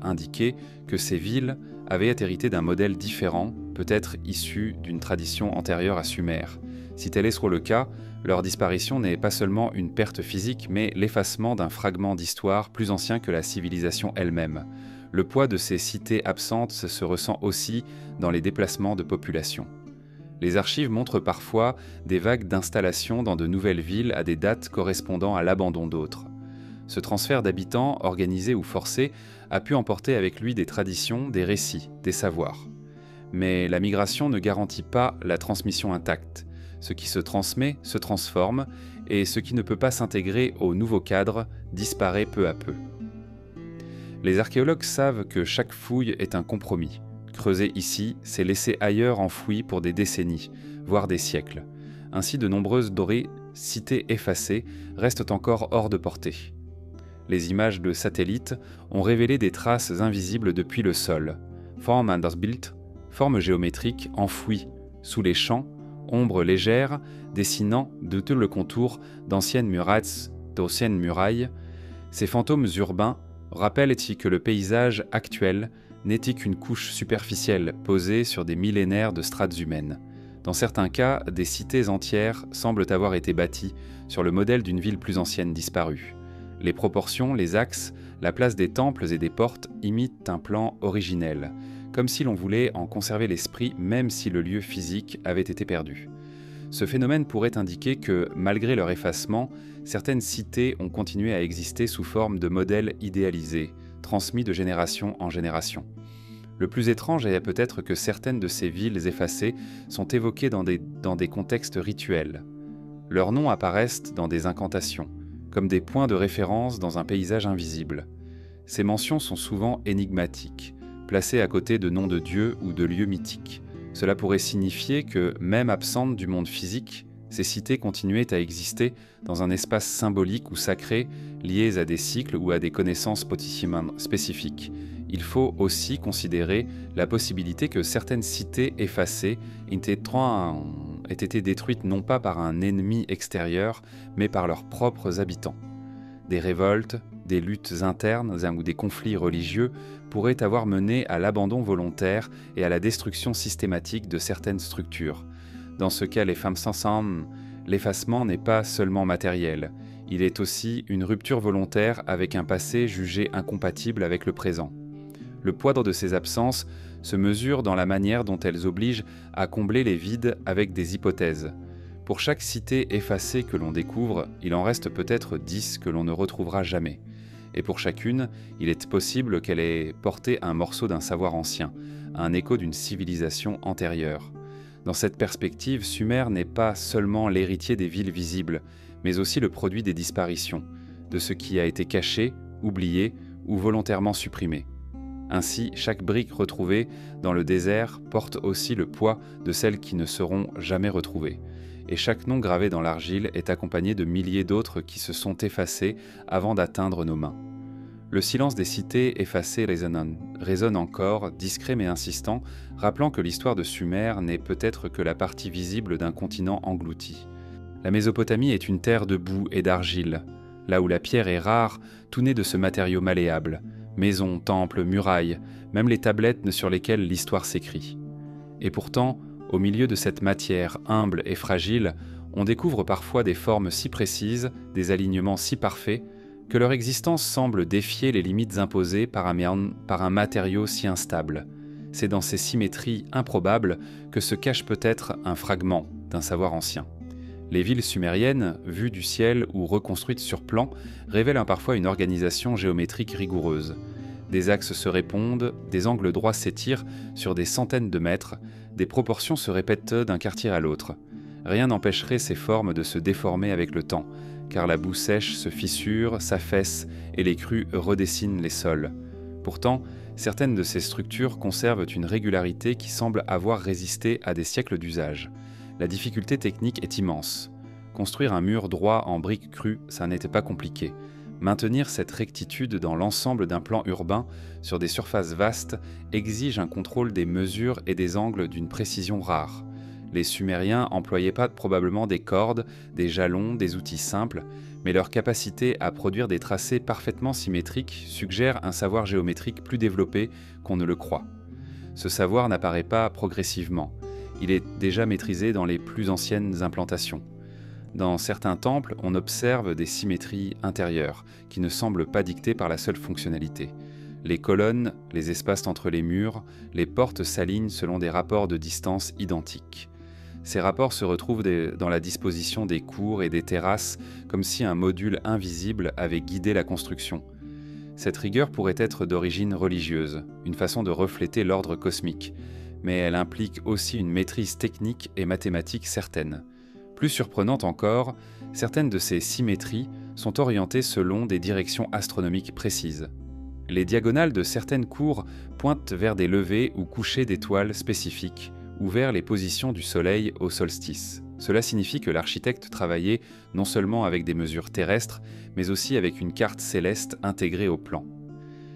indiquer que ces villes avaient hérité d'un modèle différent, peut-être issu d'une tradition antérieure à Sumer. Si tel est soit le cas, leur disparition n'est pas seulement une perte physique, mais l'effacement d'un fragment d'histoire plus ancien que la civilisation elle-même. Le poids de ces cités absentes se ressent aussi dans les déplacements de population. Les archives montrent parfois des vagues d'installation dans de nouvelles villes à des dates correspondant à l'abandon d'autres. Ce transfert d'habitants, organisé ou forcé, a pu emporter avec lui des traditions, des récits, des savoirs. Mais la migration ne garantit pas la transmission intacte. Ce qui se transmet se transforme, et ce qui ne peut pas s'intégrer au nouveau cadre disparaît peu à peu. Les archéologues savent que chaque fouille est un compromis. Creuser ici, c'est laisser ailleurs enfoui pour des décennies, voire des siècles. Ainsi, de nombreuses cités effacées restent encore hors de portée. Les images de satellites ont révélé des traces invisibles depuis le sol. Form anders Bild, formes géométriques enfouies sous les champs, ombres légères dessinant de tout le contour d'anciennes murailles. Ces fantômes urbains rappellent que le paysage actuel n'était qu'une couche superficielle posée sur des millénaires de strates humaines. Dans certains cas, des cités entières semblent avoir été bâties sur le modèle d'une ville plus ancienne disparue. Les proportions, les axes, la place des temples et des portes imitent un plan originel, comme si l'on voulait en conserver l'esprit même si le lieu physique avait été perdu. Ce phénomène pourrait indiquer que, malgré leur effacement, certaines cités ont continué à exister sous forme de modèles idéalisés, transmis de génération en génération. Le plus étrange est peut-être que certaines de ces villes effacées sont évoquées dans des contextes rituels. Leurs noms apparaissent dans des incantations, comme des points de référence dans un paysage invisible. Ces mentions sont souvent énigmatiques, placées à côté de noms de dieux ou de lieux mythiques. Cela pourrait signifier que, même absentes du monde physique, ces cités continuaient à exister dans un espace symbolique ou sacré lié à des cycles ou à des connaissances spécifiques. Il faut aussi considérer la possibilité que certaines cités effacées aient été détruites non pas par un ennemi extérieur, mais par leurs propres habitants. Des révoltes, des luttes internes ou des conflits religieux pourraient avoir mené à l'abandon volontaire et à la destruction systématique de certaines structures. Dans ce cas, l'effacement n'est pas seulement matériel, il est aussi une rupture volontaire avec un passé jugé incompatible avec le présent. Le poids de ces absences se mesure dans la manière dont elles obligent à combler les vides avec des hypothèses. Pour chaque cité effacée que l'on découvre, il en reste peut-être 10 que l'on ne retrouvera jamais. Et pour chacune, il est possible qu'elle ait porté un morceau d'un savoir ancien, un écho d'une civilisation antérieure. Dans cette perspective, Sumer n'est pas seulement l'héritier des villes visibles, mais aussi le produit des disparitions. de ce qui a été caché, oublié ou volontairement supprimé. Ainsi, chaque brique retrouvée dans le désert porte aussi le poids de celles qui ne seront jamais retrouvées. Et chaque nom gravé dans l'argile est accompagné de milliers d'autres qui se sont effacés avant d'atteindre nos mains. Le silence des cités effacées résonne encore, discret mais insistant, rappelant que l'histoire de Sumer n'est peut-être que la partie visible d'un continent englouti. La Mésopotamie est une terre de boue et d'argile. Là où la pierre est rare, tout naît de ce matériau malléable. Maisons, temples, murailles, même les tablettes sur lesquelles l'histoire s'écrit. Et pourtant, au milieu de cette matière humble et fragile, on découvre parfois des formes si précises, des alignements si parfaits, que leur existence semble défier les limites imposées par un matériau si instable. C'est dans ces symétries improbables que se cache peut-être un fragment d'un savoir ancien. Les villes sumériennes, vues du ciel ou reconstruites sur plan, révèlent parfois une organisation géométrique rigoureuse. Des axes se répondent, des angles droits s'étirent sur des centaines de mètres, des proportions se répètent d'un quartier à l'autre. Rien n'empêcherait ces formes de se déformer avec le temps, car la boue sèche se fissure, s'affaisse et les crues redessinent les sols. Pourtant, certaines de ces structures conservent une régularité qui semble avoir résisté à des siècles d'usage. La difficulté technique est immense. Construire un mur droit en briques crues, ça n'était pas compliqué. Maintenir cette rectitude dans l'ensemble d'un plan urbain sur des surfaces vastes exige un contrôle des mesures et des angles d'une précision rare. Les Sumériens employaient pas probablement des cordes, des jalons, des outils simples, mais leur capacité à produire des tracés parfaitement symétriques suggère un savoir géométrique plus développé qu'on ne le croit. Ce savoir n'apparaît pas progressivement. Il est déjà maîtrisé dans les plus anciennes implantations. Dans certains temples, on observe des symétries intérieures qui ne semblent pas dictées par la seule fonctionnalité. Les colonnes, les espaces entre les murs, les portes s'alignent selon des rapports de distance identiques. Ces rapports se retrouvent dans la disposition des cours et des terrasses, comme si un module invisible avait guidé la construction. Cette rigueur pourrait être d'origine religieuse, une façon de refléter l'ordre cosmique, mais elle implique aussi une maîtrise technique et mathématique certaine. Plus surprenante encore, certaines de ces symétries sont orientées selon des directions astronomiques précises. Les diagonales de certaines cours pointent vers des levées ou couchers d'étoiles spécifiques, ou vers les positions du Soleil au solstice. Cela signifie que l'architecte travaillait non seulement avec des mesures terrestres, mais aussi avec une carte céleste intégrée au plan.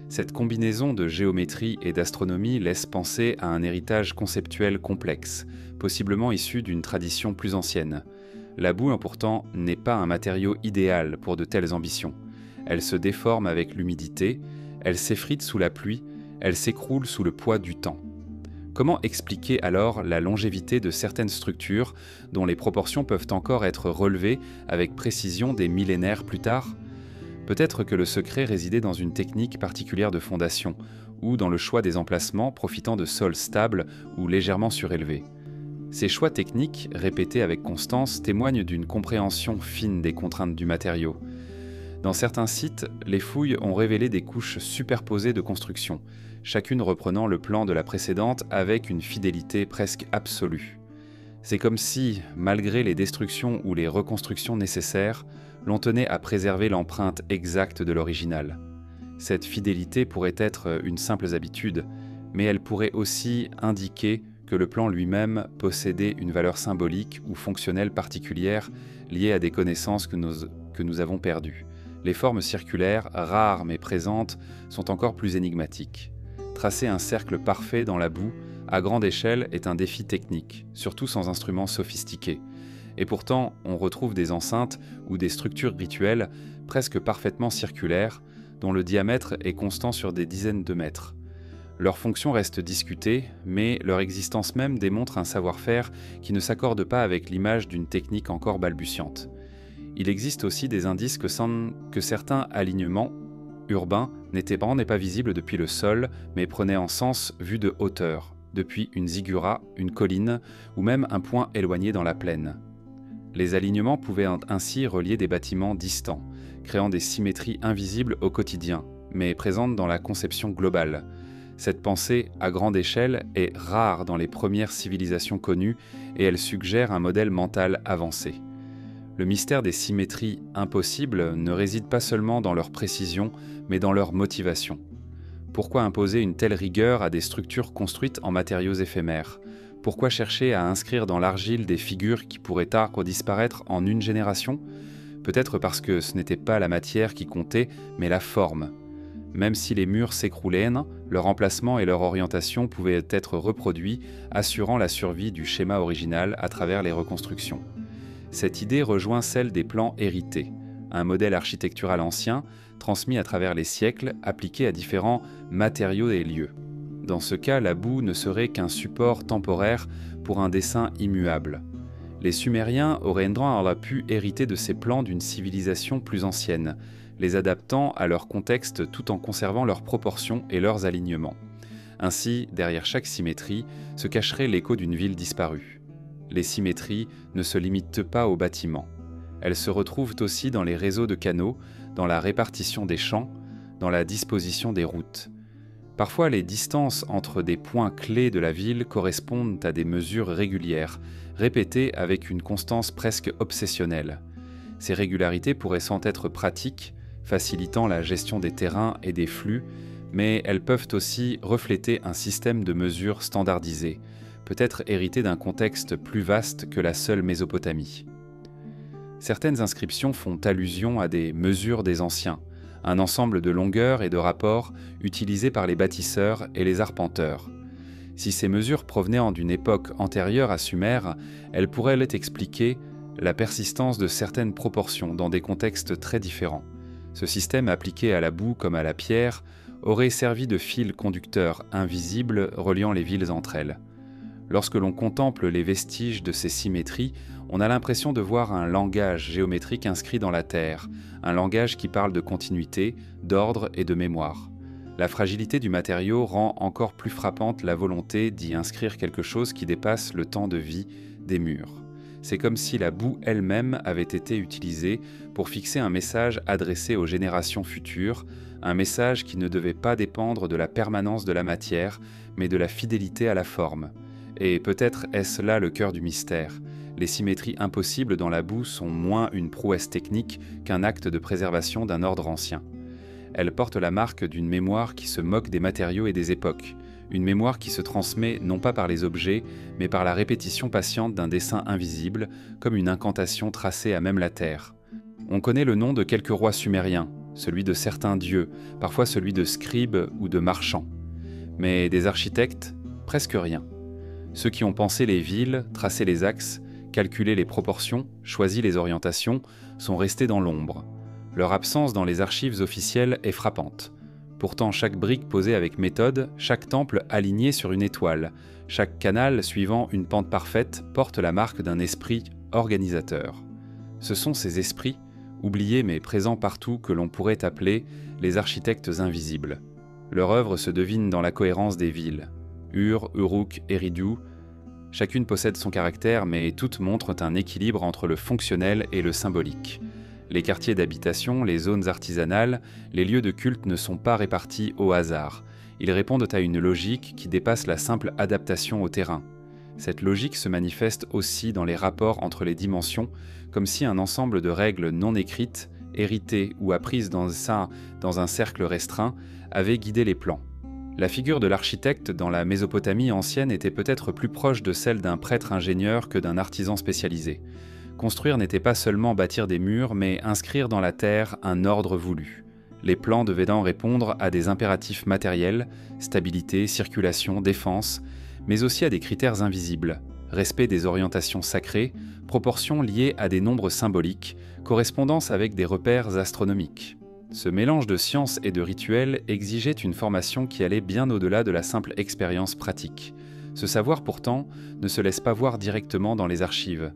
Cette combinaison de géométrie et d'astronomie laisse penser à un héritage conceptuel complexe, possiblement issu d'une tradition plus ancienne. La boue, pourtant, n'est pas un matériau idéal pour de telles ambitions. Elle se déforme avec l'humidité, elle s'effrite sous la pluie, elle s'écroule sous le poids du temps. Comment expliquer alors la longévité de certaines structures dont les proportions peuvent encore être relevées avec précision des millénaires plus tard ? Peut-être que le secret résidait dans une technique particulière de fondation, ou dans le choix des emplacements profitant de sols stables ou légèrement surélevés. Ces choix techniques, répétés avec constance, témoignent d'une compréhension fine des contraintes du matériau. Dans certains sites, les fouilles ont révélé des couches superposées de construction, chacune reprenant le plan de la précédente avec une fidélité presque absolue. C'est comme si, malgré les destructions ou les reconstructions nécessaires, l'on tenait à préserver l'empreinte exacte de l'original. Cette fidélité pourrait être une simple habitude, mais elle pourrait aussi indiquer que le plan lui-même possédait une valeur symbolique ou fonctionnelle particulière liée à des connaissances que nous avons perdues. Les formes circulaires, rares mais présentes, sont encore plus énigmatiques. Tracer un cercle parfait dans la boue, à grande échelle, est un défi technique, surtout sans instruments sophistiqués. Et pourtant, on retrouve des enceintes ou des structures rituelles presque parfaitement circulaires, dont le diamètre est constant sur des dizaines de mètres. Leur fonction reste discutée, mais leur existence même démontre un savoir-faire qui ne s'accorde pas avec l'image d'une technique encore balbutiante. Il existe aussi des indices que certains alignements urbains n'étaient pas visibles depuis le sol, mais prenaient en sens vu de hauteur, depuis une ziggurat, une colline ou même un point éloigné dans la plaine. Les alignements pouvaient ainsi relier des bâtiments distants, créant des symétries invisibles au quotidien, mais présentes dans la conception globale. Cette pensée à grande échelle est rare dans les premières civilisations connues et elle suggère un modèle mental avancé. Le mystère des symétries impossibles ne réside pas seulement dans leur précision, mais dans leur motivation. Pourquoi imposer une telle rigueur à des structures construites en matériaux éphémères? Pourquoi chercher à inscrire dans l'argile des figures qui pourraient tard disparaître en une génération? Peut-être parce que ce n'était pas la matière qui comptait, mais la forme. Même si les murs s'écroulaient, leur emplacement et leur orientation pouvaient être reproduits, assurant la survie du schéma original à travers les reconstructions. Cette idée rejoint celle des plans hérités, un modèle architectural ancien, transmis à travers les siècles, appliqué à différents matériaux et lieux. Dans ce cas, la boue ne serait qu'un support temporaire pour un dessin immuable. Les Sumériens auraient pu hériter de ces plans d'une civilisation plus ancienne, les adaptant à leur contexte tout en conservant leurs proportions et leurs alignements. Ainsi, derrière chaque symétrie, se cacherait l'écho d'une ville disparue. Les symétries ne se limitent pas aux bâtiments. Elles se retrouvent aussi dans les réseaux de canaux, dans la répartition des champs, dans la disposition des routes. Parfois, les distances entre des points clés de la ville correspondent à des mesures régulières, répétées avec une constance presque obsessionnelle. Ces régularités pourraient sans être pratiques, facilitant la gestion des terrains et des flux, mais elles peuvent aussi refléter un système de mesures standardisé, peut-être hérité d'un contexte plus vaste que la seule Mésopotamie. Certaines inscriptions font allusion à des mesures des anciens, un ensemble de longueurs et de rapports utilisés par les bâtisseurs et les arpenteurs. Si ces mesures provenaient d'une époque antérieure à Sumer, elles pourraient expliquer la persistance de certaines proportions dans des contextes très différents. Ce système appliqué à la boue comme à la pierre aurait servi de fil conducteur invisible reliant les villes entre elles. Lorsque l'on contemple les vestiges de ces symétries, on a l'impression de voir un langage géométrique inscrit dans la terre, un langage qui parle de continuité, d'ordre et de mémoire. La fragilité du matériau rend encore plus frappante la volonté d'y inscrire quelque chose qui dépasse le temps de vie des murs. C'est comme si la boue elle-même avait été utilisée pour fixer un message adressé aux générations futures, un message qui ne devait pas dépendre de la permanence de la matière, mais de la fidélité à la forme. Et peut-être est-ce là le cœur du mystère. Les symétries impossibles dans la boue sont moins une prouesse technique qu'un acte de préservation d'un ordre ancien. Elles portent la marque d'une mémoire qui se moque des matériaux et des époques, une mémoire qui se transmet non pas par les objets, mais par la répétition patiente d'un dessin invisible, comme une incantation tracée à même la terre. On connaît le nom de quelques rois sumériens, celui de certains dieux, parfois celui de scribes ou de marchands. Mais des architectes, presque rien. Ceux qui ont pensé les villes, tracé les axes, calculé les proportions, choisi les orientations, sont restés dans l'ombre. Leur absence dans les archives officielles est frappante. Pourtant, chaque brique posée avec méthode, chaque temple aligné sur une étoile, chaque canal suivant une pente parfaite porte la marque d'un esprit organisateur. Ce sont ces esprits, oubliés mais présents partout, que l'on pourrait appeler les architectes invisibles. Leur œuvre se devine dans la cohérence des villes. Ur, Uruk, Eridu, chacune possède son caractère, mais toutes montrent un équilibre entre le fonctionnel et le symbolique. Les quartiers d'habitation, les zones artisanales, les lieux de culte ne sont pas répartis au hasard. Ils répondent à une logique qui dépasse la simple adaptation au terrain. Cette logique se manifeste aussi dans les rapports entre les dimensions, comme si un ensemble de règles non écrites, héritées ou apprises dans un cercle restreint, avait guidé les plans. La figure de l'architecte dans la Mésopotamie ancienne était peut-être plus proche de celle d'un prêtre ingénieur que d'un artisan spécialisé. Construire n'était pas seulement bâtir des murs, mais inscrire dans la terre un ordre voulu. Les plans devaient donc répondre à des impératifs matériels, stabilité, circulation, défense, mais aussi à des critères invisibles, respect des orientations sacrées, proportions liées à des nombres symboliques, correspondance avec des repères astronomiques. Ce mélange de science et de rituels exigeait une formation qui allait bien au-delà de la simple expérience pratique. Ce savoir pourtant ne se laisse pas voir directement dans les archives.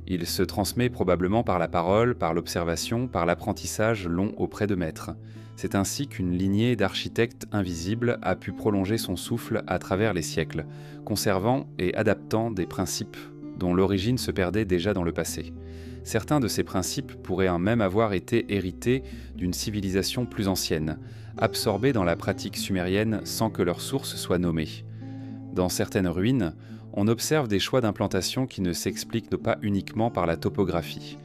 Il se transmet probablement par la parole, par l'observation, par l'apprentissage long auprès de maîtres. C'est ainsi qu'une lignée d'architectes invisibles a pu prolonger son souffle à travers les siècles, conservant et adaptant des principes dont l'origine se perdait déjà dans le passé. Certains de ces principes pourraient même avoir été hérités d'une civilisation plus ancienne, absorbés dans la pratique sumérienne sans que leur source soit nommée. Dans certaines ruines, on observe des choix d'implantation qui ne s'expliquent pas uniquement par la topographie.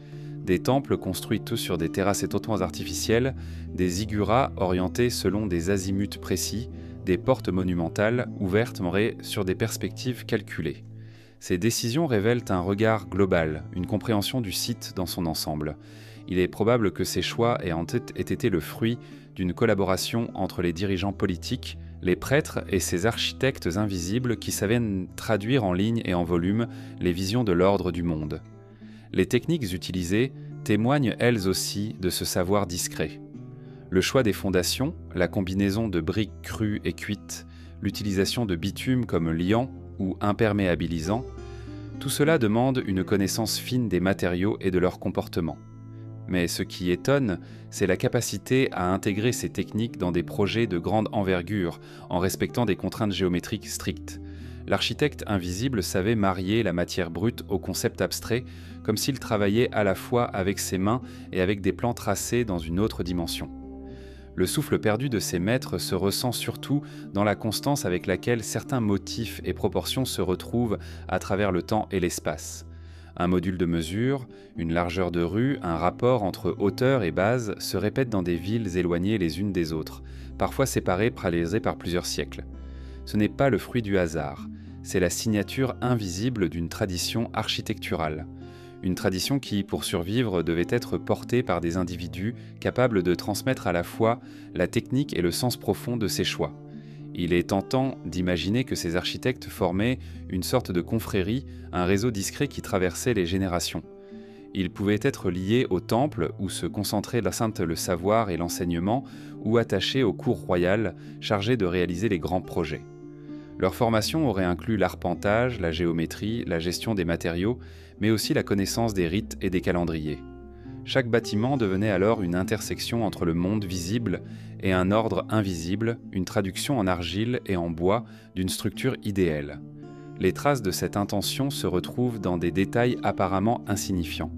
des temples construits tous sur des terrasses et toits artificiels, des zigguras orientés selon des azimuts précis, des portes monumentales ouvertes sur des perspectives calculées. Ces décisions révèlent un regard global, une compréhension du site dans son ensemble. Il est probable que ces choix aient été le fruit d'une collaboration entre les dirigeants politiques, les prêtres et ces architectes invisibles qui savaient traduire en ligne et en volume les visions de l'ordre du monde. Les techniques utilisées témoignent elles aussi de ce savoir discret. Le choix des fondations, la combinaison de briques crues et cuites, l'utilisation de bitume comme liant ou imperméabilisant, tout cela demande une connaissance fine des matériaux et de leur comportement. Mais ce qui étonne, c'est la capacité à intégrer ces techniques dans des projets de grande envergure, en respectant des contraintes géométriques strictes. L'architecte invisible savait marier la matière brute au concept abstrait, comme s'il travaillait à la fois avec ses mains et avec des plans tracés dans une autre dimension. Le souffle perdu de ses maîtres se ressent surtout dans la constance avec laquelle certains motifs et proportions se retrouvent à travers le temps et l'espace. Un module de mesure, une largeur de rue, un rapport entre hauteur et base se répètent dans des villes éloignées les unes des autres, parfois séparées par plusieurs siècles. Ce n'est pas le fruit du hasard, c'est la signature invisible d'une tradition architecturale. Une tradition qui, pour survivre, devait être portée par des individus capables de transmettre à la fois la technique et le sens profond de ses choix. Il est tentant d'imaginer que ces architectes formaient une sorte de confrérie, un réseau discret qui traversait les générations. Ils pouvaient être liés au temple où se concentrait le savoir et l'enseignement, ou attachés aux cours royales chargées de réaliser les grands projets. Leur formation aurait inclus l'arpentage, la géométrie, la gestion des matériaux, mais aussi la connaissance des rites et des calendriers. Chaque bâtiment devenait alors une intersection entre le monde visible et un ordre invisible, une traduction en argile et en bois d'une structure idéale. Les traces de cette intention se retrouvent dans des détails apparemment insignifiants.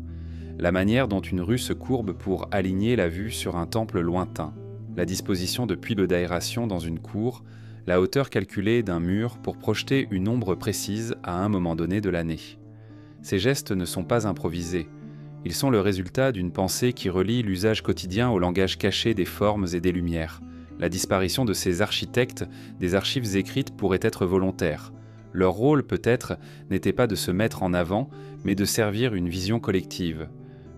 La manière dont une rue se courbe pour aligner la vue sur un temple lointain, la disposition de puits d'aération dans une cour, la hauteur calculée d'un mur pour projeter une ombre précise à un moment donné de l'année. Ces gestes ne sont pas improvisés. Ils sont le résultat d'une pensée qui relie l'usage quotidien au langage caché des formes et des lumières. La disparition de ces architectes des archives écrites pourrait être volontaire. Leur rôle, peut-être, n'était pas de se mettre en avant, mais de servir une vision collective.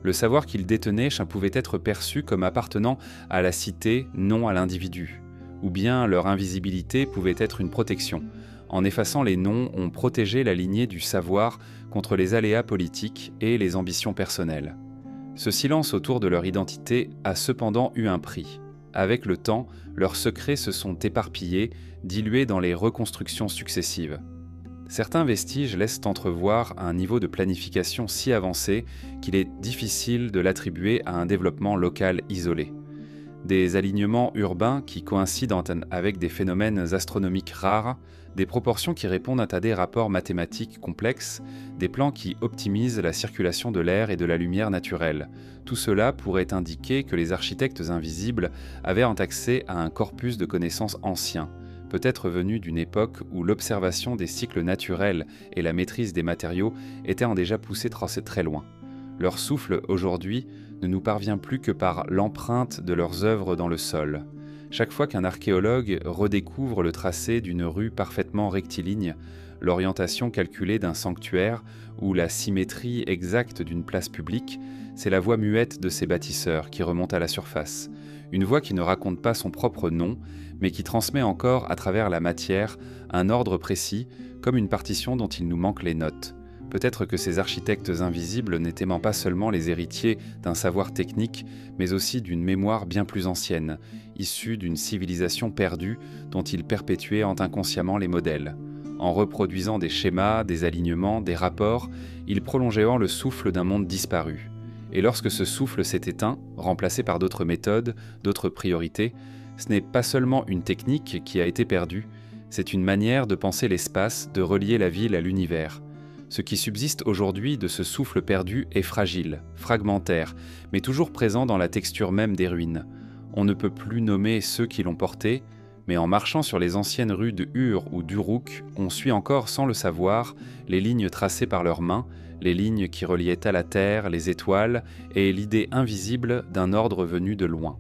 Le savoir qu'ils détenaient pouvait être perçu comme appartenant à la cité, non à l'individu. Ou bien leur invisibilité pouvait être une protection. En effaçant les noms, on protégeait la lignée du savoir contre les aléas politiques et les ambitions personnelles. Ce silence autour de leur identité a cependant eu un prix. Avec le temps, leurs secrets se sont éparpillés, dilués dans les reconstructions successives. Certains vestiges laissent entrevoir un niveau de planification si avancé qu'il est difficile de l'attribuer à un développement local isolé. Des alignements urbains qui coïncident avec des phénomènes astronomiques rares, des proportions qui répondent à des rapports mathématiques complexes, des plans qui optimisent la circulation de l'air et de la lumière naturelle. Tout cela pourrait indiquer que les architectes invisibles avaient accès à un corpus de connaissances ancien, peut-être venu d'une époque où l'observation des cycles naturels et la maîtrise des matériaux étaient déjà poussés très loin. Leur souffle, aujourd'hui, ne nous parvient plus que par l'empreinte de leurs œuvres dans le sol. Chaque fois qu'un archéologue redécouvre le tracé d'une rue parfaitement rectiligne, l'orientation calculée d'un sanctuaire ou la symétrie exacte d'une place publique, c'est la voix muette de ces bâtisseurs qui remonte à la surface. Une voix qui ne raconte pas son propre nom, mais qui transmet encore à travers la matière un ordre précis, comme une partition dont il nous manque les notes. Peut-être que ces architectes invisibles n'étaient pas seulement les héritiers d'un savoir technique, mais aussi d'une mémoire bien plus ancienne, issue d'une civilisation perdue dont ils perpétuaient inconsciemment les modèles. En reproduisant des schémas, des alignements, des rapports, ils prolongeaient le souffle d'un monde disparu. Et lorsque ce souffle s'est éteint, remplacé par d'autres méthodes, d'autres priorités, ce n'est pas seulement une technique qui a été perdue, c'est une manière de penser l'espace, de relier la ville à l'univers. Ce qui subsiste aujourd'hui de ce souffle perdu est fragile, fragmentaire, mais toujours présent dans la texture même des ruines. On ne peut plus nommer ceux qui l'ont porté, Mais en marchant sur les anciennes rues de Ur ou d'Uruk, on suit encore sans le savoir les lignes tracées par leurs mains, les lignes qui reliaient à la terre, les étoiles et l'idée invisible d'un ordre venu de loin.